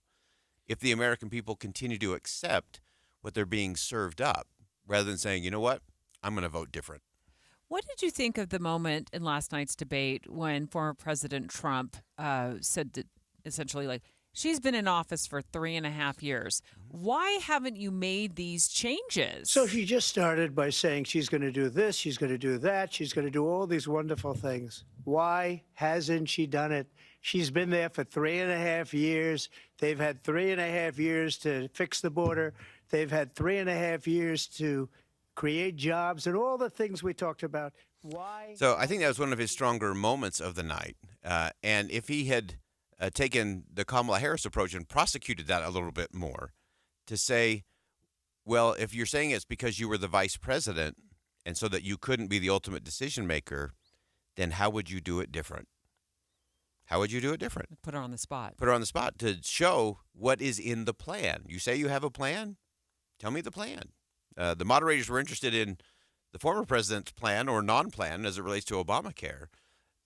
if the American people continue to accept what they're being served up rather than saying, you know what, I'm going to vote different. What did you think of the moment in last night's debate when former President Trump said that essentially, like, she's been in office for 3.5 years. Why haven't you made these changes? So she just started by saying she's going to do this, she's going to do that, she's going to do all these wonderful things. Why hasn't she done it? She's been there for 3.5 years. They've had 3.5 years to fix the border. They've had 3.5 years to create jobs and all the things we talked about. Why? So I think that was one of his stronger moments of the night. And if he had taken the Kamala Harris approach and prosecuted that a little bit more to say, well, if you're saying it's because you were the vice president and so that you couldn't be the ultimate decision maker, then how would you do it different? How would you do it different? Put her on the spot. Put her on the spot to show what is in the plan. You say you have a plan? Tell me the plan. The moderators were interested in the former president's plan or non-plan as it relates to Obamacare.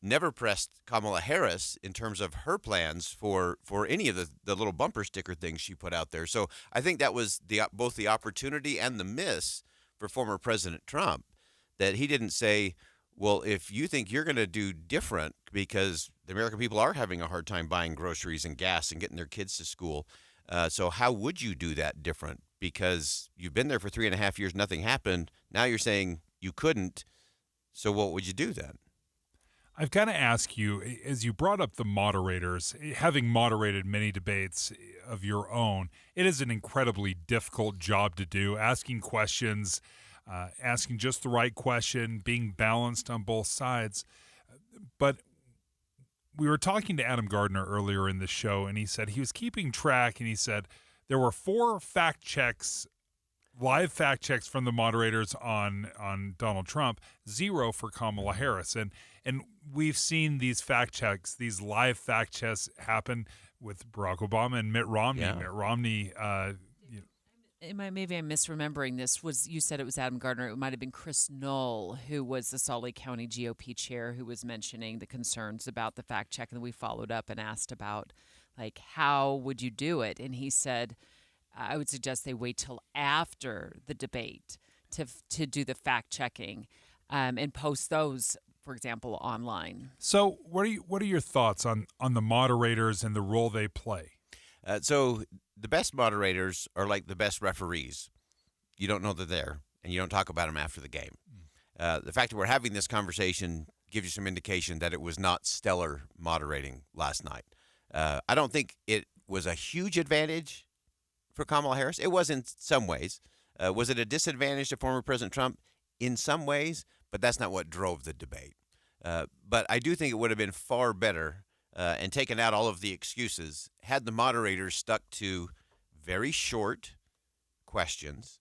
Never pressed Kamala Harris in terms of her plans for any of the little bumper sticker things she put out there. So I think that was both the opportunity and the miss for former President Trump, that he didn't say, well, if you think you're going to do different because the American people are having a hard time buying groceries and gas and getting their kids to school, so how would you do that different? Because you've been there for 3.5 years, nothing happened. Now you're saying you couldn't. So what would you do then? I've got to ask you, as you brought up the moderators, having moderated many debates of your own, it is an incredibly difficult job to do, asking questions, asking just the right question, being balanced on both sides. But we were talking to Adam Gardner earlier in the show, and he said he was keeping track, and he said there were 4 fact checks, live fact checks from the moderators on Donald Trump, 0 for Kamala Harris. And we've seen these fact checks, these live fact checks happen with Barack Obama and Mitt Romney. Yeah. Mitt Romney, maybe I'm misremembering this. You said it was Adam Gardner. It might have been Chris Knoll, who was the Salt Lake County GOP chair, who was mentioning the concerns about the fact check. And we followed up and asked about, like, how would you do it? And he said, I would suggest they wait till after the debate to do the fact checking and post those, for example, online. So what are your thoughts on the moderators and the role they play? So the best moderators are like the best referees. You don't know they're there, and you don't talk about them after the game. The fact that we're having this conversation gives you some indication that it was not stellar moderating last night. I don't think it was a huge advantage for Kamala Harris. It was in some ways. Was it a disadvantage to former President Trump? In some ways, but that's not what drove the debate. But I do think it would have been far better and taken out all of the excuses had the moderators stuck to very short questions.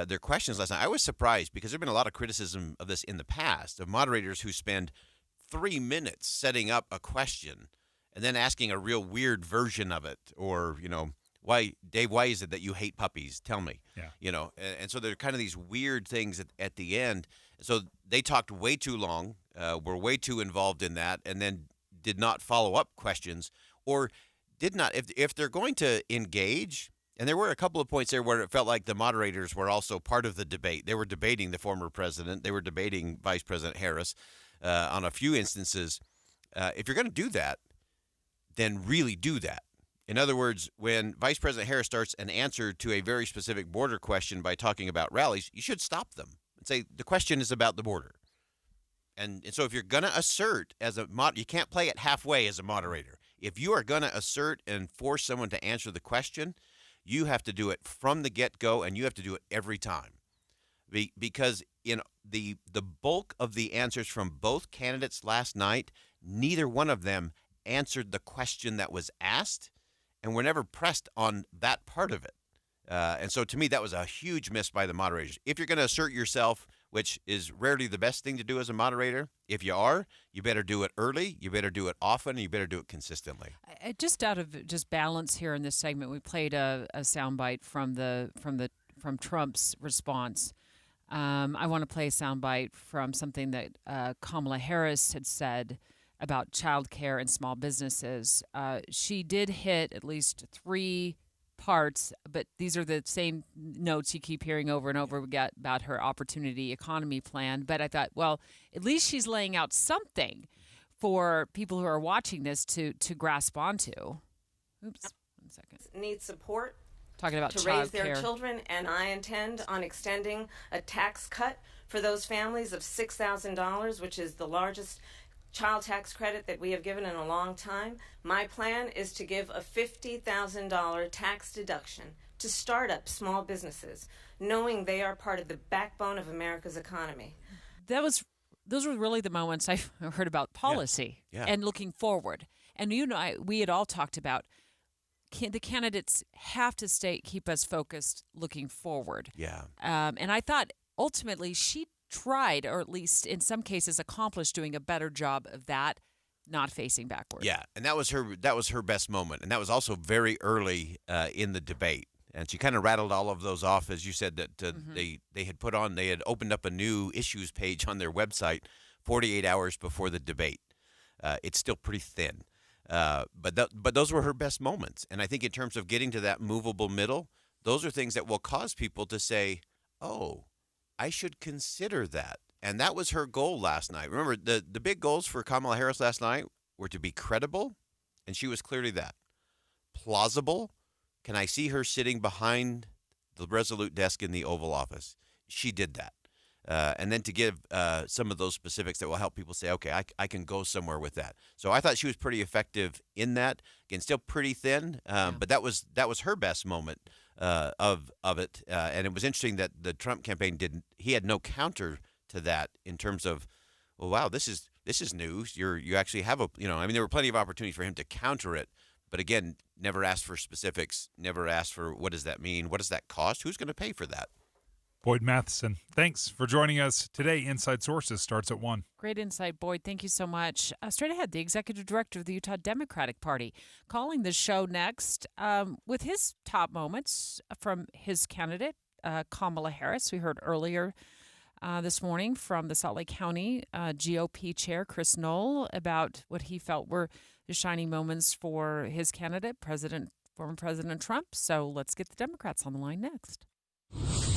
Their questions last night, I was surprised because there have been a lot of criticism of this in the past, of moderators who spend 3 minutes setting up a question and then asking a real weird version of it, or, why is it that you hate puppies? Tell me. Yeah. And so there are kind of these weird things at the end. So they talked way too long, were way too involved in that, and then did not follow up questions, or did not. If they're going to engage, and there were a couple of points there where it felt like the moderators were also part of the debate. They were debating the former president. They were debating Vice President Harris on a few instances. If you're going to do that, then really do that. In other words, when Vice President Harris starts an answer to a very specific border question by talking about rallies, you should stop them and say, the question is about the border. And so if you're going to assert you can't play it halfway as a moderator. If you are going to assert and force someone to answer the question, you have to do it from the get-go, and you have to do it every time. Because in the bulk of the answers from both candidates last night, neither one of them answered the question that was asked, and were never pressed on that part of it. And so to me, that was a huge miss by the moderators. If you're going to assert yourself, which is rarely the best thing to do as a moderator, if you are, you better do it early, you better do it often, and you better do it consistently. Just out of balance here in this segment, we played a soundbite from Trump's response. I want to play a soundbite from something that Kamala Harris had said about child care and small businesses. She did hit at least 3 parts, but these are the same notes you keep hearing over and over. We got about her opportunity economy plan, but I thought, well, at least she's laying out something for people who are watching this to grasp onto. Oops, 1 second. Need support talking about to child raise their care. children, and I intend on extending a tax cut for those families of $6,000, which is the largest child tax credit that we have given in a long time. My plan is to give a $50,000 tax deduction to startup small businesses, knowing they are part of the backbone of America's economy. Those were really the moments I heard about policy and looking forward. And we had all talked about the candidates have to keep us focused looking forward. Yeah. And I thought ultimately she tried, or at least in some cases accomplished, doing a better job of that, not facing backward. Yeah, and that was her best moment, and that was also very early in the debate. And she kind of rattled all of those off, as you said, that they had opened up a new issues page on their website 48 hours before the debate. It's still pretty thin. But those were her best moments. And I think in terms of getting to that movable middle, those are things that will cause people to say, oh, I should consider that. And that was her goal last night. Remember, the big goals for Kamala Harris last night were to be credible, and she was clearly that. Plausible. Can I see her sitting behind the Resolute desk in the Oval Office? She did that. And then to give some of those specifics that will help people say, okay, I can go somewhere with that. So I thought she was pretty effective in that. Again, still pretty thin, but that was her best moment of it. And it was interesting that the Trump campaign he had no counter to that in terms of, well, wow, this is news. You actually have there were plenty of opportunities for him to counter it, but again, never asked for specifics, never asked for what does that mean, what does that cost, who's going to pay for that. Boyd Matheson, thanks for joining us today. Inside Sources starts at 1. Great insight, Boyd. Thank you so much. Straight ahead, the executive director of the Utah Democratic Party calling the show next with his top moments from his candidate, Kamala Harris. We heard earlier this morning from the Salt Lake County GOP chair, Chris Knoll, about what he felt were the shining moments for his candidate, former President Trump. So let's get the Democrats on the line next.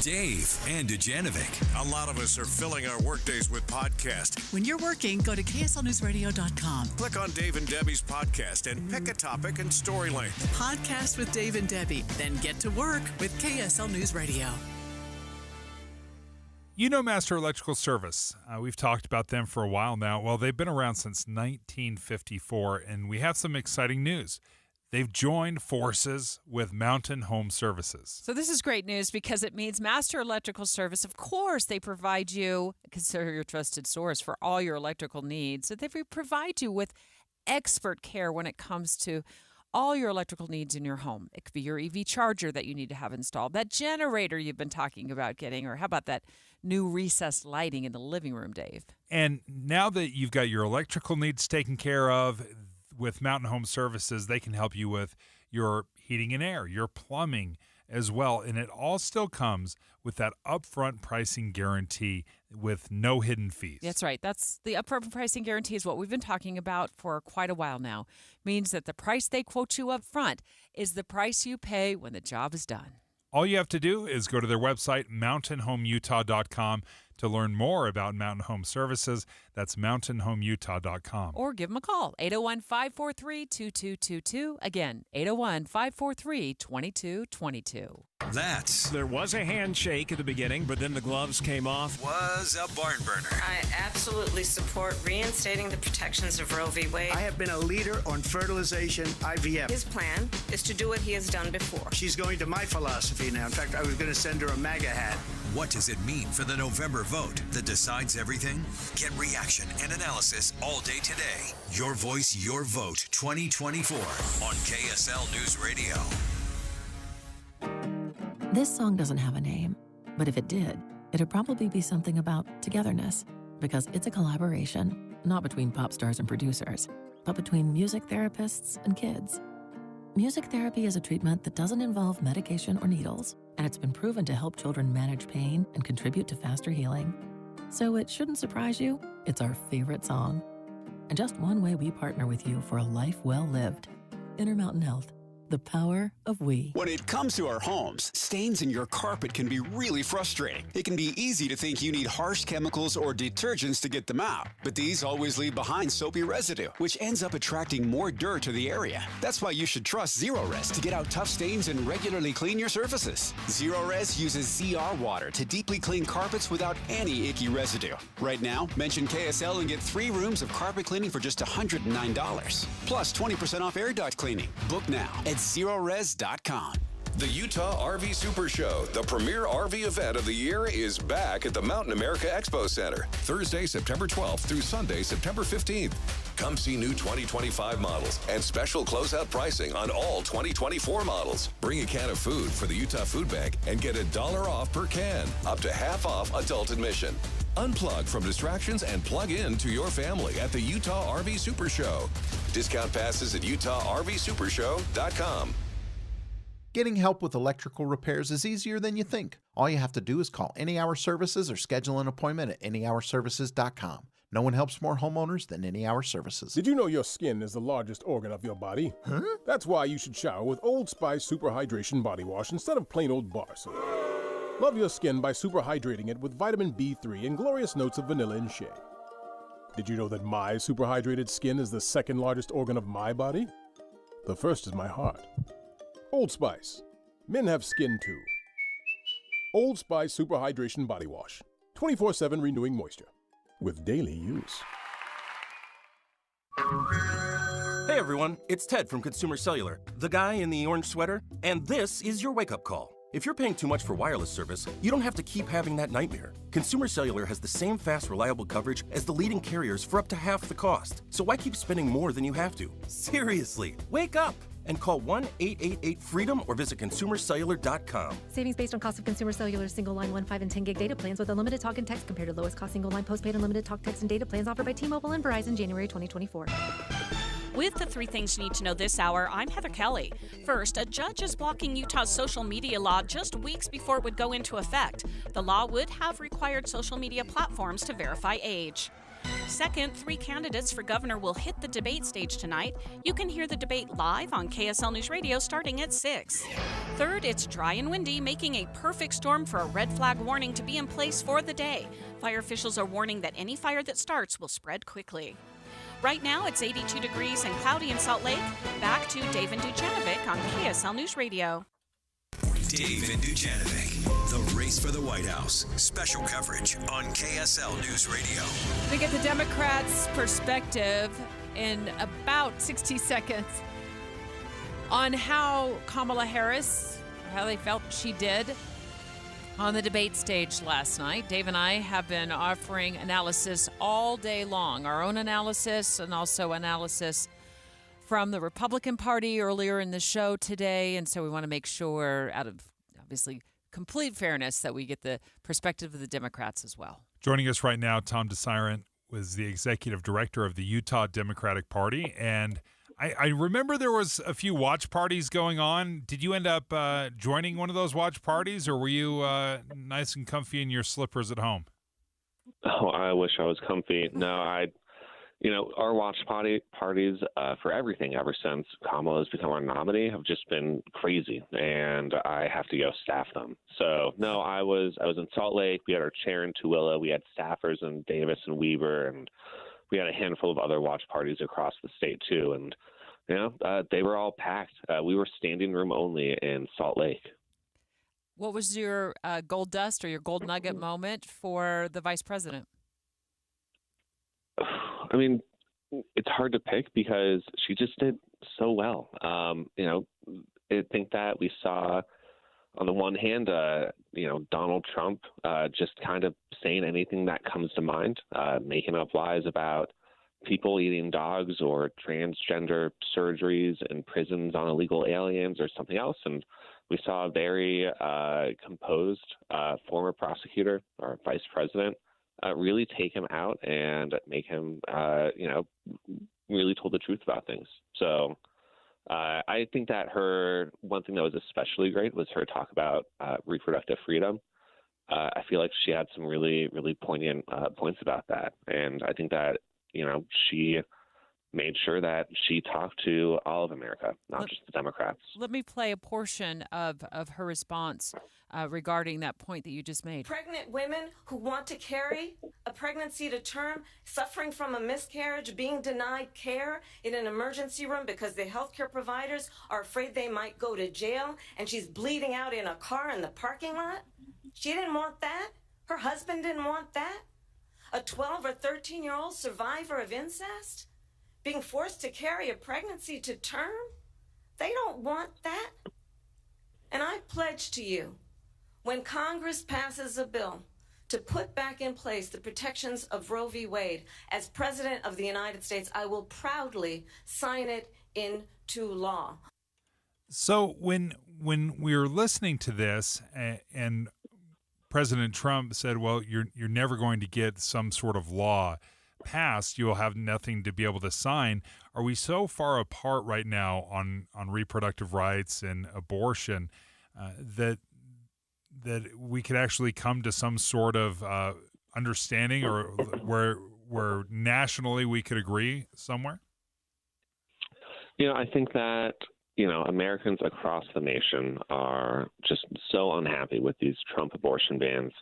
Dave and Dujanovic. A lot of us are filling our workdays with podcasts. When you're working, go to KSLNewsRadio.com. Click on Dave and Debbie's podcast and pick a topic and story length. Podcast with Dave and Debbie. Then get to work with KSL News Radio. You know Master Electrical Service. We've talked about them for a while now. Well, they've been around since 1954, and we have some exciting news. They've joined forces with Mountain Home Services. So this is great news because it means Master Electrical Service, of course, they provide you, consider your trusted source for all your electrical needs. So they provide you with expert care when it comes to all your electrical needs in your home. It could be your EV charger that you need to have installed, that generator you've been talking about getting, or how about that new recessed lighting in the living room, Dave? And now that you've got your electrical needs taken care of, with Mountain Home Services, they can help you with your heating and air, your plumbing as well. And it all still comes with that upfront pricing guarantee with no hidden fees. That's right. That's the upfront pricing guarantee is what we've been talking about for quite a while now. Means that the price they quote you up front is the price you pay when the job is done. All you have to do is go to their website, mountainhomeutah.com, to learn more about Mountain Home Services. That's mountainhomeutah.com. Or give them a call, 801-543-2222. Again, 801-543-2222. There was a handshake at the beginning, but then the gloves came off. Was a barn burner. I absolutely support reinstating the protections of Roe v. Wade. I have been a leader on fertilization, IVF. His plan is to do what he has done before. She's going to my philosophy now. In fact, I was going to send her a MAGA hat. What does it mean for the November vote that decides everything? Get reaction and analysis all day today. Your voice, your vote 2024 on KSL News Radio. This song doesn't have a name, but if it did, it'd probably be something about togetherness, because it's a collaboration, not between pop stars and producers, but between music therapists and kids. Music therapy is a treatment that doesn't involve medication or needles, and it's been proven to help children manage pain and contribute to faster healing. So it shouldn't surprise you, it's our favorite song. And just one way we partner with you for a life well lived. Intermountain Health. The power of we. When it comes to our homes, stains in your carpet can be really frustrating. It can be easy to think you need harsh chemicals or detergents to get them out, but these always leave behind soapy residue, which ends up attracting more dirt to the area. That's why you should trust Zero-Res to get out tough stains and regularly clean your surfaces. Zero-Res uses ZR water to deeply clean carpets without any icky residue. Right now, mention KSL and get 3 rooms of carpet cleaning for just $109. Plus 20% off air duct cleaning. Book now at ZeroRes.com. The Utah RV Super Show, the premier RV event of the year, is back at the Mountain America Expo Center, Thursday, September 12th through Sunday, September 15th. Come see new 2025 models and special closeout pricing on all 2024 models. Bring a can of food for the Utah Food Bank and get $1 off per can, up to half off adult admission. Unplug from distractions and plug in to your family at the Utah RV Super Show. Discount passes at UtahRVSupershow.com. Getting help with electrical repairs is easier than you think. All you have to do is call Any Hour Services or schedule an appointment at anyhourservices.com. No one helps more homeowners than Any Hour Services. Did you know your skin is the largest organ of your body? Huh? That's why you should shower with Old Spice Super Hydration Body Wash instead of plain old bar soap. Love your skin by super hydrating it with vitamin B3 and glorious notes of vanilla and shea. Did you know that my super hydrated skin is the second largest organ of my body? The first is my heart. Old Spice. Men have skin too. Old Spice Super Hydration Body Wash. 24/7 renewing moisture. With daily use. Hey everyone, it's Ted from Consumer Cellular, the guy in the orange sweater, and this is your wake-up call. If you're paying too much for wireless service, you don't have to keep having that nightmare. Consumer Cellular has the same fast, reliable coverage as the leading carriers for up to half the cost. So why keep spending more than you have to? Seriously, wake up and call 1-888-FREEDOM or visit consumercellular.com. Savings based on cost of Consumer Cellular single line 1, 5, and 10 gig data plans with unlimited talk and text compared to lowest cost single line postpaid unlimited talk, text, and data plans offered by T-Mobile and Verizon January 2024. With the 3 things you need to know this hour, I'm Heather Kelly. First, a judge is blocking Utah's social media law just weeks before it would go into effect. The law would have required social media platforms to verify age. Second, 3 candidates for governor will hit the debate stage tonight. You can hear the debate live on KSL News Radio starting at 6. Third, it's dry and windy, making a perfect storm for a red flag warning to be in place for the day. Fire officials are warning that any fire that starts will spread quickly. Right now, it's 82 degrees and cloudy in Salt Lake. Back to Dave and Dujanovic on KSL News Radio. Dave and Dujanovic, the race for the White House. Special coverage on KSL News Radio. We get the Democrats' perspective in about 60 seconds on how Kamala Harris, how they felt she did on the debate stage last night. Dave and I have been offering analysis all day long, our own analysis and also analysis from the Republican Party earlier in the show today. And so we want to make sure, out of obviously complete fairness, that we get the perspective of the Democrats as well. Joining us right now, Tom DeSiren was the executive director of the Utah Democratic Party. And I remember there was a few watch parties going on. Did you end up joining one of those watch parties, or were you nice and comfy in your slippers at home? Oh, I wish I was comfy. No, our watch parties for everything ever since Kamala has become our nominee have just been crazy, and I have to go staff them. So no, I was in Salt Lake. We had our chair in Tooele. We had staffers in Davis and Weber, and we had a handful of other watch parties across the state too. And they were all packed. We were standing room only in Salt Lake. What was your gold dust or your gold nugget moment for the vice president? I mean, it's hard to pick because she just did so well. I think that we saw, on the one hand, Donald Trump just kind of saying anything that comes to mind, making up lies about people eating dogs or transgender surgeries in prisons on illegal aliens or something else. And we saw a very composed former prosecutor or vice president really take him out and make him, really told the truth about things. So I think that one thing that was especially great was her talk about reproductive freedom. I feel like she had some really, really poignant points about that. And I think that, she made sure that she talked to all of America, not just the Democrats. Let me play a portion of her response regarding that point that you just made. Pregnant women who want to carry a pregnancy to term, suffering from a miscarriage, being denied care in an emergency room because the healthcare providers are afraid they might go to jail, and she's bleeding out in a car in the parking lot. She didn't want that. Her husband didn't want that. A 12 or 13-year-old survivor of incest being forced to carry a pregnancy to term. They don't want that. And I pledge to you, when Congress passes a bill to put back in place the protections of Roe v. Wade, as President of the United States, I will proudly sign it into law. So when we were listening to this and President Trump said, well, you're never going to get some sort of law passed, you'll have nothing to be able to sign. Are we so far apart right now on reproductive rights and abortion that we could actually come to some sort of understanding, or where nationally we could agree somewhere? I think that, Americans across the nation are just so unhappy with these Trump abortion bans.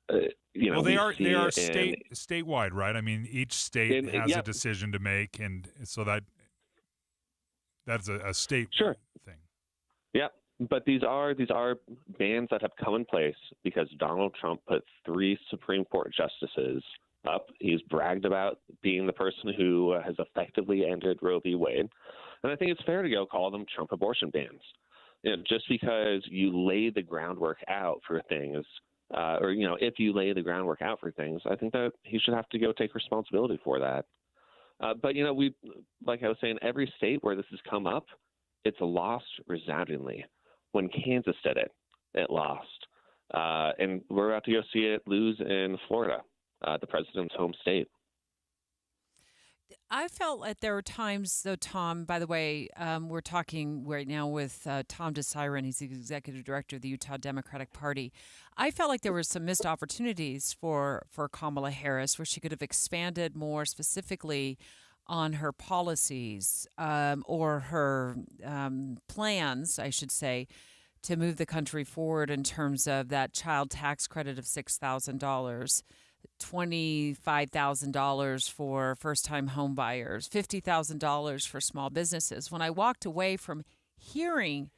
Well, they are statewide, right? I mean, each state has a decision to make, and so that's a state thing. Yeah, but these are bans that have come in place because Donald Trump put 3 Supreme Court justices up. He's bragged about being the person who has effectively ended Roe v. Wade, and I think it's fair to go call them Trump abortion bans. Just because you lay the groundwork out for things. If you lay the groundwork out for things, I think that he should have to go take responsibility for that. But like I was saying, every state where this has come up, it's lost resoundingly. When Kansas did it, it lost. And we're about to go see it lose in Florida, the president's home state. I felt like there were times, though, Tom, by the way, we're talking right now with Tom DeSiren. He's the executive director of the Utah Democratic Party. I felt like there were some missed opportunities for Kamala Harris where she could have expanded more specifically on her policies or her plans, I should say, to move the country forward in terms of that child tax credit of $6,000. $25,000 for first-time home buyers, $50,000 for small businesses. When I walked away from hearing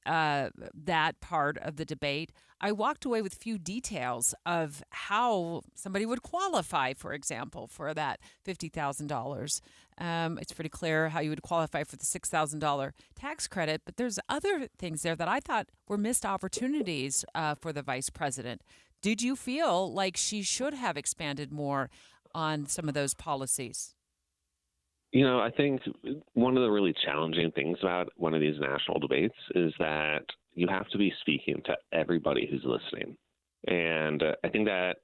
that part of the debate, I walked away with few details of how somebody would qualify, for example, for that $50,000. It's pretty clear how you would qualify for the $6,000 tax credit, but there's other things there that I thought were missed opportunities for the vice president. Did you feel like she should have expanded more on some of those policies? I think one of the really challenging things about one of these national debates is that you have to be speaking to everybody who's listening. And I think that,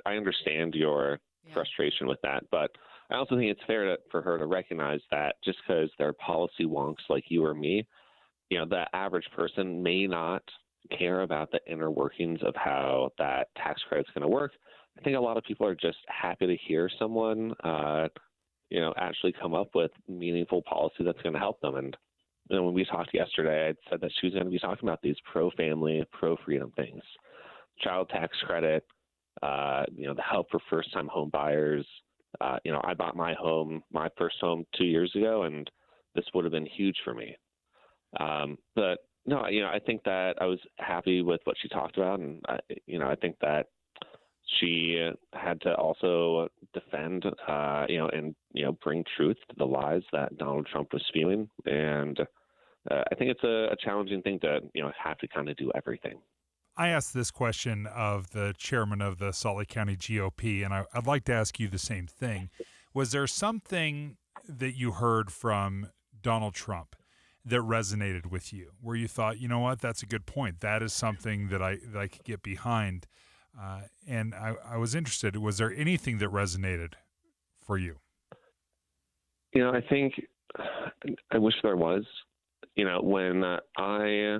I understand your frustration with that, but I also think it's fair for her to recognize that just because they're policy wonks like you or me, the average person may not care about the inner workings of how that tax credit's going to work. I think a lot of people are just happy to hear someone, actually come up with meaningful policy that's going to help them. And when we talked yesterday, I said that she was going to be talking about these pro-family, pro-freedom things, child tax credit, the help for first-time home buyers. I bought my first home 2 years ago, and this would have been huge for me. But no, I think that I was happy with what she talked about, and I think that she had to also defend, and bring truth to the lies that Donald Trump was spewing, and I think it's a challenging thing to have to kind of do everything. I asked this question of the chairman of the Salt Lake County GOP, and I'd like to ask you the same thing. Was there something that you heard from Donald Trump that resonated with you, where you thought, that's a good point. That is something that I could get behind. And I was interested. Was there anything that resonated for you? I think I wish there was. When I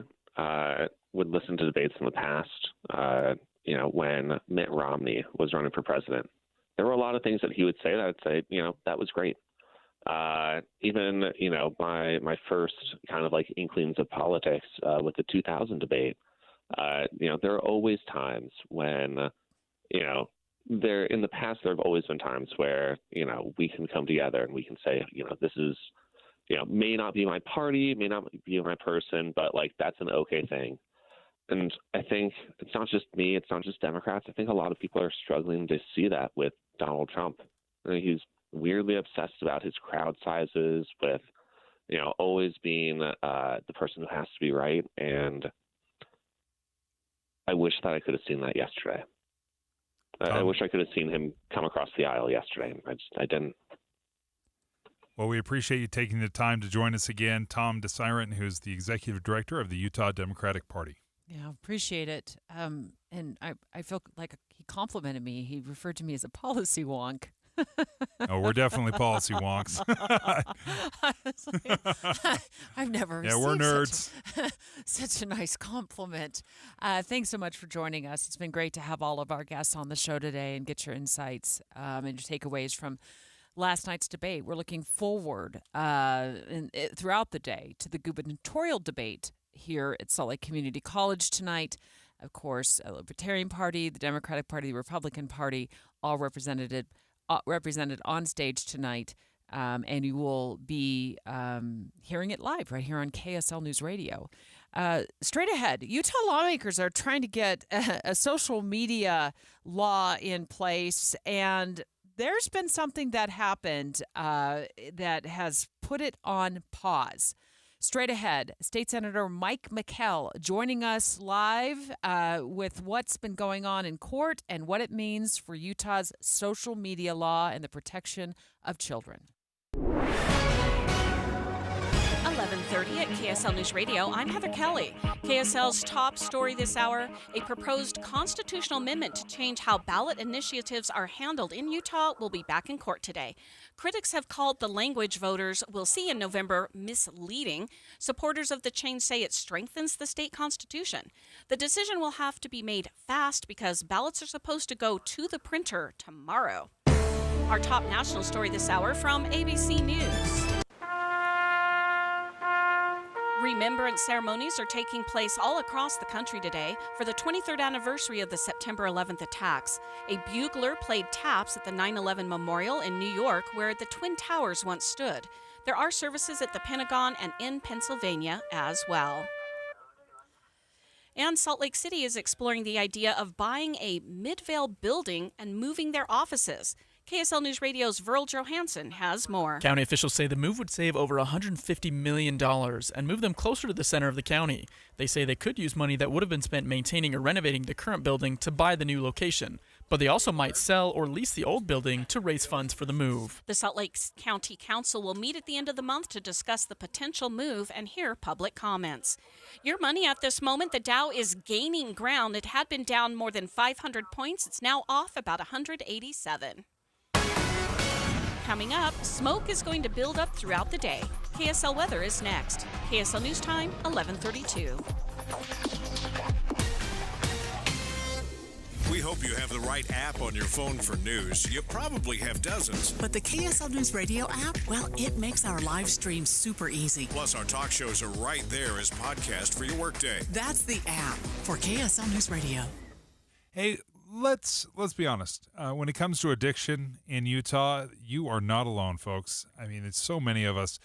would listen to debates in the past, when Mitt Romney was running for president, there were a lot of things that he would say that I'd say, that was great. Even, my first kind of like inklings of politics with the 2000 debate, there are always times when, there in the past, there have always been times where, we can come together and we can say, this is, may not be my party, may not be my person, but like that's an okay thing. And I think it's not just me, it's not just Democrats. I think a lot of people are struggling to see that with Donald Trump. He's weirdly obsessed about his crowd sizes, with always being the person who has to be right. And I wish that I could have seen that yesterday. I wish I could have seen him come across the aisle yesterday. I didn't. Well, we appreciate you taking the time to join us again. Tom DeSiren, who's the executive director of the Utah Democratic Party. Yeah, appreciate it. And I feel like he complimented me. He referred to me as a policy wonk. Oh, we're definitely policy wonks. I've never Yeah, we're received nerds. such a nice compliment. Thanks so much for joining us. It's been great to have all of our guests on the show today and get your insights and your takeaways from last night's debate. We're looking forward throughout the day to the gubernatorial debate here at Salt Lake Community College tonight. Of course, the Libertarian Party, the Democratic Party, the Republican Party, all represented on stage tonight, and you will be hearing it live right here on KSL News Radio. Straight ahead, Utah lawmakers are trying to get a social media law in place, and there's been something that happened that has put it on pause. Straight ahead, State Senator Mike McKell joining us live with what's been going on in court and what it means for Utah's social media law and the protection of children. 11:30 at KSL News Radio. I'm Heather Kelly. KSL's top story this hour, a proposed constitutional amendment to change how ballot initiatives are handled in Utah will be back in court today. Critics have called the language voters will see in November misleading. Supporters of the change say it strengthens the state constitution. The decision will have to be made fast because ballots are supposed to go to the printer tomorrow. Our top national story this hour from ABC News. Remembrance ceremonies are taking place all across the country today for the 23rd anniversary of the September 11th attacks. A bugler played taps at the 9/11 Memorial in New York, where the Twin Towers once stood. There are services at the Pentagon and in Pennsylvania as well. And Salt Lake City is exploring the idea of buying a Midvale building and moving their offices. KSL News Radio's Verl Johansson has more. County officials say the move would save over $150 million and move them closer to the center of the county. They say they could use money that would have been spent maintaining or renovating the current building to buy the new location. But they also might sell or lease the old building to raise funds for the move. The Salt Lake County Council will meet at the end of the month to discuss the potential move and hear public comments. Your money at this moment, the Dow is gaining ground. It had been down more than 500 points. It's now off about 187. Coming up, smoke is going to build up throughout the day. KSL weather is next. KSL News Time, 11:32. We hope you have the right app on your phone for news. You probably have dozens. But the KSL News Radio app, well, it makes our live stream super easy. Plus, our talk shows are right there as podcast for your workday. That's the app for KSL News Radio. Hey, let's be honest. When it comes to addiction in Utah, you are not alone, folks. I mean, it's so many of us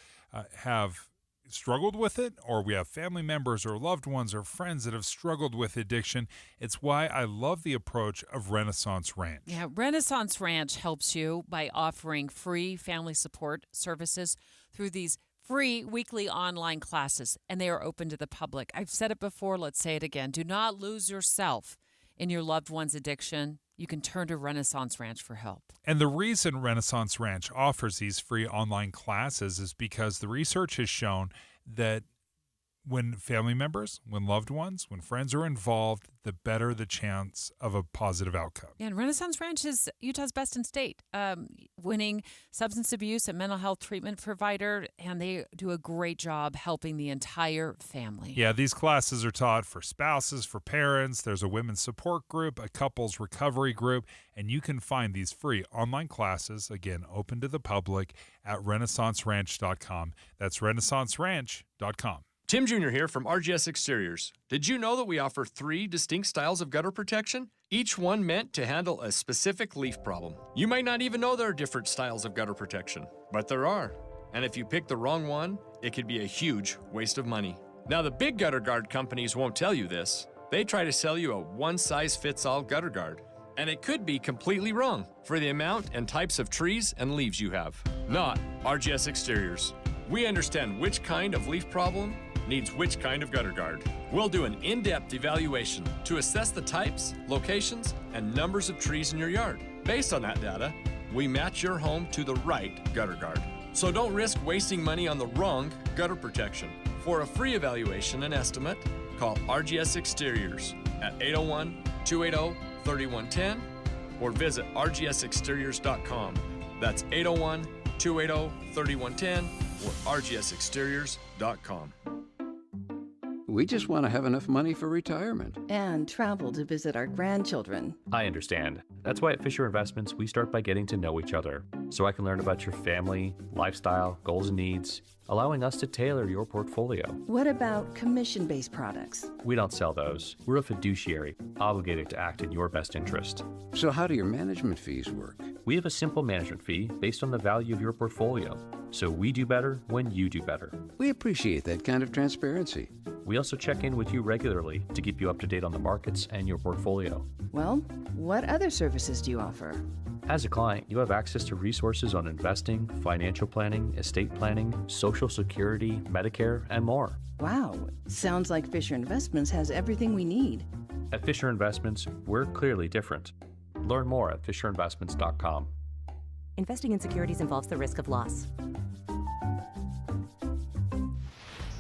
have struggled with it, or we have family members or loved ones or friends that have struggled with addiction. It's why I love the approach of Renaissance Ranch. Yeah, Renaissance Ranch helps you by offering free family support services through these free weekly online classes, and they are open to the public. I've said it before, let's say it again. Do not lose yourself in your loved one's addiction. You can turn to Renaissance Ranch for help. And the reason Renaissance Ranch offers these free online classes is because the research has shown that when family members, when loved ones, when friends are involved, the better the chance of a positive outcome. And Renaissance Ranch is Utah's best in state, winning substance abuse and mental health treatment provider, and they do a great job helping the entire family. Yeah, these classes are taught for spouses, for parents. There's a women's support group, a couples recovery group, and you can find these free online classes, again, open to the public at renaissanceranch.com. That's renaissanceranch.com. Tim Jr. here from RGS Exteriors. Did you know that we offer 3 distinct styles of gutter protection? Each one meant to handle a specific leaf problem. You might not even know there are different styles of gutter protection, but there are. And if you pick the wrong one, it could be a huge waste of money. Now, the big gutter guard companies won't tell you this. They try to sell you a one-size-fits-all gutter guard. And it could be completely wrong for the amount and types of trees and leaves you have. Not RGS Exteriors. We understand which kind of leaf problem needs which kind of gutter guard. We'll do an in-depth evaluation to assess the types, locations, and numbers of trees in your yard. Based on that data, we match your home to the right gutter guard. So don't risk wasting money on the wrong gutter protection. For a free evaluation and estimate, Call RGS Exteriors at 801-280-3110 or visit rgsexteriors.com. That's 801-280-3110 or rgsexteriors.com. We just want to have enough money for retirement. And travel to visit our grandchildren. I understand. That's why at Fisher Investments, we start by getting to know each other, so I can learn about your family, lifestyle, goals and needs, allowing us to tailor your portfolio. What about commission-based products? We don't sell those. We're a fiduciary, obligated to act in your best interest. So how do your management fees work? We have a simple management fee based on the value of your portfolio, so we do better when you do better. We appreciate that kind of transparency. We also check in with you regularly to keep you up to date on the markets and your portfolio. Well, what other services do you offer? As a client, you have access to resources on investing, financial planning, estate planning, Social Security, Medicare, and more. Wow, sounds like Fisher Investments has everything we need. At Fisher Investments, we're clearly different. Learn more at fisherinvestments.com. Investing in securities involves the risk of loss.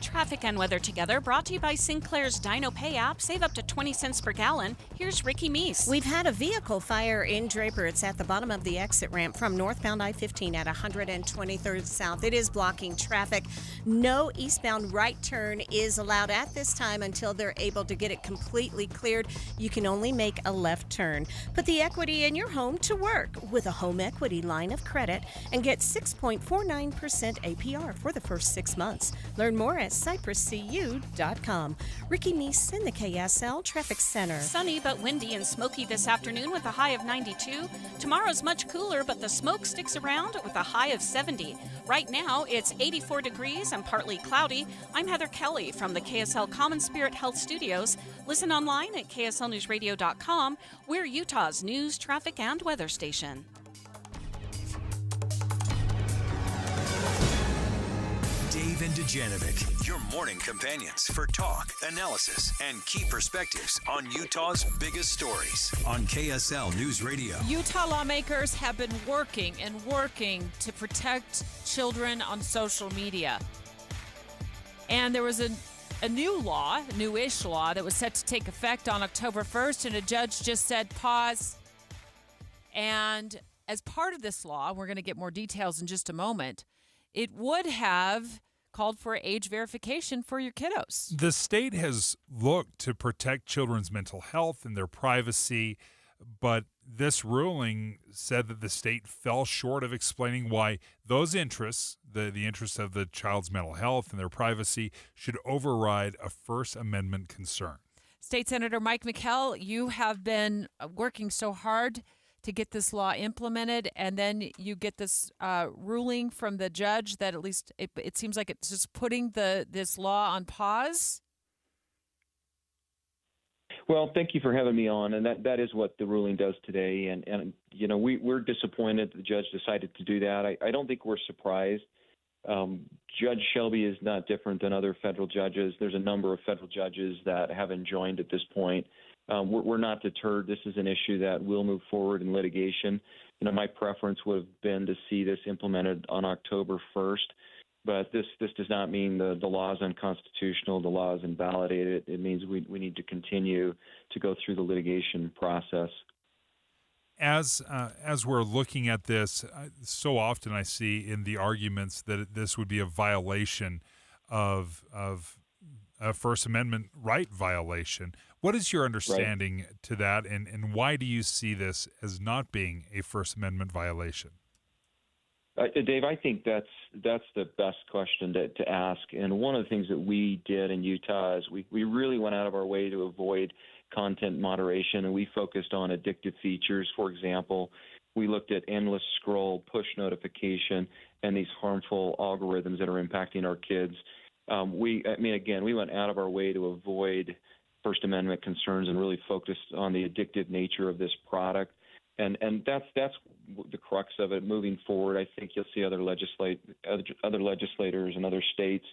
Traffic and weather together, brought to you by Sinclair's Dino Pay app. Save up to 20 cents per gallon. Here's Ricky Meese. We've had a vehicle fire in Draper. It's at the bottom of the exit ramp from northbound I-15 at 123rd South. It is blocking traffic. No eastbound right turn is allowed at this time until they're able to get it completely cleared. You can only make a left turn. Put the equity in your home to work with a home equity line of credit and get 6.49% APR for the first 6 months. Learn more at cypresscu.com. Ricky Meese in the KSL Traffic Center. Sunny but windy and smoky this afternoon with a high of 92. Tomorrow's much cooler, but the smoke sticks around with a high of 70. Right now, it's 84 degrees and partly cloudy. I'm Heather Kelly from the KSL Common Spirit Health Studios. Listen online at kslnewsradio.com. We're Utah's news, traffic, and weather station. Dave and Dujanovic, your morning companions for talk, analysis, and key perspectives on Utah's biggest stories on KSL News Radio. Utah lawmakers have been working to protect children on social media. And there was a newish law that was set to take effect on October 1st, and a judge just said pause. And as part of this law, we're going to get more details in just a moment, it would have called for age verification for your kiddos. The state has looked to protect children's mental health and their privacy, but this ruling said that the state fell short of explaining why those interests, the interests of the child's mental health and their privacy, should override a First Amendment concern. State Senator Mike McKell, you have been working so hard to get this law implemented, and then you get this ruling from the judge that at least it seems like it's just putting this law on pause. Well, thank you for having me on, and that is what the ruling does today. And you know, we're disappointed the judge decided to do that. I don't think we're surprised. Judge Shelby is not different than other federal judges. There's a number of federal judges that haven't joined at this point. We're not deterred. This is an issue that will move forward in litigation. You know, my preference would have been to see this implemented on October 1st, but this does not mean the law is unconstitutional, the law is invalidated. It means we need to continue to go through the litigation process. As we're looking at this, so often I see in the arguments that this would be a violation of a First Amendment right violation. What is your understanding to that, and why do you see this as not being a First Amendment violation? Dave, I think that's the best question to ask. And one of the things that we did in Utah is we really went out of our way to avoid content moderation, and we focused on addictive features. For example, we looked at endless scroll, push notification, and these harmful algorithms that are impacting our kids. We went out of our way to avoid First Amendment concerns and really focused on the addictive nature of this product. And that's the crux of it. Moving forward, I think you'll see other legislators in other states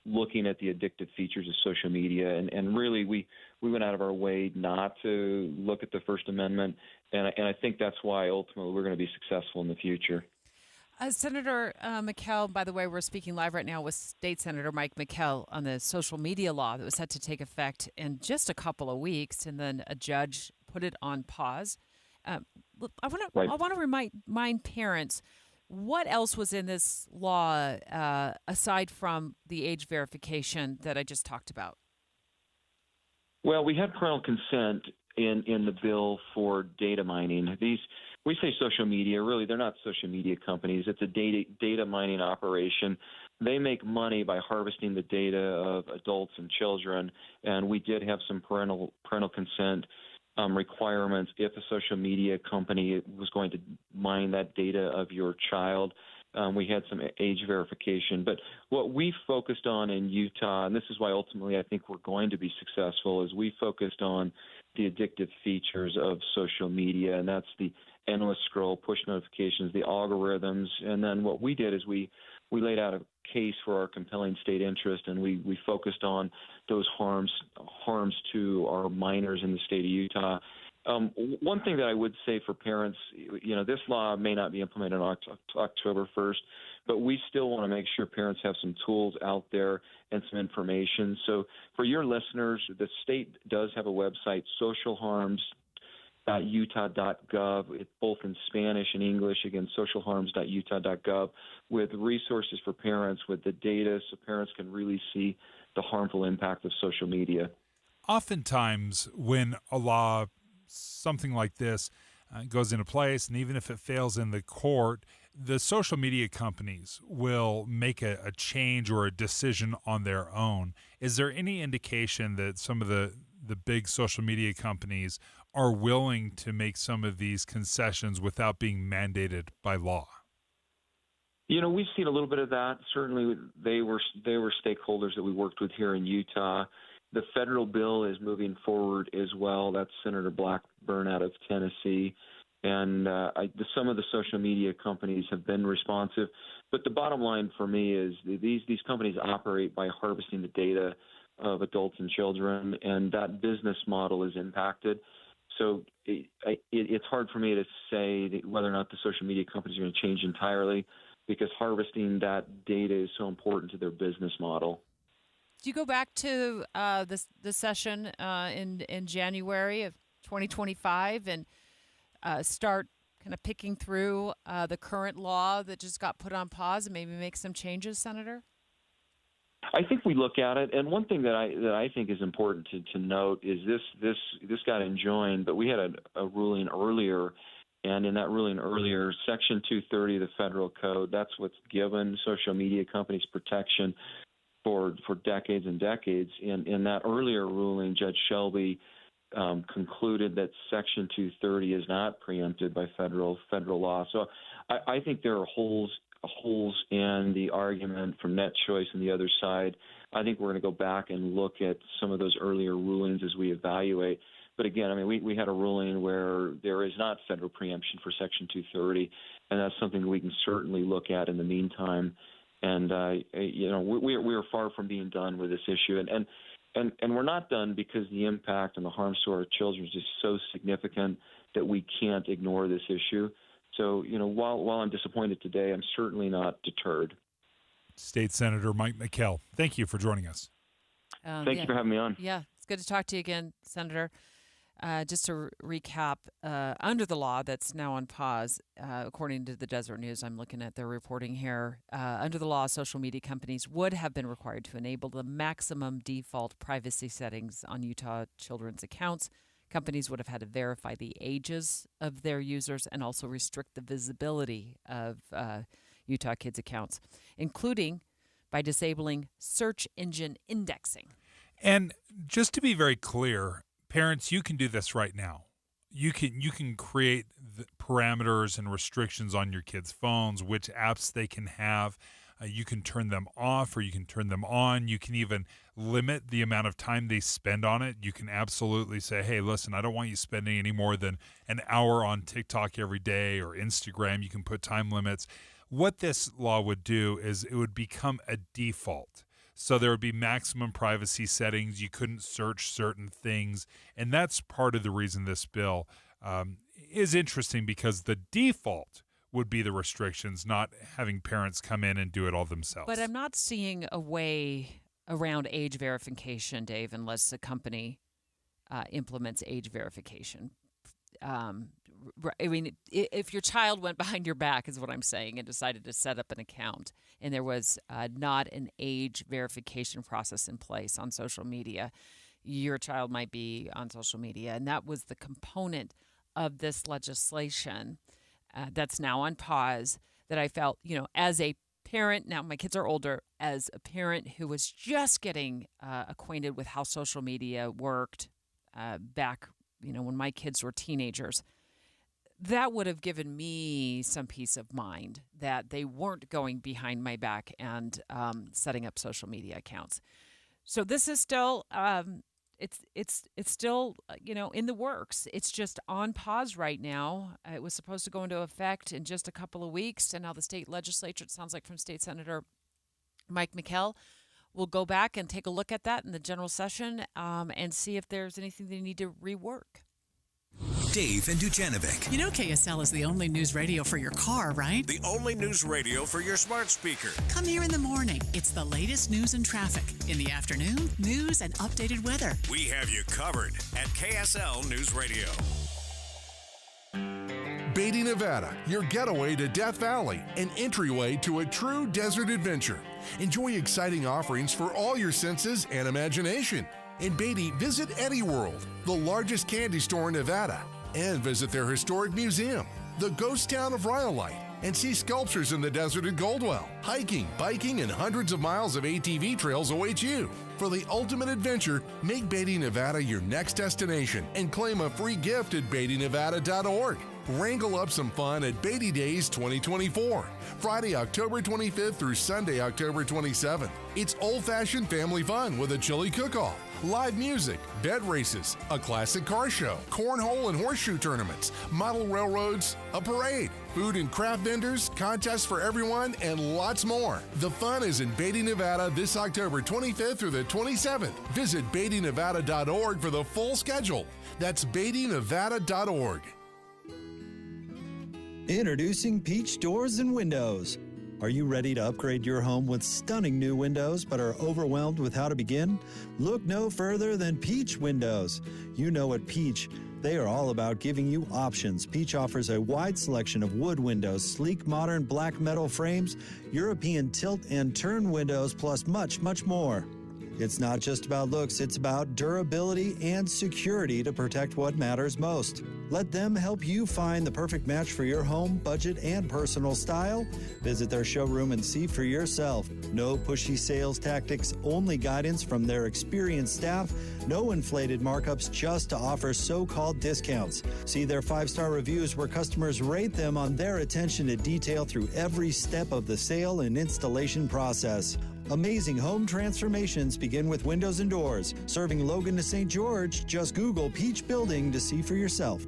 looking at the addictive features of social media. And really, we went out of our way not to look at the First Amendment. And I think that's why ultimately we're going to be successful in the future. Senator McKell, by the way, we're speaking live right now with State Senator Mike McKell on the social media law that was set to take effect in just a couple of weeks, and then a judge put it on pause. I want to remind parents, what else was in this law aside from the age verification that I just talked about? Well, we had parental consent in the bill for data mining. We say social media. Really, they're not social media companies. It's a data mining operation. They make money by harvesting the data of adults and children, and we did have some parental consent requirements if a social media company was going to mine that data of your child. We had some age verification. But what we focused on in Utah, and this is why ultimately I think we're going to be successful, is we focused on the addictive features of social media, and that's the endless scroll, push notifications, the algorithms. And then what we did is we laid out a case for our compelling state interest, and we focused on those harms to our minors in the state of Utah. One thing that I would say for parents, this law may not be implemented on October 1st, but we still want to make sure parents have some tools out there and some information. So for your listeners, the state does have a website, socialharms.utah.gov. It's both in Spanish and English, again, socialharms.utah.gov, with resources for parents with the data so parents can really see the harmful impact of social media. Oftentimes when a law, something like this, goes into place, and even if it fails in the court, the social media companies will make a change or a decision on their own. Is there any indication that some of the big social media companies are willing to make some of these concessions without being mandated by law? We've seen a little bit of that. Certainly, they were stakeholders that we worked with here in Utah. The federal bill is moving forward as well. That's Senator Blackburn out of Tennessee. And some of the social media companies have been responsive. But the bottom line for me is these companies operate by harvesting the data of adults and children, and that business model is impacted. So it's hard for me to say whether or not the social media companies are going to change entirely, because harvesting that data is so important to their business model. Do you go back to the session in January of 2025 and start kind of picking through the current law that just got put on pause and maybe make some changes, Senator? I think we look at it, and one thing that I think is important to note is this got enjoined, but we had a ruling earlier, and in that ruling earlier, Section 230 of the Federal Code, that's what's given social media companies protection for decades and decades. In that earlier ruling, Judge Shelby concluded that Section 230 is not preempted by federal law. So I think there are holes in the argument from Net Choice and the other side. I think we're going to go back and look at some of those earlier rulings as we evaluate. But again, I mean, we had a ruling where there is not federal preemption for Section 230, and that's something we can certainly look at in the meantime. And we are far from being done with this issue, and we're not done because the impact and the harms to our children is just so significant that we can't ignore this issue. So, while I'm disappointed today, I'm certainly not deterred. State Senator Mike McKell, thank you for joining us. Thank you for having me on. Yeah, it's good to talk to you again, Senator. Just to recap, under the law that's now on pause, according to the Desert News, I'm looking at their reporting here, under the law, social media companies would have been required to enable the maximum default privacy settings on Utah children's accounts. Companies would have had to verify the ages of their users and also restrict the visibility of Utah kids' accounts, including by disabling search engine indexing. And just to be very clear, parents, you can do this right now. You can create the parameters and restrictions on your kids' phones, which apps they can have. You can turn them off or you can turn them on. You can even limit the amount of time they spend on it. You can absolutely say, hey, listen, I don't want you spending any more than an hour on TikTok every day or Instagram. You can put time limits. What this law would do is it would become a default. So there would be maximum privacy settings. You couldn't search certain things. And that's part of the reason this bill is interesting, because the default would be the restrictions, not having parents come in and do it all themselves. But I'm not seeing a way around age verification, Dave, unless the company implements age verification. I mean, if your child went behind your back, is what I'm saying, and decided to set up an account, and there was not an age verification process in place on social media, your child might be on social media. And that was the component of this legislation that's now on pause that I felt, as a parent, now my kids are older, as a parent who was just getting acquainted with how social media worked back, when my kids were teenagers, that would have given me some peace of mind that they weren't going behind my back and setting up social media accounts. So this is still, it's still, in the works. It's just on pause right now. It was supposed to go into effect in just a couple of weeks, and now the state legislature, it sounds like from State Senator Mike McKell, will go back and take a look at that in the general session and see if there's anything they need to rework. Dave and Dujanovic. You know KSL is the only news radio for your car, right? The only news radio for your smart speaker. Come here in the morning. It's the latest news and traffic. In the afternoon, news and updated weather. We have you covered at KSL News Radio. Beatty, Nevada, your getaway to Death Valley, an entryway to a true desert adventure. Enjoy exciting offerings for all your senses and imagination. In Beatty, visit Eddie World, the largest candy store in Nevada, and visit their historic museum, the ghost town of Rhyolite, and see sculptures in the desert at Goldwell. Hiking, biking, and hundreds of miles of ATV trails await you. For the ultimate adventure, make Beatty, Nevada your next destination and claim a free gift at BeattyNevada.org. Wrangle up some fun at Beatty Days 2024, Friday, October 25th through Sunday, October 27th. It's old-fashioned family fun with a chili cook-off, live music, bed races, a classic car show, cornhole and horseshoe tournaments, model railroads, a parade, food and craft vendors, contests for everyone, and lots more. The fun is in Beatty, Nevada this October 25th through the 27th. Visit BeattyNevada.org for the full schedule. That's BeattyNevada.org. Introducing Peach Doors and Windows. Are you ready to upgrade your home with stunning new windows but are overwhelmed with how to begin? Look no further than Peach Windows. You know at Peach, they are all about giving you options. Peach offers a wide selection of wood windows, sleek modern black metal frames, European tilt and turn windows, plus much, much more. It's not just about looks, it's about durability and security to protect what matters most. Let them help you find the perfect match for your home, budget, and personal style. Visit their showroom and see for yourself. No pushy sales tactics, only guidance from their experienced staff. No inflated markups just to offer so-called discounts. See their 5-star reviews where customers rate them on their attention to detail through every step of the sale and installation process. Amazing home transformations begin with windows and doors. Serving Logan to St. George, just Google Peach Building to see for yourself.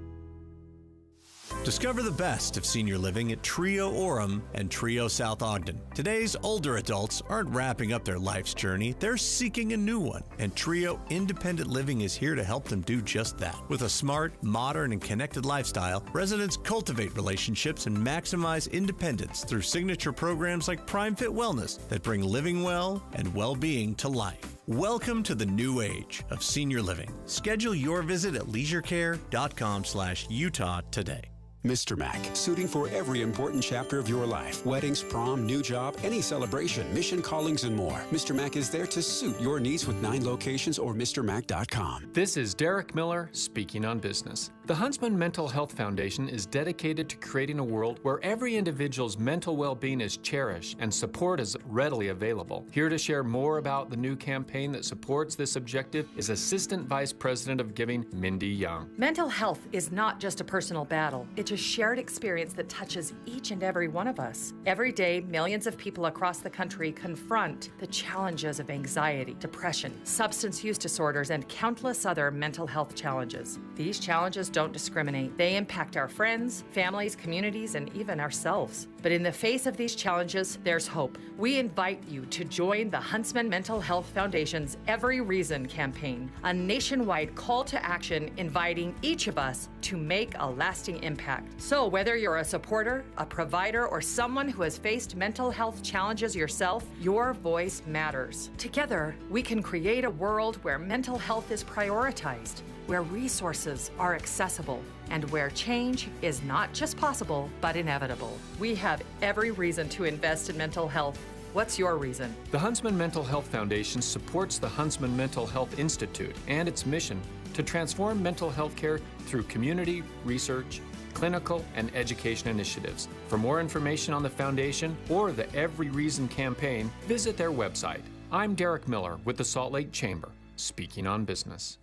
Discover the best of senior living at Trio Orem and Trio South Ogden. Today's older adults aren't wrapping up their life's journey, they're seeking a new one. And Trio Independent Living is here to help them do just that. With a smart, modern, and connected lifestyle, residents cultivate relationships and maximize independence through signature programs like Prime Fit Wellness that bring living well and well-being to life. Welcome to the new age of senior living. Schedule your visit at leisurecare.com/Utah today. Mr. Mac, suiting for every important chapter of your life. Weddings, prom, new job, any celebration, mission callings, and more. Mr. Mac is there to suit your needs with 9 locations or MrMac.com. This is Derek Miller speaking on business. The Huntsman Mental Health Foundation is dedicated to creating a world where every individual's mental well-being is cherished and support is readily available. Here to share more about the new campaign that supports this objective is Assistant Vice President of Giving, Mindy Young. Mental health is not just a personal battle. It's a shared experience that touches each and every one of us. Every day, millions of people across the country confront the challenges of anxiety, depression, substance use disorders, and countless other mental health challenges. These challenges don't discriminate. They impact our friends, families, communities, and even ourselves. But in the face of these challenges, there's hope. We invite you to join the Huntsman Mental Health Foundation's Every Reason campaign, a nationwide call to action inviting each of us to make a lasting impact. So whether you're a supporter, a provider, or someone who has faced mental health challenges yourself, your voice matters. Together, we can create a world where mental health is prioritized, where resources are accessible, and where change is not just possible, but inevitable. We have every reason to invest in mental health. What's your reason? The Huntsman Mental Health Foundation supports the Huntsman Mental Health Institute and its mission to transform mental health care through community, research, clinical, and education initiatives. For more information on the foundation or the Every Reason campaign, visit their website. I'm Derek Miller with the Salt Lake Chamber, speaking on business.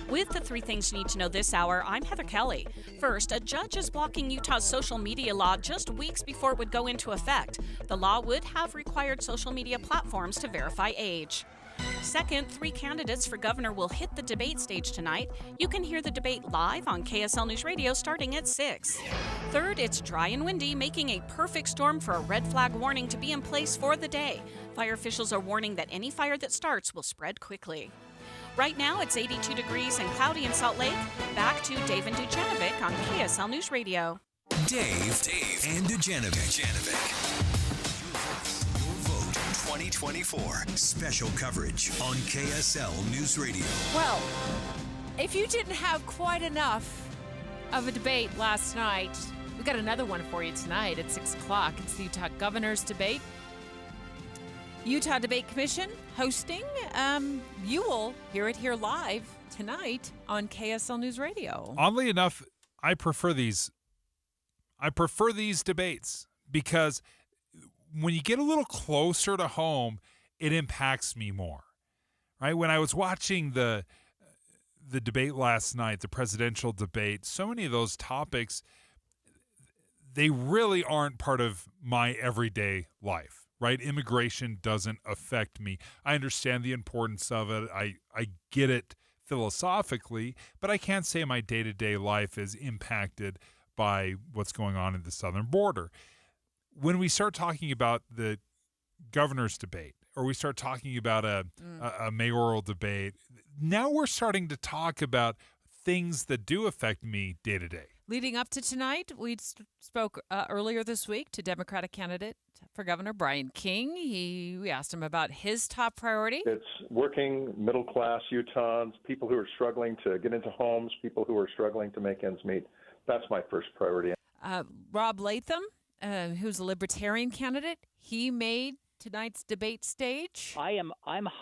With the 3 things you need to know this hour, I'm Heather Kelly. First, a judge is blocking Utah's social media law just weeks before it would go into effect. The law would have required social media platforms to verify age. Second, 3 candidates for governor will hit the debate stage tonight. You can hear the debate live on KSL News Radio starting at 6. Third, it's dry and windy, making a perfect storm for a red flag warning to be in place for the day. Fire officials are warning that any fire that starts will spread quickly. Right now, it's 82 degrees and cloudy in Salt Lake. Back to Dave and Dujanovic on KSL News Radio. Dave and Dujanovic. Your vote 2024. Special coverage on KSL News Radio. Well, if you didn't have quite enough of a debate last night, we got another one for you tonight at 6 o'clock. It's the Utah Governor's Debate. Utah Debate Commission hosting. You will hear it here live tonight on KSL News Radio. Oddly enough, I prefer these debates because when you get a little closer to home, it impacts me more. Right? When I was watching the debate last night, the presidential debate, so many of those topics, they really aren't part of my everyday life. Right? Immigration doesn't affect me. I understand the importance of it. I get it philosophically, but I can't say my day-to-day life is impacted by what's going on in the southern border. When we start talking about the governor's debate, or we start talking about a mayoral debate, now we're starting to talk about things that do affect me day to day. Leading up to tonight, we spoke earlier this week to Democratic candidate for governor Brian King. We asked him about his top priority. It's working middle-class Utahns, people who are struggling to get into homes, people who are struggling to make ends meet. That's my first priority. Rob Latham, who's a Libertarian candidate, he made tonight's debate stage. I'm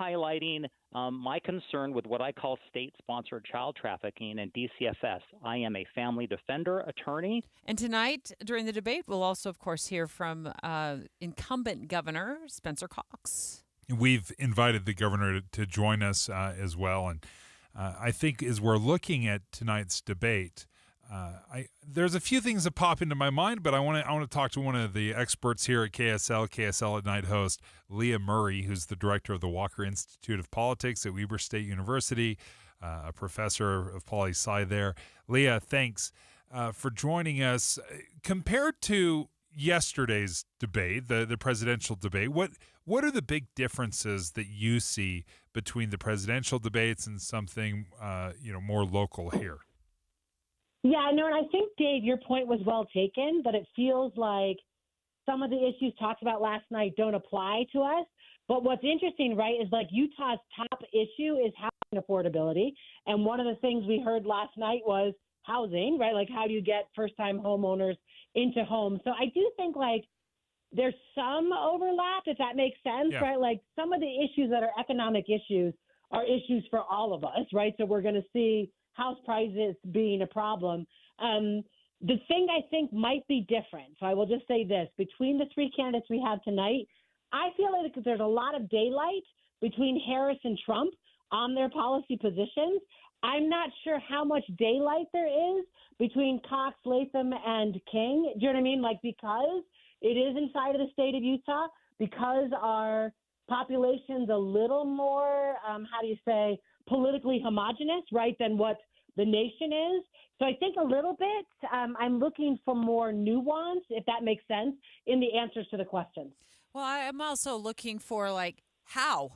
highlighting my concern with what I call state-sponsored child trafficking and DCFS. I am a family defender attorney. And tonight, during the debate, we'll also, of course, hear from incumbent Governor Spencer Cox. We've invited the governor to join us as well. And I think as we're looking at tonight's debate, there's a few things that pop into my mind, but I want to talk to one of the experts here at KSL at Night host, Leah Murray, who's the director of the Walker Institute of Politics at Weber State University, a professor of poli-sci there. Leah, thanks for joining us. Compared to yesterday's debate, the presidential debate, what are the big differences that you see between the presidential debates and something more local here? Yeah, no, and I think, Dave, your point was well taken, but it feels like some of the issues talked about last night don't apply to us. But what's interesting, right, is like Utah's top issue is housing affordability. And one of the things we heard last night was housing, right? Like, how do you get first-time homeowners into homes? So I do think, like, there's some overlap, if that makes sense, yeah. Right? Like, some of the issues that are economic issues are issues for all of us, right? So we're going to see house prices being a problem. The thing I think might be different, so I will just say this, between the 3 candidates we have tonight, I feel like there's a lot of daylight between Harris and Trump on their policy positions. I'm not sure how much daylight there is between Cox, Latham, and King. Do you know what I mean? Like, because it is inside of the state of Utah, because our population's a little more, politically homogenous, right, than what the nation is. So I think a little bit, I'm looking for more nuance, if that makes sense, in the answers to the questions. Well, I'm also looking for how?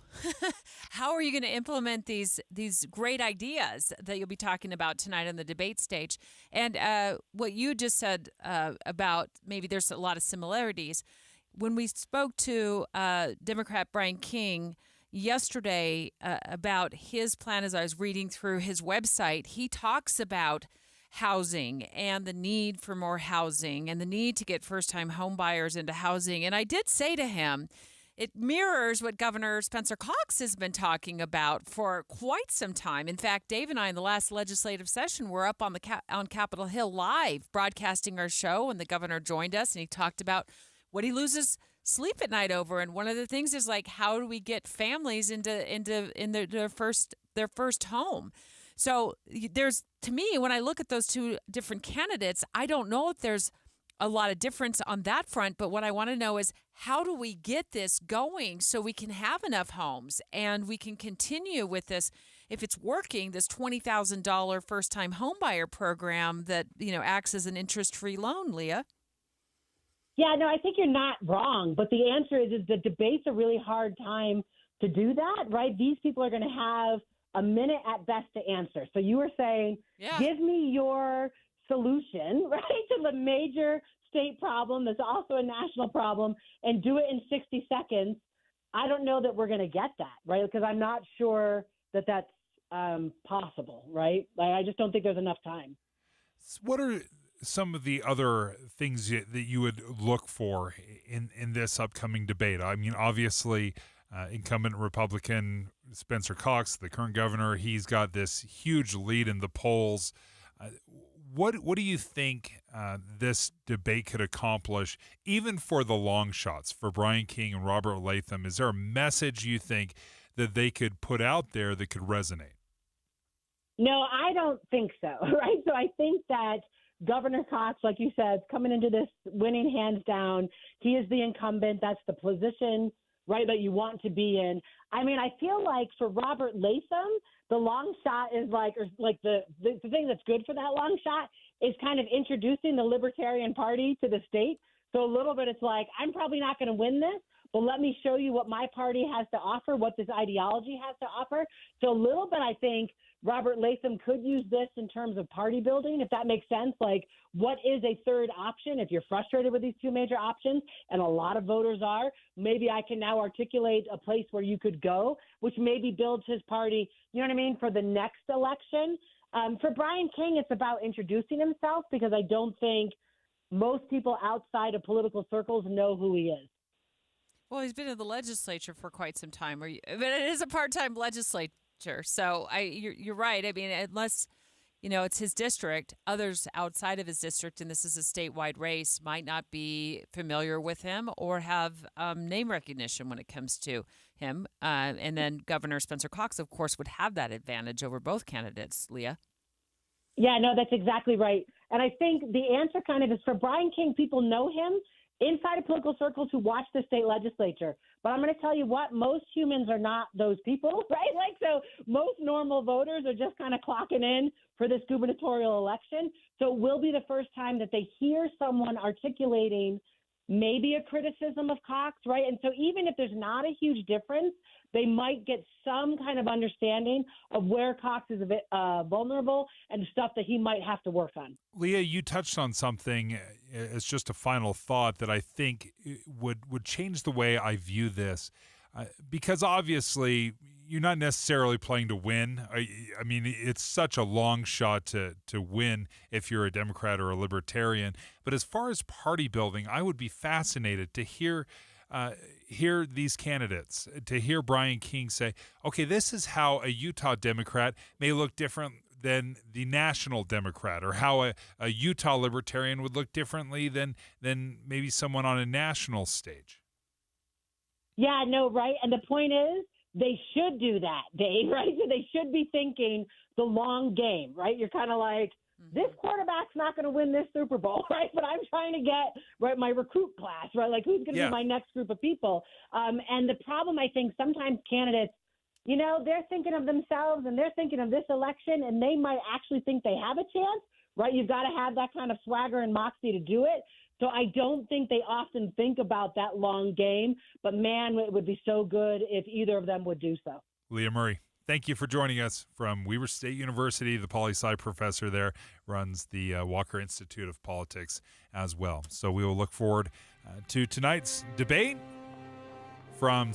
How are you going to implement these great ideas that you'll be talking about tonight on the debate stage? And what you just said about maybe there's a lot of similarities. When we spoke to Democrat Brian King yesterday about his plan, as I was reading through his website, he talks about housing and the need for more housing and the need to get first-time home buyers into housing. And I did say to him, it mirrors what Governor Spencer Cox has been talking about for quite some time. In fact, Dave and I in the last legislative session were up on on Capitol Hill live broadcasting our show, and the governor joined us, and he talked about what he loses sleep at night over. And one of the things is how do we get families into their first home? So to me, when I look at those two different candidates, I don't know if there's a lot of difference on that front, but what I want to know is how do we get this going so we can have enough homes and we can continue with this, if it's working, this $20,000 first-time homebuyer program that, acts as an interest-free loan, Leah? Yeah, no, I think you're not wrong, but the answer is the debate's a really hard time to do that, right? These people are going to have a minute at best to answer. So you were saying, give me your solution, right, to the major state problem that's also a national problem and do it in 60 seconds. I don't know that we're going to get that, right, because I'm not sure that that's possible, right? I just don't think there's enough time. What are some of the other things that you would look for in this upcoming debate? I mean, obviously, incumbent Republican Spencer Cox, the current governor, he's got this huge lead in the polls. What do you think this debate could accomplish, even for the long shots, for Brian King and Robert Latham? Is there a message you think that they could put out there that could resonate? No, I don't think so, right? So I think that Governor Cox, like you said, is coming into this winning hands down. He is the incumbent. That's the position, right, that you want to be in. I mean, I feel like for Robert Latham, the long shot is the thing that's good for that long shot is kind of introducing the Libertarian Party to the state. So a little bit, it's I'm probably not going to win this, but let me show you what my party has to offer, what this ideology has to offer. So a little bit, I think Robert Latham could use this in terms of party building, if that makes sense. What is a third option? If you're frustrated with these two major options, and a lot of voters are, maybe I can now articulate a place where you could go, which maybe builds his party, you know what I mean, for the next election. For Brian King, it's about introducing himself, because I don't think most people outside of political circles know who he is. Well, he's been in the legislature for quite some time, but it is a part-time legislature. So you're right. I mean, unless, it's his district, others outside of his district, and this is a statewide race, might not be familiar with him or have name recognition when it comes to him. And then Governor Spencer Cox, of course, would have that advantage over both candidates, Leah. Yeah, no, that's exactly right. And I think the answer kind of is for Brian King, people know him inside of political circles who watch the state legislature. But I'm going to tell you what, most humans are not those people, right? So most normal voters are just kind of clocking in for this gubernatorial election. So it will be the first time that they hear someone articulating maybe a criticism of Cox, right? And so even if there's not a huge difference, they might get some kind of understanding of where Cox is a bit vulnerable and stuff that he might have to work on. Leah, you touched on something as just a final thought that I think would change the way I view this, because obviously you're not necessarily playing to win. I mean, it's such a long shot to win if you're a Democrat or a Libertarian. But as far as party building, I would be fascinated to hear these candidates, to hear Brian King say, okay, this is how a Utah Democrat may look different than the national Democrat, or how a Utah Libertarian would look differently than maybe someone on a national stage. Yeah, no, right. And the point is, they should do that, Dave, right? So they should be thinking the long game, right? You're kind of this quarterback's not going to win this Super Bowl, right? But I'm trying to get my recruit class, right? Who's going to be my next group of people? And the problem, I think, sometimes candidates you know, they're thinking of themselves and they're thinking of this election, and they might actually think they have a chance, right? You've got to have that kind of swagger and moxie to do it. So I don't think they often think about that long game, but man, it would be so good if either of them would do so. Leah Murray, thank you for joining us from Weber State University. The poli-sci professor there runs the Walker Institute of Politics as well. So we will look forward to tonight's debate from